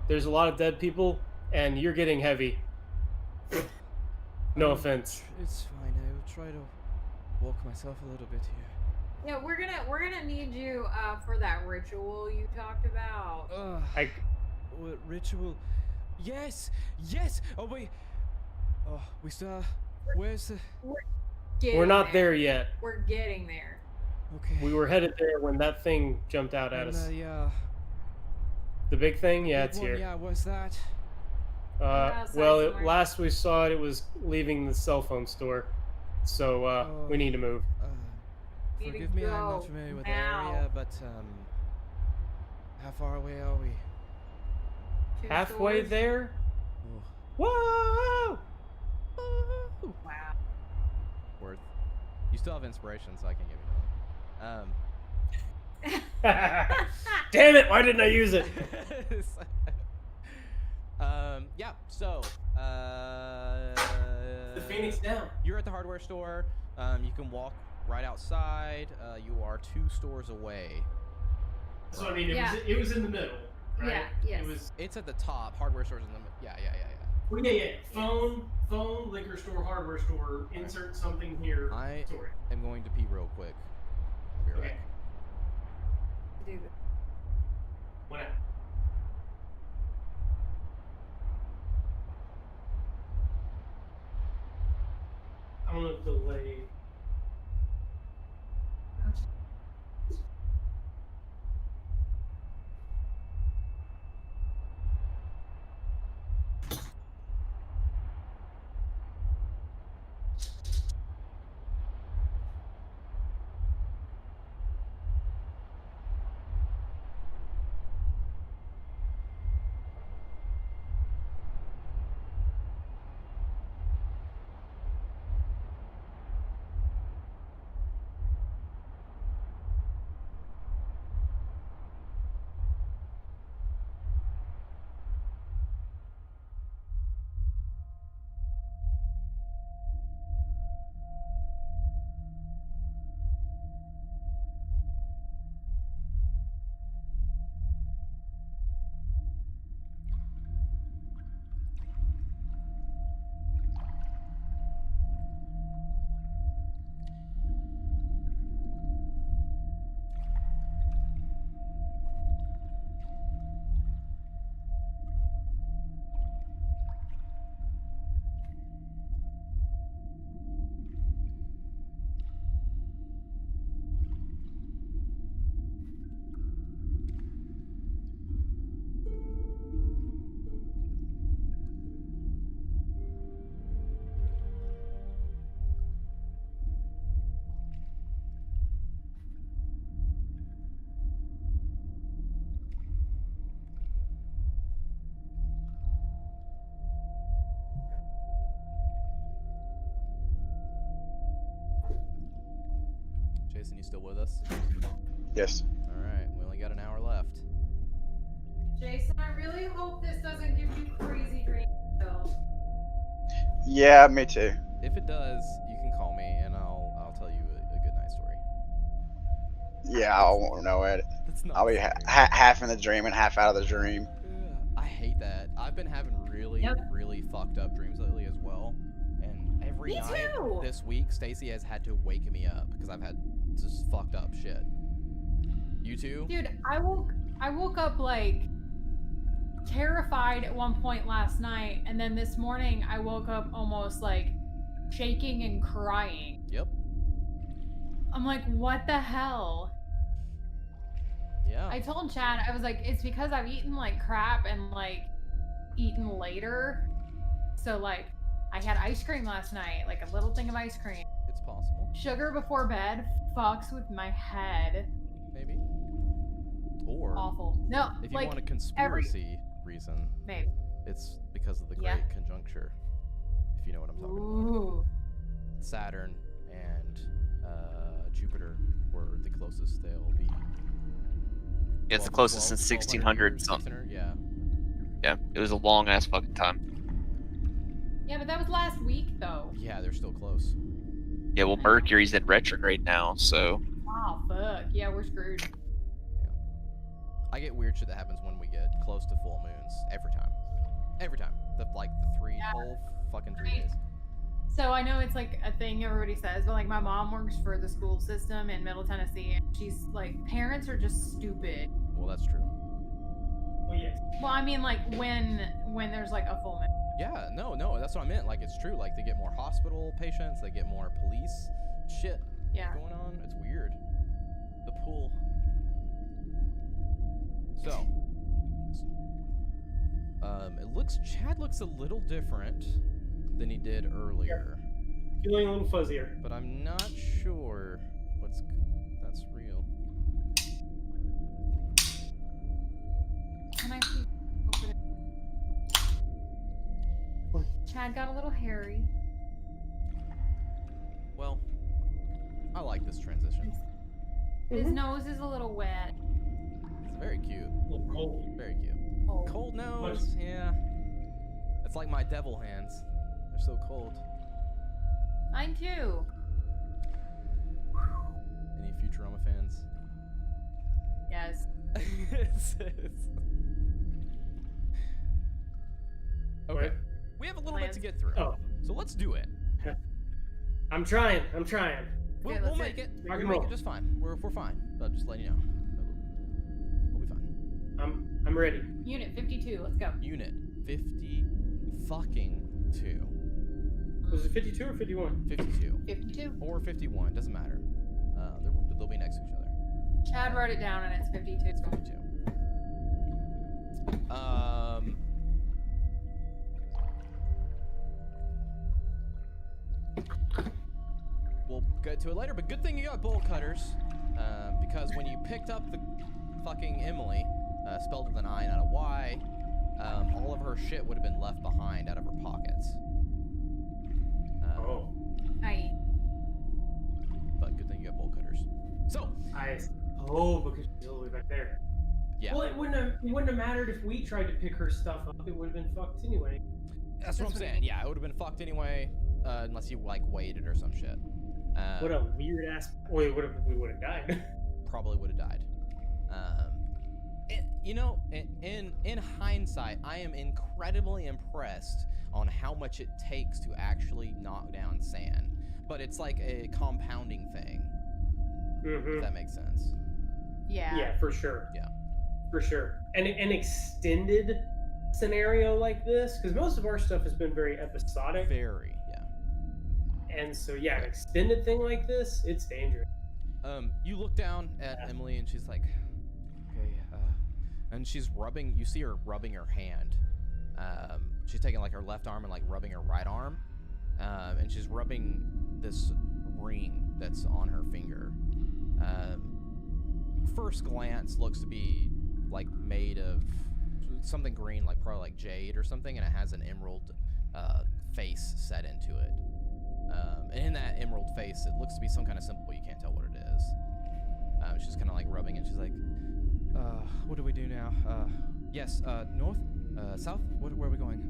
There's a lot of dead people, and you're getting heavy. No offense. It's fine. I will try to walk myself a little bit here. Yeah, we're gonna need you for that ritual you talked about. What ritual? Yes! Oh, wait. Oh, we still. Where's the. Getting We're not there yet. We're getting there. Okay. We were headed there when that thing jumped out at And, us. yeah. The big thing? Yeah, Big it's one, here. Yeah, what's that? outside Well, somewhere. last we saw it, it was leaving the cell phone store. So, Oh. we need to move. Need to Forgive me, I'm go not familiar with now. the area, but, how far away are we? 2 Halfway stores? there? Oh. Whoa! Wow. Worth. You still have inspiration, so I can give you that. Damn it! Why didn't I use it? Yeah. So. The Phoenix down. You're at the hardware store. You can walk right outside. You are 2 stores away. So I mean, Yeah. it was in the middle, right? Yeah, yes. It was. It's at the top. Hardware stores in the. Yeah. Well, yeah. Phone, liquor store, hardware store. Insert something here. I Sorry. am going to pee real quick. I'll be right Okay. back. Do this. What? I'm gonna delay. Jason, you still with us? Yes. All right, we only got an hour left. Jason, I really hope this doesn't give you crazy dreams. Though. Yeah, me too. If it does, you can call me and I'll tell you a good night story. Yeah, I won't know it. That's not. I'll be scary. half in the dream and half out of the dream. I hate that. I've been having really, Yep. really fucked up dreams lately as well. And every Me night too. this week, Stacy has had to wake me up because I've had just fucked up shit. You too? Dude, I woke up like terrified at one point last night, and then this morning I woke up almost like shaking and crying. Yep. I'm like, what the hell? Yeah. I told Chad, I was like, it's because I've eaten like crap and like eaten later. So like I had ice cream last night, like a little thing of ice cream. It's possible. Sugar before bed fucks with my head. Maybe. Or Awful. No, if you like want a conspiracy reason, maybe. it's because of the Yeah. Great Conjuncture. If you know what I'm talking about. Ooh. Saturn and Jupiter were the closest they'll be. Yeah, it's the 12 closest since 1200 1600 years, something. 1600, yeah. Yeah, it was a long ass fucking time. Yeah, but that was last week though. Yeah, they're still close. Yeah, well, Mercury's in retrograde now, so Oh fuck. Yeah, we're screwed. I get weird shit that happens when we get close to full moons every time. Every time. The three Yeah. whole fucking 3 Right. days. So I know it's like a thing everybody says, but like my mom works for the school system in Middle Tennessee, and she's like, parents are just stupid. Well, that's true. Well, yes. Well, I mean, like when there's like a full moon. Yeah, no, that's what I meant. Like, it's true. Like, they get more hospital patients, they get more police shit Yeah. going on. It's weird. The pool. So, Chad looks a little different than he did earlier, Feeling a little fuzzier. but I'm not sure that's real. Can I please open it? Chad got a little hairy. Well, I like this transition. His nose is a little wet. It's very cute. A little cold. Very cute. Oh. Cold nose, yeah. It's like my devil hands. They're so cold. Mine too. Any Futurama fans? Yes. Okay. What? We have a little bit Plans? to get through. Oh, So let's do it. I'm trying. We'll let's make hit it. rock We'll and make roll. it just fine. We're fine. But just letting you know. We'll be fine. I'm ready. Unit 52. Let's go. Unit 50 fucking 2. Was it 52 or 51? 52. 52. Or 51, doesn't matter. They'll be next to each other. Chad wrote it down and it's 52. It's 52. We'll get to it later, but good thing you got bolt cutters, because when you picked up the fucking Emily, spelled with an I, not a Y, all of her shit would have been left behind out of her pockets. Oh, Aye. But good thing you got bolt cutters. So, because she's all the way back there. yeah, Well, it wouldn't have mattered if we tried to pick her stuff up. It would have been fucked anyway. that's what I'm That's what I saying. mean. Yeah, it would have been fucked anyway, unless you like waited or some shit. What a weird ass. Wait, what if we would have died? Probably would have died. In hindsight, I am incredibly impressed on how much it takes to actually knock down sand. But it's like a compounding thing, if Mm-hmm. that makes sense. Yeah. Yeah, for sure. Yeah. For sure. And an extended scenario like this, because most of our stuff has been very episodic, Very, yeah. and so yeah, an extended thing like this, it's dangerous. You look down at Emily and she's like, okay, and she's rubbing, you see her rubbing her hand. She's taking like her left arm and like rubbing her right arm. And she's rubbing this ring that's on her finger. First glance looks to be like made of something green, like probably like jade or something, and it has an emerald face set into it. And in that emerald face, it looks to be some kind of symbol, but you can't tell what it is. she's kind of like rubbing it. She's like, what do we do now? Yes, north, south. Where are we going?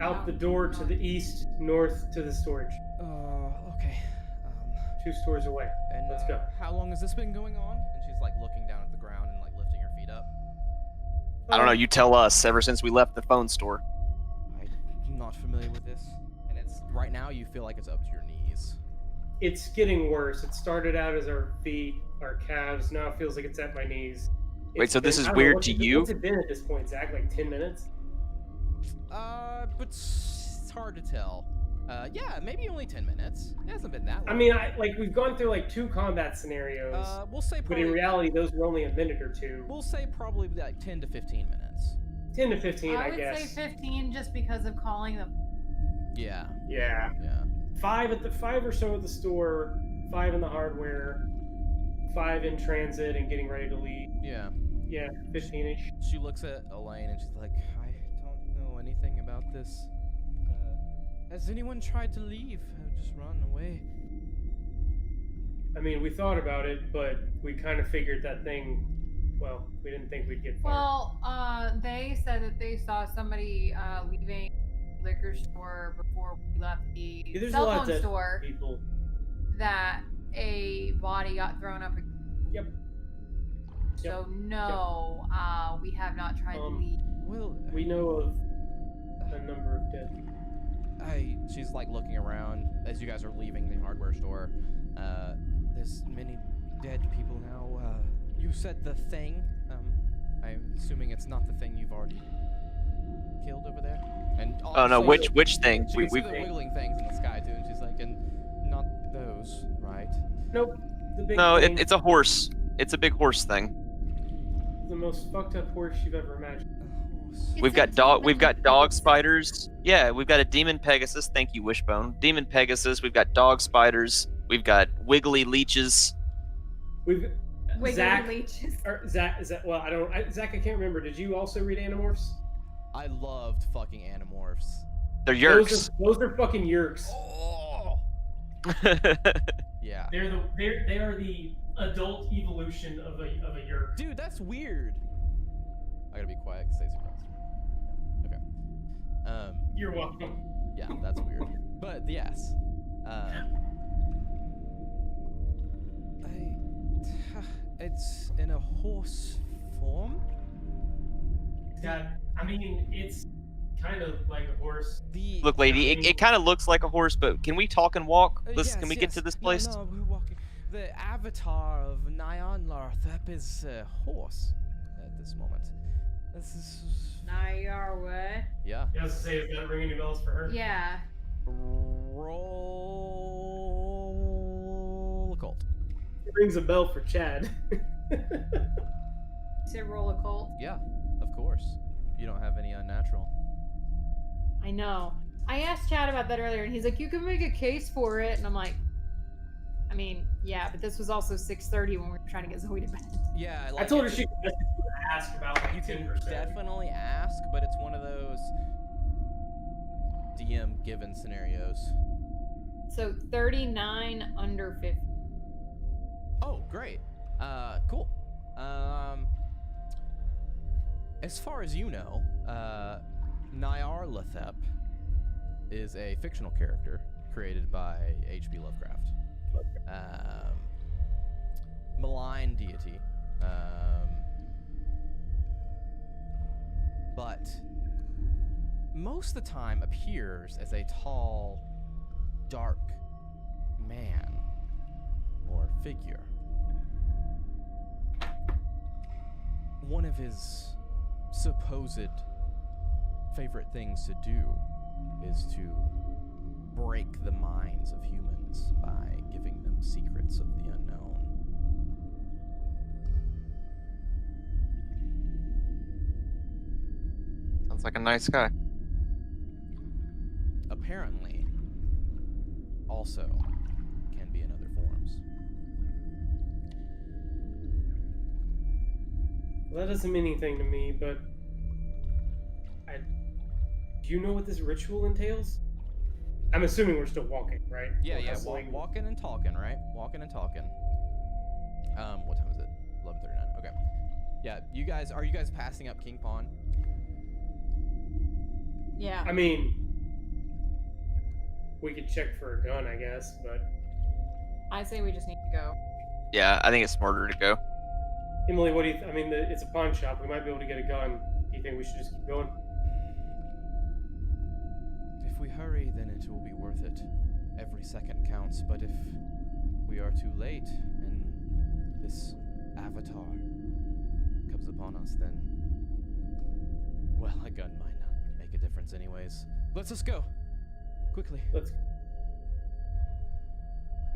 Out the door to the east, north to the storage. Okay. 2 stores away. And Let's go. how long has this been going on? And she's like looking down at the ground and like lifting her feet up. I don't know. You tell us. Ever since we left the phone store. I'm not familiar with this. And it's right now you feel like it's up to your knees. It's getting worse. It started out as our feet, our calves. Now it feels like it's at my knees. Wait, It's so this been- is I don't know, weird what's to it been- you? What's it been at this point, Zach? Like 10 minutes? But it's hard to tell. Yeah, maybe only 10 minutes. It hasn't been that long. I mean, we've gone through like 2 combat scenarios, we'll say but probably. in reality, those were only a minute or 2. We'll say probably like 10 to 15 minutes. 10 to 15, I would guess. say 15 just because of calling them. Yeah. Yeah, Yeah. 5 or so at the store, 5 in the hardware, 5 in transit and getting ready to leave. Yeah. Yeah, 15ish. She looks at Elaine and she's like, I don't know anything about this. Has anyone tried to leave? Just run away. I mean, we thought about it, but we kind of figured that thing. Well, we didn't think we'd get far. Well, they said that they saw somebody leaving the liquor store before we left the Yeah, there's a cell lot of phone dead store. people. That a body got thrown up. Yep. So no, we have not tried to leave. Well, We know of a number of dead. she's like looking around as you guys are leaving the hardware store. There's many dead people now. You said the thing. I'm assuming it's not the thing you've already killed over there. And Oh no, also- which thing? She We can see we the wiggling things in the sky too, and she's like, and not those, right? Nope. The big no, thing, it's a horse. It's a big horse thing. the most fucked up horse you've ever imagined. We've got dog spiders. Yeah, we've got a demon Pegasus. Thank you, Wishbone. Demon Pegasus. We've got dog spiders. We've got wiggly leeches. We've Wiggly Zach. leeches. Or Zach. Well, Zach, I can't remember. Did you also read Animorphs? I loved fucking Animorphs. They're yerks. Those are fucking yerks. Oh. Yeah. They are the adult evolution of a yerk. Dude, that's weird. I gotta be quiet because Stacey crossed. Okay. You're welcome. Yeah, that's weird. But yes. It's in a horse form? Yeah, I mean, it's kind of like a horse. Look, lady, it kind of looks like a horse, but can we talk and walk? Can we get to this place? No, we're walking. The avatar of Nyan Larthep is a horse at this moment. This is. Nayar what? Yeah. I was to say, does that ring any bells for her? Yeah. Roll occult. It rings a bell for Chad. Say roll a cult. Yeah, of course. You don't have any unnatural. I know. I asked Chad about that earlier, and he's like, "You can make a case for it," and I'm like, "I mean, yeah, but this was also 6:30 when we were trying to get Zoe to bed." Yeah, I told her she could message you and ask about like You can 10%. definitely ask, but it's one of those DM given scenarios. So 39 under 50. Oh, great. Cool. As far as you know, Nyar Lathep is a fictional character created by H.P. Lovecraft. Malign deity. But most of the time appears as a tall, dark man or figure. One of his supposed favorite things to do is to break the minds of humans by giving them secrets of the unknown. Sounds like a nice guy. Apparently, also can be in other forms. Well, that doesn't mean anything to me, but do you know what this ritual entails? I'm assuming we're still walking, right? Yeah, We're yeah, hustling. walking and talking, right? Walking and talking. What time is it? 11:39. Okay. Yeah, are you guys passing up King Pawn? Yeah. I mean, we could check for a gun, I guess, but I say we just need to go. Yeah, I think it's smarter to go. Emily, what do you? I mean, it's a pawn shop. We might be able to get a gun. Do you think we should just keep going? If we hurry, then it will be worth it. Every second counts, but if we are too late and this avatar comes upon us, then, well, a gun might not make a difference anyways. Let's just go. Quickly. Let's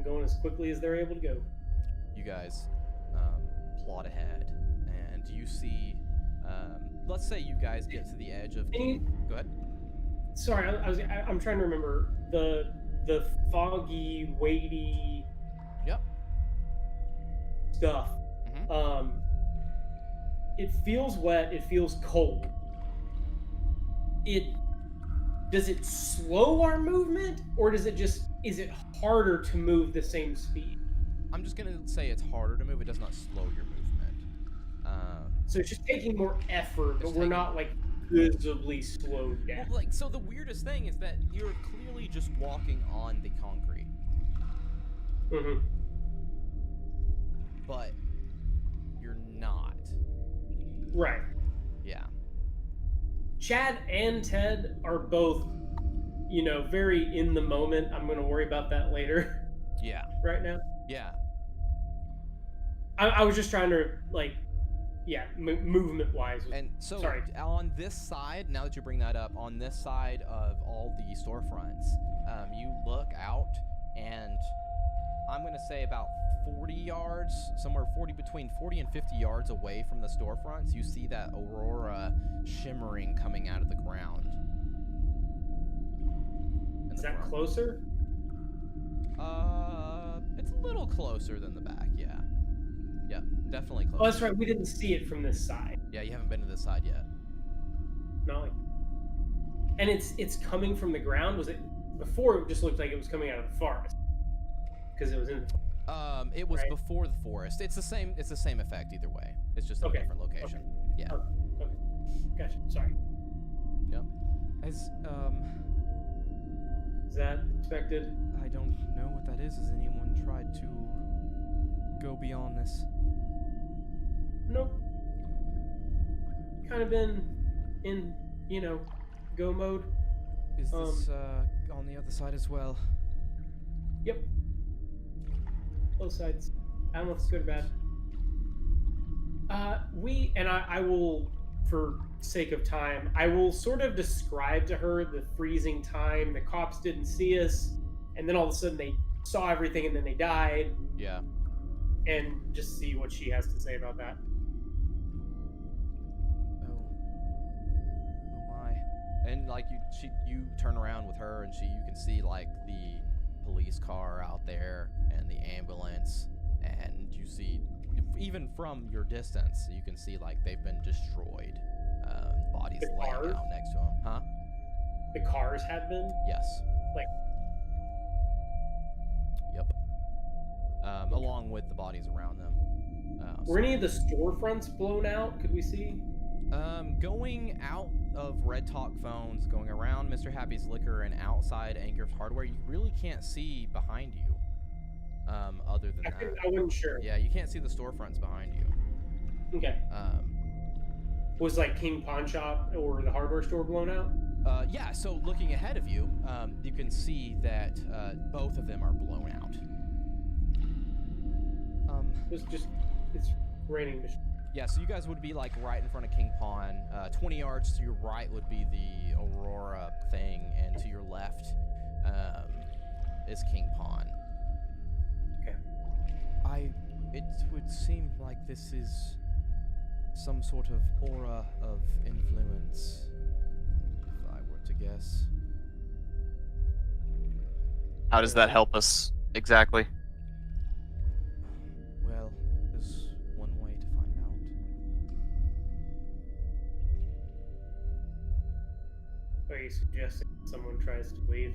going as quickly as they're able to go. You guys plot ahead, and you see, let's say you guys get to the edge of... Go ahead. Sorry, I'm trying to remember the foggy, weighty Yep. stuff. Mhm. It feels wet. It feels cold. Does it slow our movement, or is it harder to move the same speed? I'm just gonna say it's harder to move. It does not slow your movement. So it's just taking more effort, but It's we're taking- not like visibly slowed down. Well, like, so the weirdest thing is that you're clearly just walking on the concrete, Mm-hmm. but you're not. Right. Yeah. Chad and Ted are both, very in the moment. I'm going to worry about that later. Yeah. Right now, Yeah. I was just trying to movement wise. And so Sorry. on this side, now that you bring that up, on this side of all the storefronts, you look out, and I'm gonna say about 40 yards, between 40 and 50 yards away from the storefronts, you see that aurora shimmering coming out of the ground. In Is the that front. closer? It's a little closer than the back, yeah. Yeah, definitely closer. Oh, that's right. We didn't see it from this side. Yeah, you haven't been to this side yet. Not like, and it's coming from the ground. Was it before? It just looked like it was coming out of the forest because it was in. It was Right. before the forest. It's the same effect either way. It's just in Okay, a different location. Yeah. Oh, okay. Gotcha. Sorry. As Is that expected? I don't know what that is. Has anyone tried to go beyond this? Nope. Kind of been in, go mode. Is this on the other side as well? Yep. Both sides. I don't know if it's good or bad. I will, for sake of time, I will sort of describe to her the freezing time. The cops didn't see us, and then all of a sudden they saw everything, and then they died, yeah. and just see what she has to say about that. Oh my. And like you turn around with her, and you can see like the police car out there and the ambulance, and you see, even from your distance, you can see like they've been destroyed. Bodies The laying cars? out next to them. Huh? The cars had been. Yes. Like- Yep. Along with the bodies around them. Were any of the storefronts blown out? Could we see? Going out of Red Talk Phones, going around Mr. Happy's Liquor, and outside Anchor's Hardware, you really can't see behind you. Other than that. I wasn't sure. Yeah, you can't see the storefronts behind you. Okay. Was like King Pawn Shop or the hardware store blown out? Yeah, so looking ahead of you, you can see that both of them are blown out. It's raining. Yeah, so you guys would be like right in front of King Pawn. 20 yards to your right would be the Aurora thing, and to your left is King Pawn. Okay. It would seem like this is some sort of aura of influence, if I were to guess. How does that help us exactly? Well, there's one way to find out. Are you suggesting someone tries to leave?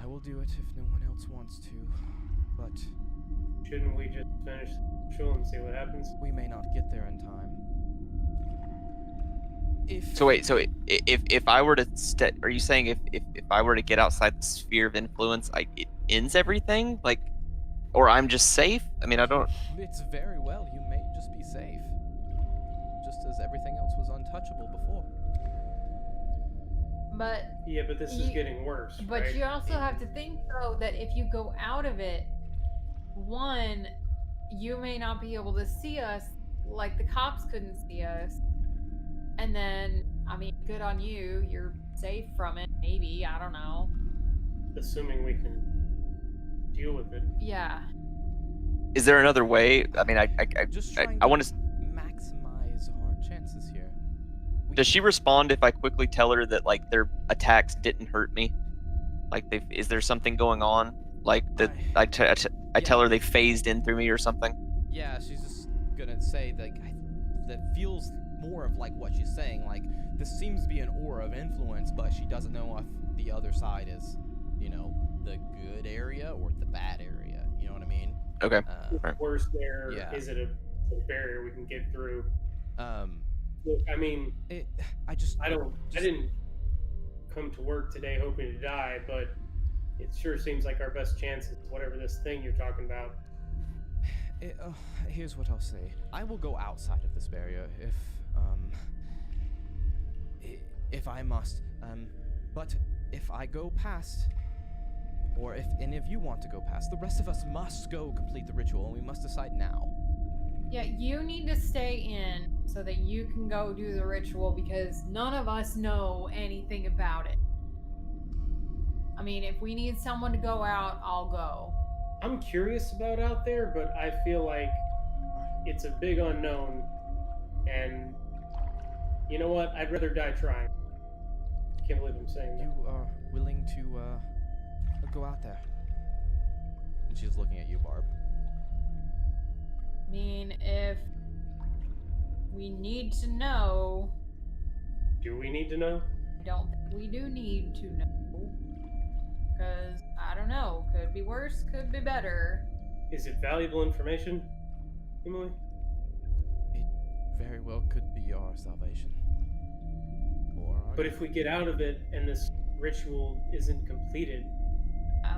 I will do it if no one else wants to, but Shouldn't we just finish the ritual and see what happens? We may not get there in time. If So wait, so if I were to are you saying if I were to get outside the sphere of influence, it ends everything? Like, or I'm just safe? I mean, I don't. It's very well. You may just be safe, just as everything else was untouchable before. But Yeah, but this is getting worse. But right? you also have to think though that if you go out of it, one, you may not be able to see us like the cops couldn't see us. And then, I mean, good on you. You're safe from it, maybe. I don't know. Assuming we can deal with it. Yeah. Is there another way? I mean, Just I trying want to to. maximize our chances here. Does she respond if I quickly tell her that like their attacks didn't hurt me? Like, is there something going on? Like that I tell her they phased in through me or something. Yeah, she's just gonna say that that feels more of like what she's saying. Like, this seems to be an aura of influence, but she doesn't know if the other side is, you know, the good area or the bad area. You know what I mean? Okay. If worse there, yeah. is it a barrier we can get through? Um, I mean, I didn't come to work today hoping to die, but it sure seems like our best chance is whatever this thing you're talking about. Here's what I'll say. I will go outside of this barrier if I must. But if I go past, or if any of you want to go past, the rest of us must go complete the ritual, and we must decide now. Yeah, you need to stay in so that you can go do the ritual because none of us know anything about it. I mean, if we need someone to go out, I'll go. I'm curious about out there, but I feel like it's a big unknown, and you know what? I'd rather die trying. Can't believe I'm saying that. You are willing to go out there? and she's looking at you, Barb. I mean, if we need to know, Do we need to know? I don't think we do need to know. Because, I don't know, could be worse, could be better. Is it valuable information, Emily? It very well could be our salvation. Or our But if we get out of it and this ritual isn't completed,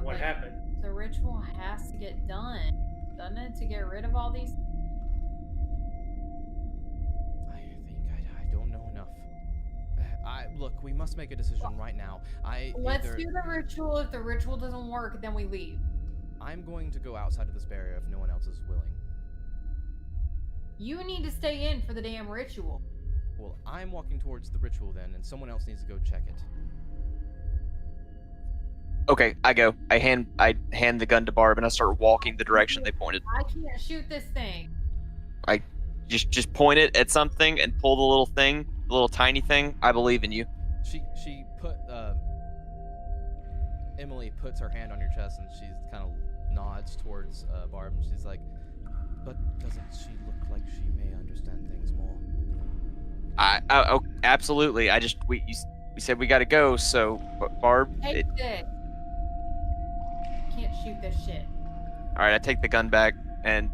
what But happened? the ritual has to get done, doesn't it, to get rid of all these? I think I don't know enough. Look, we must make a decision right now. Let's do the ritual. If the ritual doesn't work, then we leave. I'm going to go outside of this barrier if no one else is willing. You need to stay in for the damn ritual. Well, I'm walking towards the ritual then, and someone else needs to go check it. Okay, I go. I hand the gun to Barb and I start walking the direction they pointed. I can't shoot this thing. Just point it at something and pull the little thing, the little tiny thing. I believe in you. She put Emily puts her hand on your chest and she kind of nods towards Barb and she's like, But doesn't she look like she may understand things more? Oh, absolutely. We said we got to go, so Barb. Take this. Can't shoot this shit. All right, I take the gun back and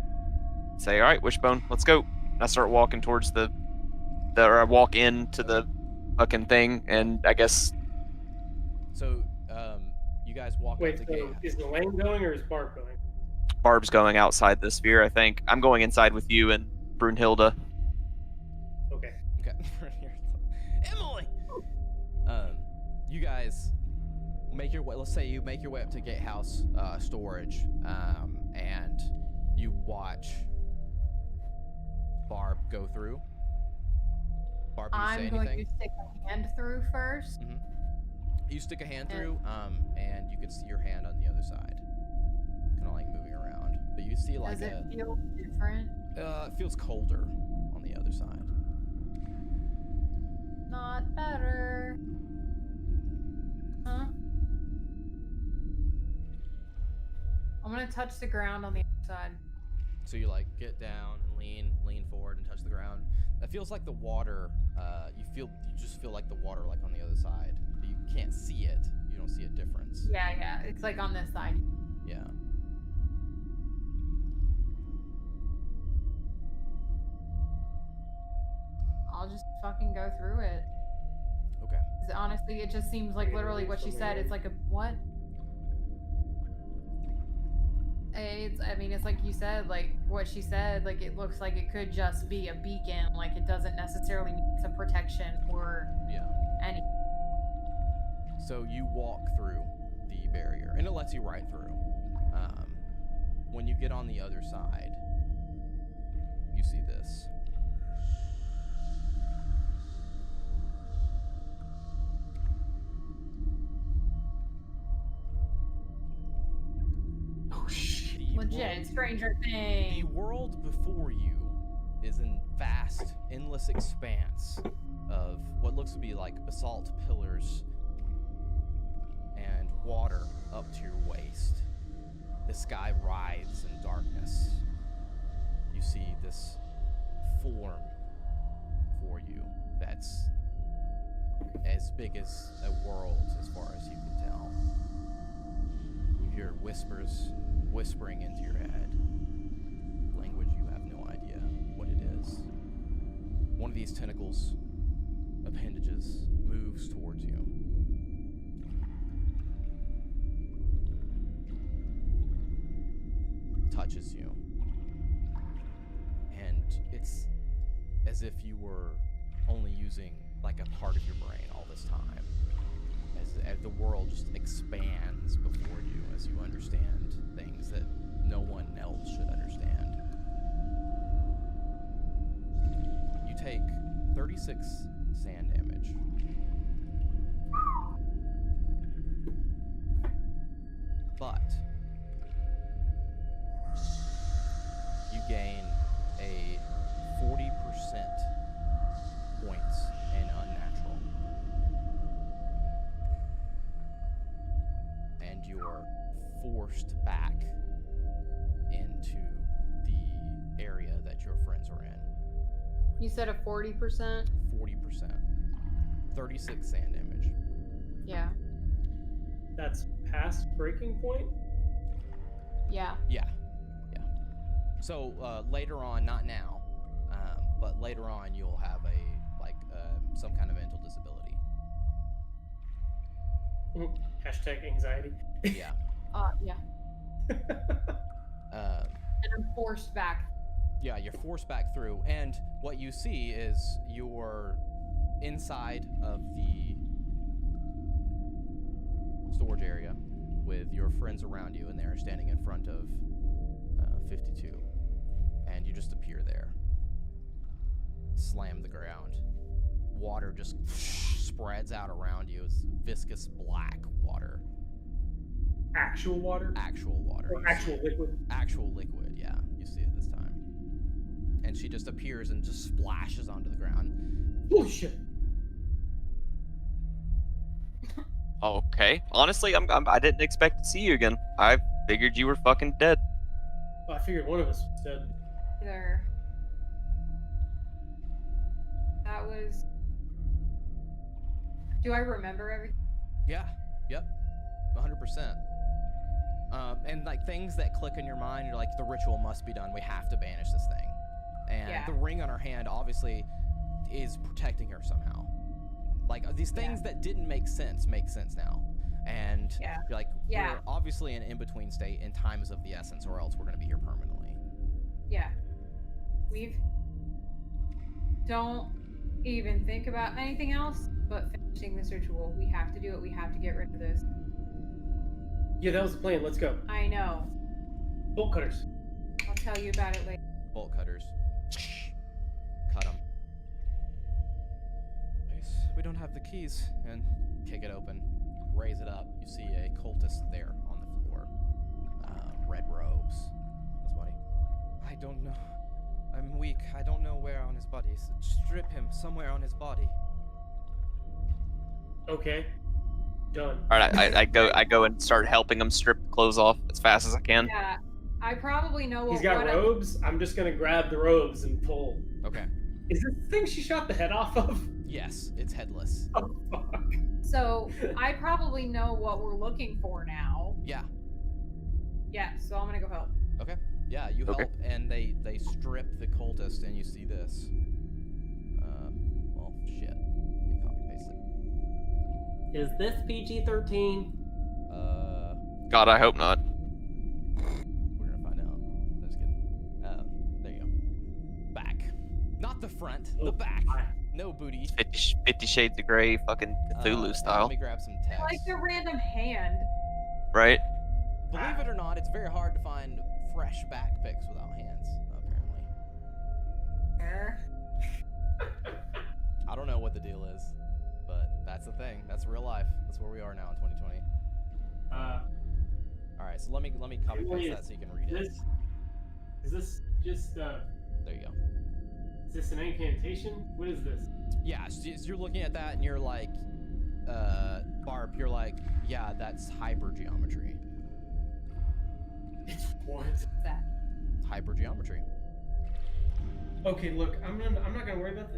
say, "All right, Wishbone, let's go." And I start walking towards or I walk into the fucking thing, and I guess so you guys walk Wait, out the so gate. is Elaine going or is Barb going? Barb's going outside the sphere. I think I'm going inside with you and Brunhilde. Okay. Okay. Emily. You guys make your way. Let's say you make your way up to Gatehouse storage, and you watch Barb go through. Barb, do you say I'm anything? going to stick a hand through first. You stick a hand And- through, and you can see your hand on the other side, kind of like moving around. But you see like Does it a. feel different? It feels colder on the other side. Not better. Huh? I'm gonna touch the ground on the other side. So you like get down and lean forward and touch the ground. That feels like the water. You just feel like the water like on the other side, but you can't see it. You don't see a difference. Yeah, it's like on this side. Yeah. just fucking go through it. Okay. 'Cause honestly, it just seems like literally what she said. It's like a what? It's like you said, like what she said, like it looks like it could just be a beacon, like it doesn't necessarily need some protection or Yeah. any. So you walk through the barrier, and it lets you right through. When you get on the other side, you see this. Oh shit. The Legit world- Stranger The Things. world before you is in vast, endless expanse of what looks to be like basalt pillars and water up to your waist. The sky writhes in darkness. You see this form for you that's as big as a world as far as you can tell. You hear whispers whispering into your head. Language you have no idea what it is. One of these tentacles, appendages, moves towards you. Touches you. And it's as if you were only using like a part of your brain all this time. As the world just expands before you as you understand things that no one else should understand. You take 36 sand damage. But you gain a 40% points in unnatural. And you're forced back into the area that your friends are in. You said a 40%? 40%. 36 sand damage. Yeah. That's past breaking point. Yeah. Yeah. Yeah. So later on, not now, but later on you'll have some kind of mental disability. Hashtag anxiety. Yeah. Yeah. Um, And I'm forced back. Yeah, you're forced back through, and what you see is you're inside of the storage area with your friends around you, and they're standing in front of 52, and you just appear there. Slam the ground. Water just spreads out around you. It's viscous black water. Actual water. Actual water. Or You see actual it. liquid. Actual liquid, yeah. You see it this time. And she just appears and just splashes onto the ground. Oh shit. Okay. Honestly, I didn't expect to see you again. I figured you were fucking dead. Well, I figured one of us was dead. There. That was. Do I remember everything? Yeah, yep. 100%. And like things that click in your mind, you're like, the ritual must be done. We have to banish this thing. And Yeah. the ring on her hand obviously is protecting her somehow. Like these things that didn't make sense now. And Yeah. you're like, Yeah. we're obviously in an in-between state, and time is of the essence, or else we're gonna be here permanently. Yeah. Don't even think about anything else but finishing this ritual. We have to do it. We have to get rid of this. Yeah, that was the plan. Let's go. I know. Bolt cutters. I'll tell you about it later. Bolt cutters. Cut them. We don't have the keys. And kick it open. Raise it up. You see a cultist there on the floor. Red robes. That's buddy. I don't know. I'm weak. I don't know where on his body. Strip him somewhere on his body. Okay. Done. All right, I go and start helping him strip clothes off as fast as I can. Yeah. I probably know He's got what robes. I'm just gonna grab the robes and pull. Okay. Is this the thing she shot the head off of? Yes, it's headless. Oh fuck. So I probably know what we're looking for now. Yeah. Yeah, so I'm gonna go help. Okay. Yeah, you Okay. help, and they strip the cultist, and you see this. shit. Let me copy paste it. Is this PG-13? God, I hope not. We're gonna find out. I'm just kidding. There you go. Back. Not the front, the back. No booty. 50 Shades of Grey, fucking Cthulhu And style, Let me grab some text. Like the random hand. right? Believe it or not, it's very hard to find fresh back pics without hands, apparently. I don't know what the deal is, but that's the thing. That's real life. That's where we are now in 2020. All right, so let me copy paste that so you can read it. Is this just There you go. is this an incantation? What is this? Yeah, so you're looking at that and you're like, Barb, you're like, yeah, that's hypergeometry. It's what? That. Hypergeometry. Okay, look, I'm not gonna worry about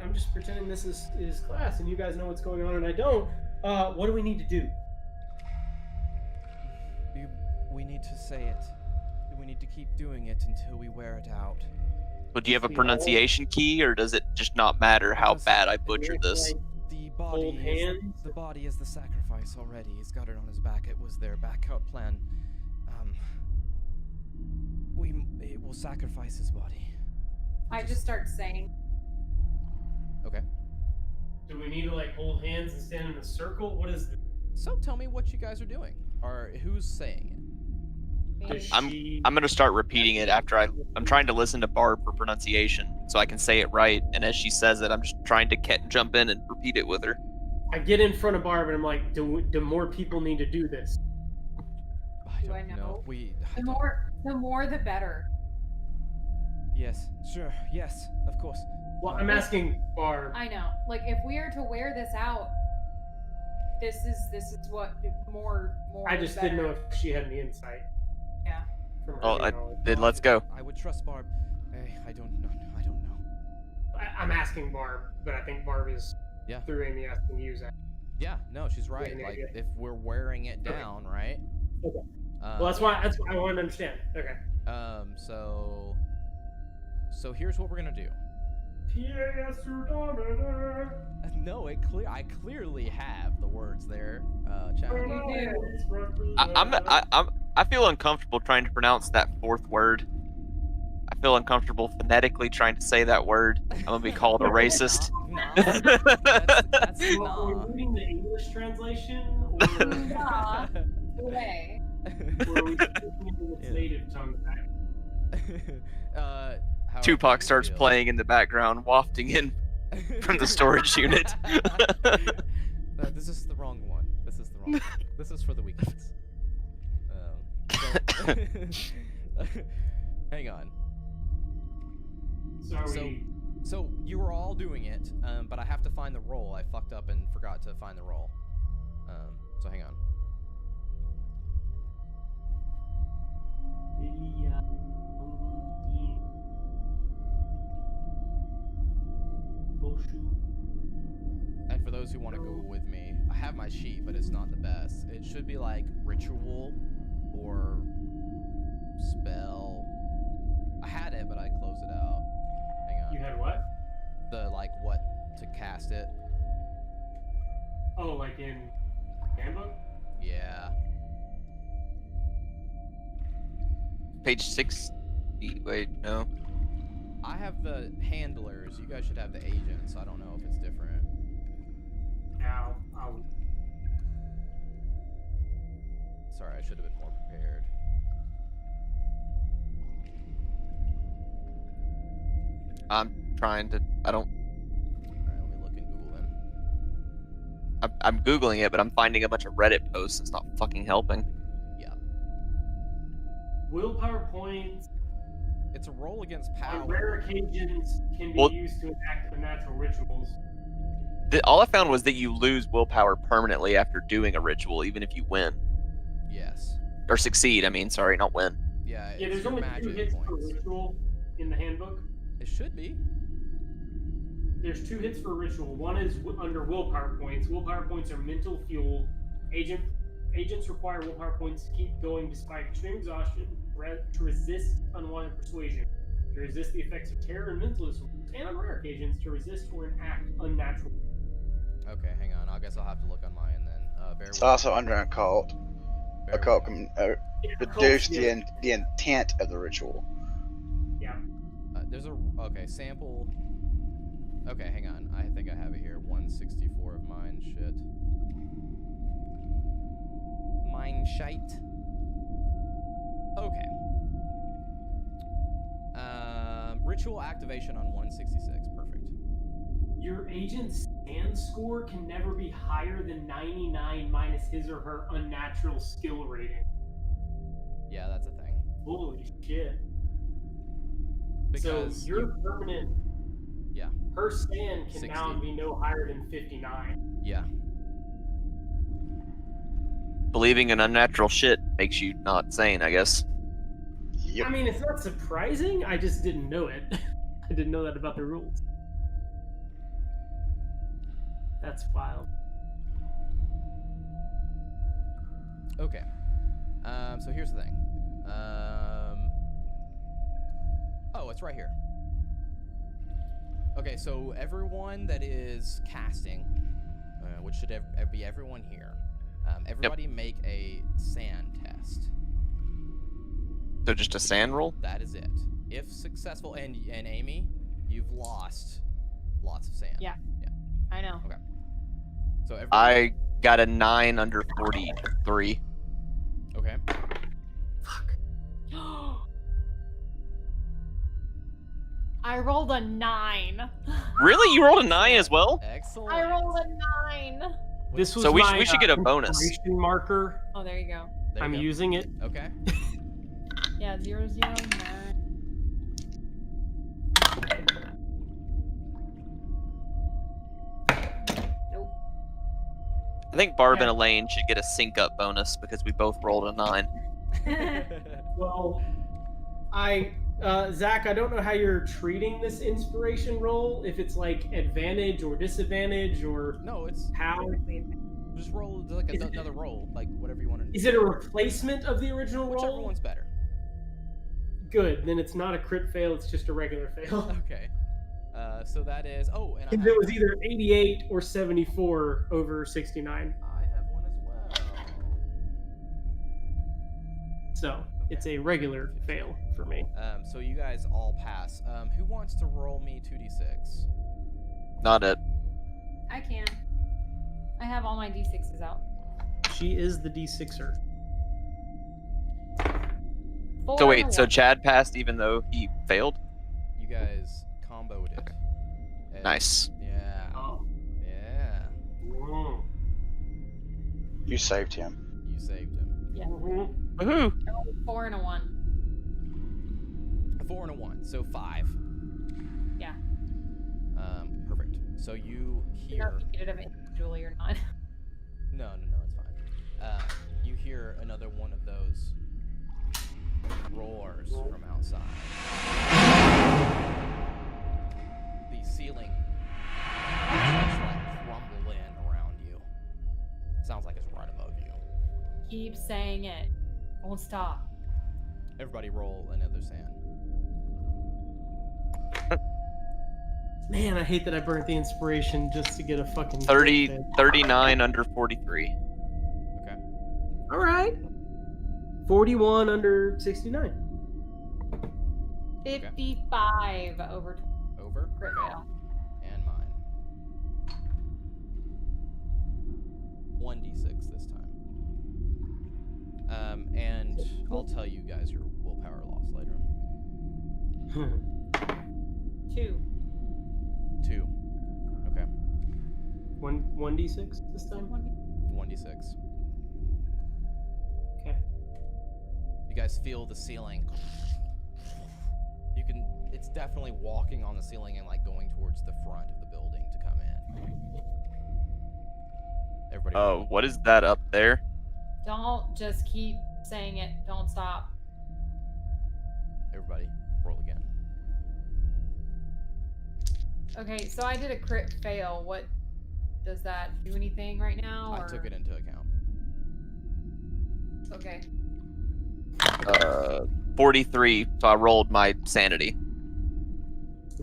I'm just pretending this is class, and you guys know what's going on, and I don't. What do we need to do? We need to say it. We need to keep doing it until we wear it out. But do you have a We all- pronunciation key, or does it just not matter how bad I butchered this? Like, The Hold body hands? the body is the sacrifice already. He's got it on his back. It was their backup plan. It will sacrifice his body. I just start saying. Okay. do we need to like hold hands and stand in a circle? What is this? So tell me what you guys are doing, or who's saying it. Me. I'm gonna start repeating it after I'm trying to listen to Barb for pronunciation so I can say it right, and as she says it, I'm just trying to jump in and repeat it with her. I get in front of Barb and I'm like, do more people need to do this? Do I know? I The don't- more the better. Yes, sure, yes, of course. Well, I'm asking Barb. I know. Like if we are to wear this out, this is what more. I just the didn't know better. if she had any insight. Yeah. From her Oh, knowledge. Then let's go. I would trust Barb. I don't know. I don't know. I'm asking Barb, but I think Barb is Yeah. through Amy asking you, Zach. Yeah, no, she's right. any Like idea? if we're wearing it Okay. down, right? Okay. Well, that's why I wanted to understand. Okay. So here's what we're gonna do. No, I clearly have the words there, chat. I feel uncomfortable trying to pronounce that fourth word. I feel uncomfortable phonetically trying to say that word. I'm gonna be called a racist. Nah, that's Are we nah. reading the English translation, or, Nah. Way. or are we speaking in its Yeah. native tongue back? However Tupac you starts feel. playing in the background, wafting in from the storage unit. No, this is the wrong one. This is the wrong one. This is for the weekends. Hang on. So are So- we? So you were all doing it, but I have to find the roll. I fucked up and forgot to find the roll. So hang on. And for those who want to Google with me, I have my sheet, but it's not the best. It should be like ritual or spell. I had it, but I closed it out. Hang on. You had what? The like what to cast it. Oh, like in handbook? Yeah. Page 6. Wait, no. I have the handlers. You guys should have the agents. I don't know if it's different. Now, Sorry, I should have been more prepared. I'm trying to. I don't. Alright, let me look in Google then. I'm googling it, but I'm finding a bunch of Reddit posts. It's not fucking helping. Yeah. willpower points It's a roll against on power. rare occasions can be Well- used to enact unnatural rituals. All I found was that you lose willpower permanently after doing a ritual, even if you win Yes. or succeed. I mean, sorry, not win. Yeah, Yeah, it's there's your only 2 magic hits per points. ritual in the handbook. It should be. There's 2 hits for ritual. One is under willpower points. Willpower points are mental fuel. Agents require willpower points to keep going despite extreme exhaustion to resist unwanted persuasion. To resist the effects of terror and mental disorders, and on rare occasions, to resist or enact unnatural. Okay, hang on. I guess I'll have to look on my end then. Bear It's with also me. under occult. Bear Occult with me. can reduce the intent of the ritual. Yeah. There's a okay sample. Okay, hang on. I think I have it here. 164 of mine. Shit. Mine shite. Okay. Ritual activation on 166. Perfect. Your agent's stand score can never be higher than 99 minus his or her unnatural skill rating. Yeah, that's a thing. Holy shit. Because so your permanent yeah. her stand can 60. now be no higher than 59. Yeah. Believing in unnatural shit makes you not sane, I guess. Yep. I mean, it's not surprising. I just didn't know it. I didn't know that about the rules. That's wild. Okay. So here's the thing. Oh, it's right here. Okay, so everyone that is casting, which should be everyone here, everybody make a sand test. So just a sand roll? That is it. If successful, and Amy, you've lost lots of sand. Yeah. I know. Okay. So everybody, I got a 9 under 43. okay. Fuck. I rolled a 9. Really? You rolled a 9 as well? Excellent. I rolled a 9. This was So we my, should get a bonus. inspiration marker. Oh, there you go. There you I'm go. using it. Okay. Yeah, 0, 0, 9. Nope. I think Barb and Yeah. Elaine should get a sync up bonus because we both rolled a 9. Well, Zach, I don't know how you're treating this inspiration roll. If it's like advantage or disadvantage or No, it's how. just roll like Is it- another roll, like whatever you want to do. Is it a replacement of the original Whichever roll? one's better. Good. Then it's not a crit fail. It's just a regular fail. Okay. So that is. Oh, and I If have, it was either 88 or 74 over 69. I have one as well. So it's a regular fail for me. So you guys all pass. Who wants to roll me 2d6? Not it. I can. I have all my d6s out. She is the D6er. Four So and wait, a so one. Chad passed even though he failed? You guys comboed it. Okay. And- Nice. Yeah. Oh. Yeah. Mm. You saved him. You saved him. Mhm. Woohoo! 4 and a 1. A 4 and a 1, so 5. Yeah. Perfect. So you I don't know hear. if you get it individually or not. No, it's fine. You hear another one of those roars from outside. The ceiling starts to like crumble in around you. Sounds like it's right above you. Keep saying it. Won't stop. Everybody roll another sand. Man, I hate that I burnt the inspiration just to get a fucking 30, crit fail. 39 under 43. Okay. All right. 41 under 69. 55 over Over. crit Okay. fail. And mine. 1d6 this time. And I'll tell you guys your willpower loss later. 2. 2. Okay. 1d6 this time? 1d6. Okay. You guys feel the ceiling. You can. It's definitely walking on the ceiling and like going towards the front of the building to come in. Everybody. Oh, what is that up there? Don't just keep saying it. Don't stop. Everybody, roll again. Okay, so I did a crit fail. What does that do anything right now? I or- took it into account. Okay. 43, so I rolled my sanity.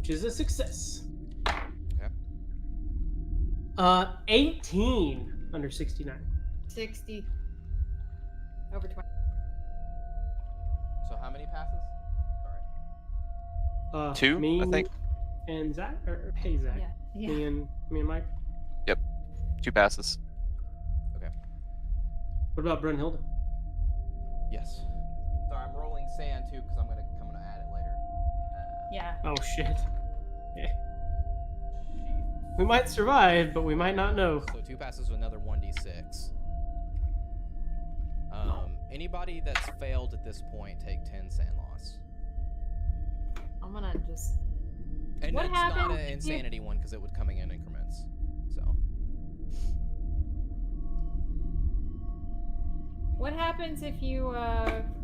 which is a success. Okay. 18 under 69. 60. Over 20. So how many passes? Sorry. Two, me I think. and Zach. Or, hey Zach. Yeah. Yeah. Me and Mike. 2 passes. What about Brunhilde? Yes. Sorry, I'm rolling sand too because I'm gonna add it later. Yeah. Oh shit. Yeah. We might survive, but we might not know. So 2 passes with another 1d6. Anybody that's failed at this point take 10 sand loss. I'm gonna just. And What it's not happens an if you- insanity one because it would coming in increments. So What happens if you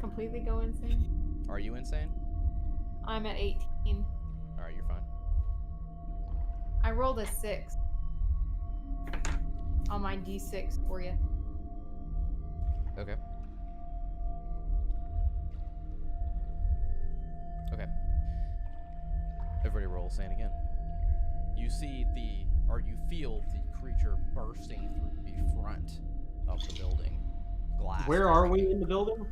completely go insane? are you insane? I'm at 18. All right, you're fine. I rolled a 6 on my d6 for you. Okay. Okay. Everybody roll sand again. You see you feel the creature bursting through the front of the building. Glass. Where are we in the building?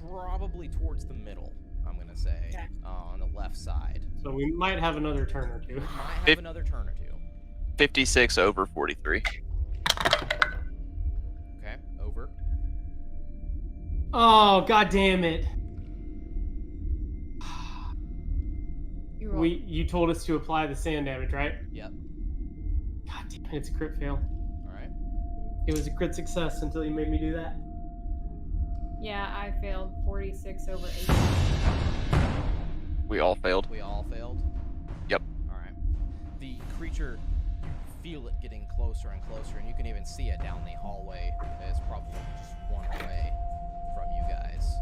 Probably towards the middle, I'm gonna say. Okay. On the left side. So we might have another turn or two. Might have Fif- another turn or two. 56 over 43. Okay, over. Oh god damn it! You rolled. You told us to apply the sand damage, right? Yep. God damn it! It's a crit fail. Alright. It was a crit success until you made me do that. Yeah, I failed 46 over 18. We all failed. We all failed? Yep. Alright. The creature, you feel it getting closer and closer, and you can even see it down the hallway. It's probably just one away from you guys.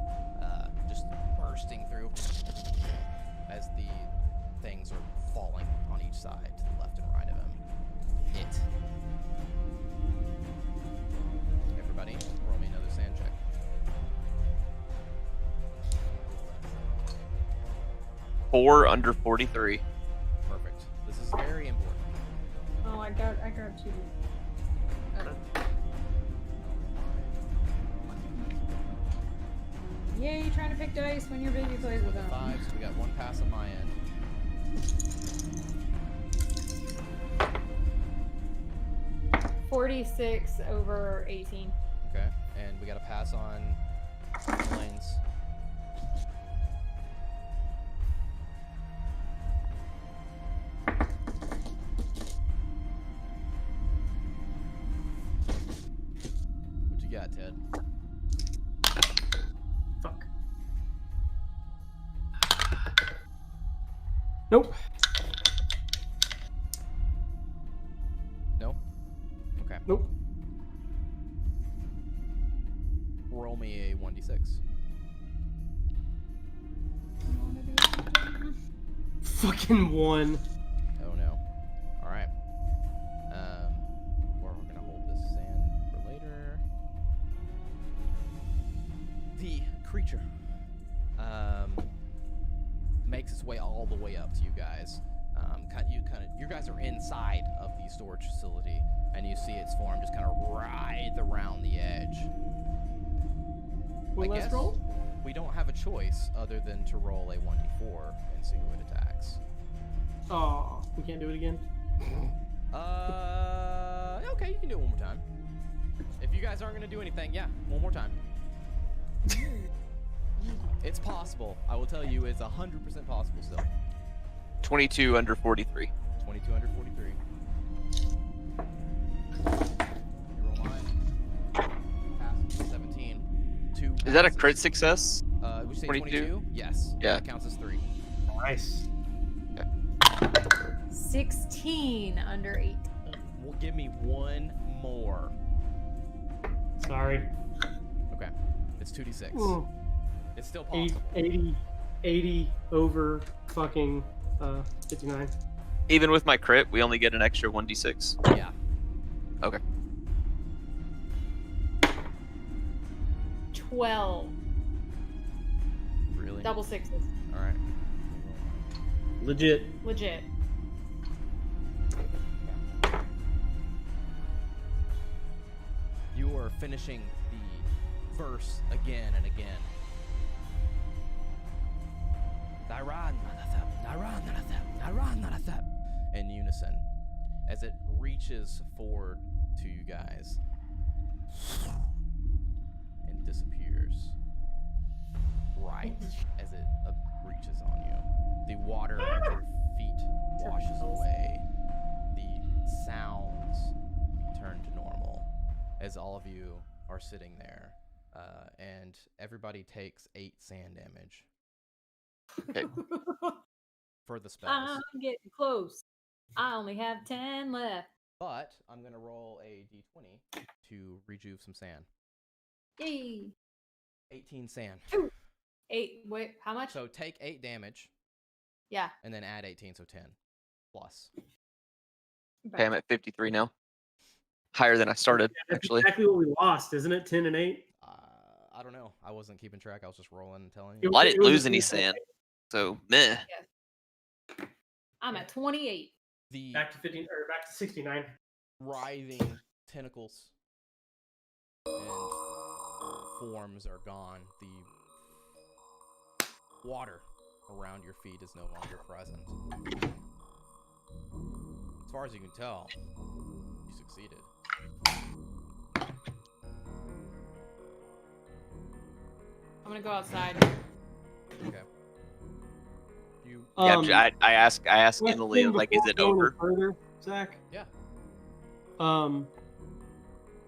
Just bursting through as the things are falling on each side, to the left and right of him. Everybody, roll me another sand check. 4 under 43. Perfect. This is very important. Oh, I grabbed 2. Yay, trying to pick dice when your baby plays with them. 5, so we got 1 pass on my end. $46 over 18. Okay, and we got a pass on lanes. What you got, Ted? Fuck. Nope. No? Okay. Nope. Roll me a 1d6. Fucking 1. Oh no. Alright. We're gonna hold this sand for later. The creature makes its way all the way up to you guys. You guys are inside of the storage facility, and you see its form just kind of writhe around the edge. One I last guess roll? we don't have a choice other than to roll a 1d4 and see who it attacks. Oh, we can't do it again. Okay, you can do it one more time. If you guys aren't gonna do anything, yeah, one more time. It's possible. I will tell you, it's 100% possible still. 22 under 43. 22 under 43. You roll mine. Pass 17. 2 Is that a passes. crit success? Would you say 22? 22? Yes. Yeah. That counts as 3. Nice. 16 under 18. Well, give me one more. Sorry. Okay. It's 2d6. Mm. It's still 80, possible. 80 over fucking 59. Even with my crit, we only get an extra 1d6. Yeah. Okay. 12. Really? Double 6s. All right. legit. Legit. You are finishing the verse again and again. In unison, as it reaches forward to you guys and disappears right as it reaches on you. The water at your feet washes away. The sounds turn to normal as all of you are sitting there, and everybody takes 8 sand damage for the spells. I'm getting close. I only have 10 left. But I'm gonna roll a d20 to rejuve some sand. Yay! 18 sand. 8. Wait, how much? So take 8 damage Yeah. and then add 18, so 10 plus. Okay, I'm at 53 now. Higher than I started, That's actually. exactly what we lost, isn't it? 10 and 8. I don't know. I wasn't keeping track. I was just rolling and telling you. It Well, I was- didn't it was lose a any 10 and sand, 8. so meh. I'm at 28. The Back to 50 or back to 69. writhing tentacles and forms are gone. The water around your feet is no longer present. As far as you can tell, you succeeded. I'm gonna go outside. Okay. You Yeah, I asked Emily, question like, is before it going over? Further, Zach? Yeah.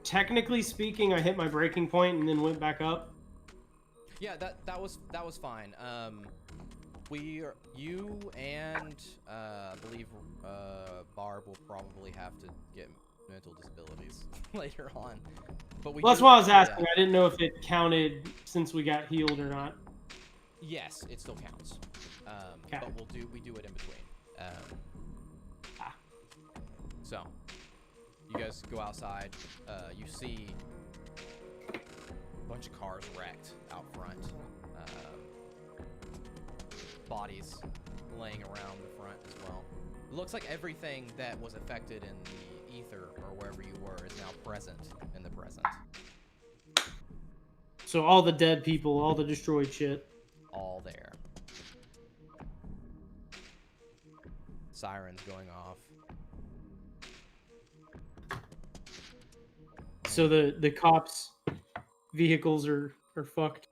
Technically speaking, I hit my breaking point and then went back up. Yeah, that was fine. You and I believe Barb will probably have to get mental disabilities later on. But Well, that's do- why I was asking. yeah. I didn't know if it counted since we got healed or not. Yes, it still counts. Okay. But we do it in between. So, you guys go outside. You see a bunch of cars wrecked out front. Bodies laying around the front as well. It looks like everything that was affected in the ether or wherever you were is now present in the present. So all the dead people, all the destroyed shit. All there. Sirens going off. So the cops' vehicles are fucked.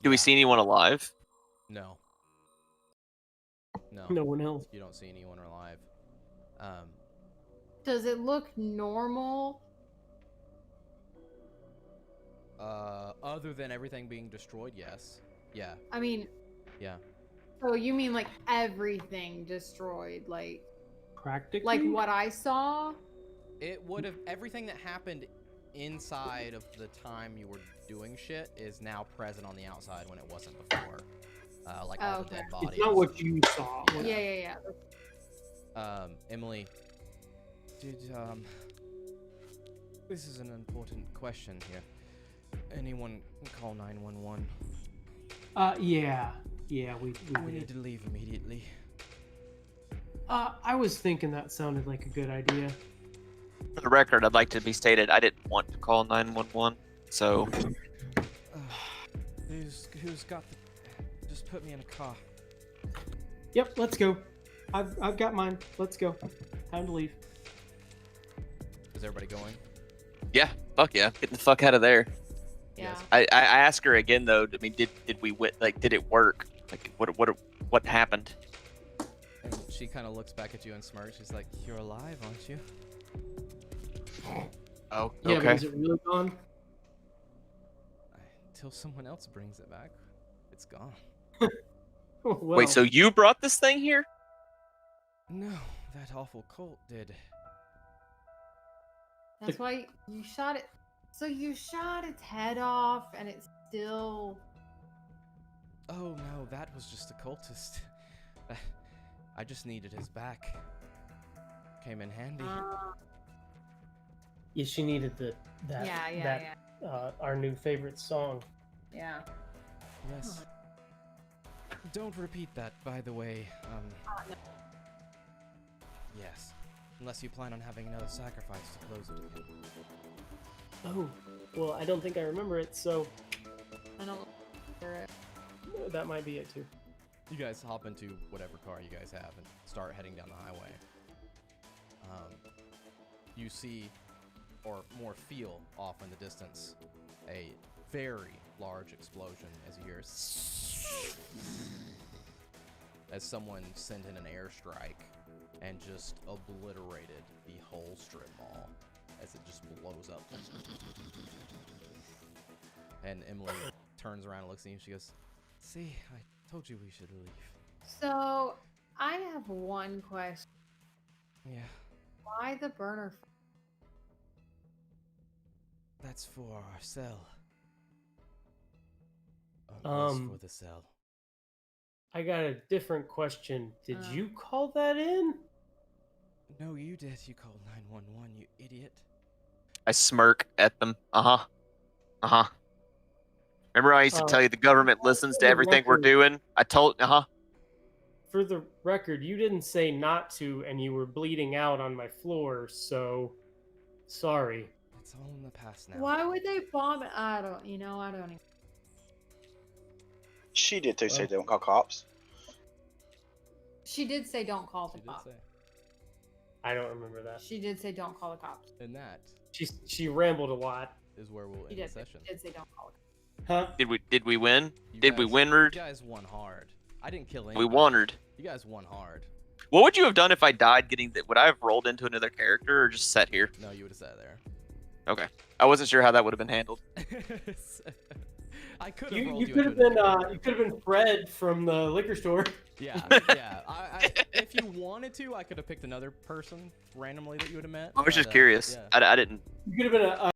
Do we see anyone alive? No. No. No one else. You don't see anyone alive. Does it look normal? Other than everything being destroyed, yes. Yeah. I mean, Yeah. so you mean like everything destroyed, like Practically. what I saw? It would have everything that happened inside of the time you were doing shit is now present on the outside when it wasn't before. Like all the Okay. dead bodies. It's not what you saw. Yeah. Emily, this is an important question here. Anyone call 911? Yeah, we We need did. to leave immediately. I was thinking that sounded like a good idea. For the record, I'd like to be stated I didn't want to call 911, so Who's got the... Just put me in a car. Yep, let's go. I've got mine. Let's go. Time to leave. Is everybody going? yeah, fuck yeah, get the fuck out of there. Yeah. Yes. I asked her again though. I mean, did we did it work? Like, what happened? And she kind of looks back at you and smirks. She's like, "You're alive, aren't you?" Oh, Yeah, but okay. is it really gone? Until someone else brings it back, it's gone. Oh, well. Wait, so you brought this thing here? No, that awful cult did. That's why you shot it. So you shot its head off, and it's still. Oh no, that was just a cultist. I just needed his back. Came in handy. Yeah, she needed that. Yeah. Our new favorite song. Yeah. Yes. Don't repeat that, by the way. No. Yes. Unless you plan on having another sacrifice to close it again. Oh, well, I don't think I remember it, so I don't remember it. that might be it too. You guys hop into whatever car you guys have and start heading down the highway. You see, or more feel off in the distance, a very large explosion as you hear as someone sent in an airstrike and just obliterated the whole strip mall as it just blows up. And Emily turns around and looks at you and she goes, See, I told you we should leave. So, I have one question. Yeah, Why the burner? that's for our cell. For the cell. I got a different question. Did Uh. you call that in? No, you did. You called 911, you idiot. I smirk at them. Remember I used to tell you the government listens to everything we're doing? I told, For the record, you didn't say not to, and you were bleeding out on my floor, so sorry. It's all in the past now. Why would they bomb it? I don't even. She did too. Say Well. don't call cops. She did say don't call she the did cops. say. I don't remember that. She did say don't call the cops. And that She rambled a lot. is where we'll She end the did, session. did say don't call the cops. Huh? did we win? You Did we guys- win, Rude? You guys won hard. I didn't kill We anybody. wondered. You guys won hard. What would you have done if I died getting that? Would I have rolled into another character or just sat here? No, you would have sat there. Okay. I wasn't sure how that would have been handled. I could have You, rolled you you could into have been another character. you could have been Fred from the liquor store. Yeah, yeah. If you wanted to, I could have picked another person randomly that you would have met. I was just but, curious. yeah. I didn't. You could have been a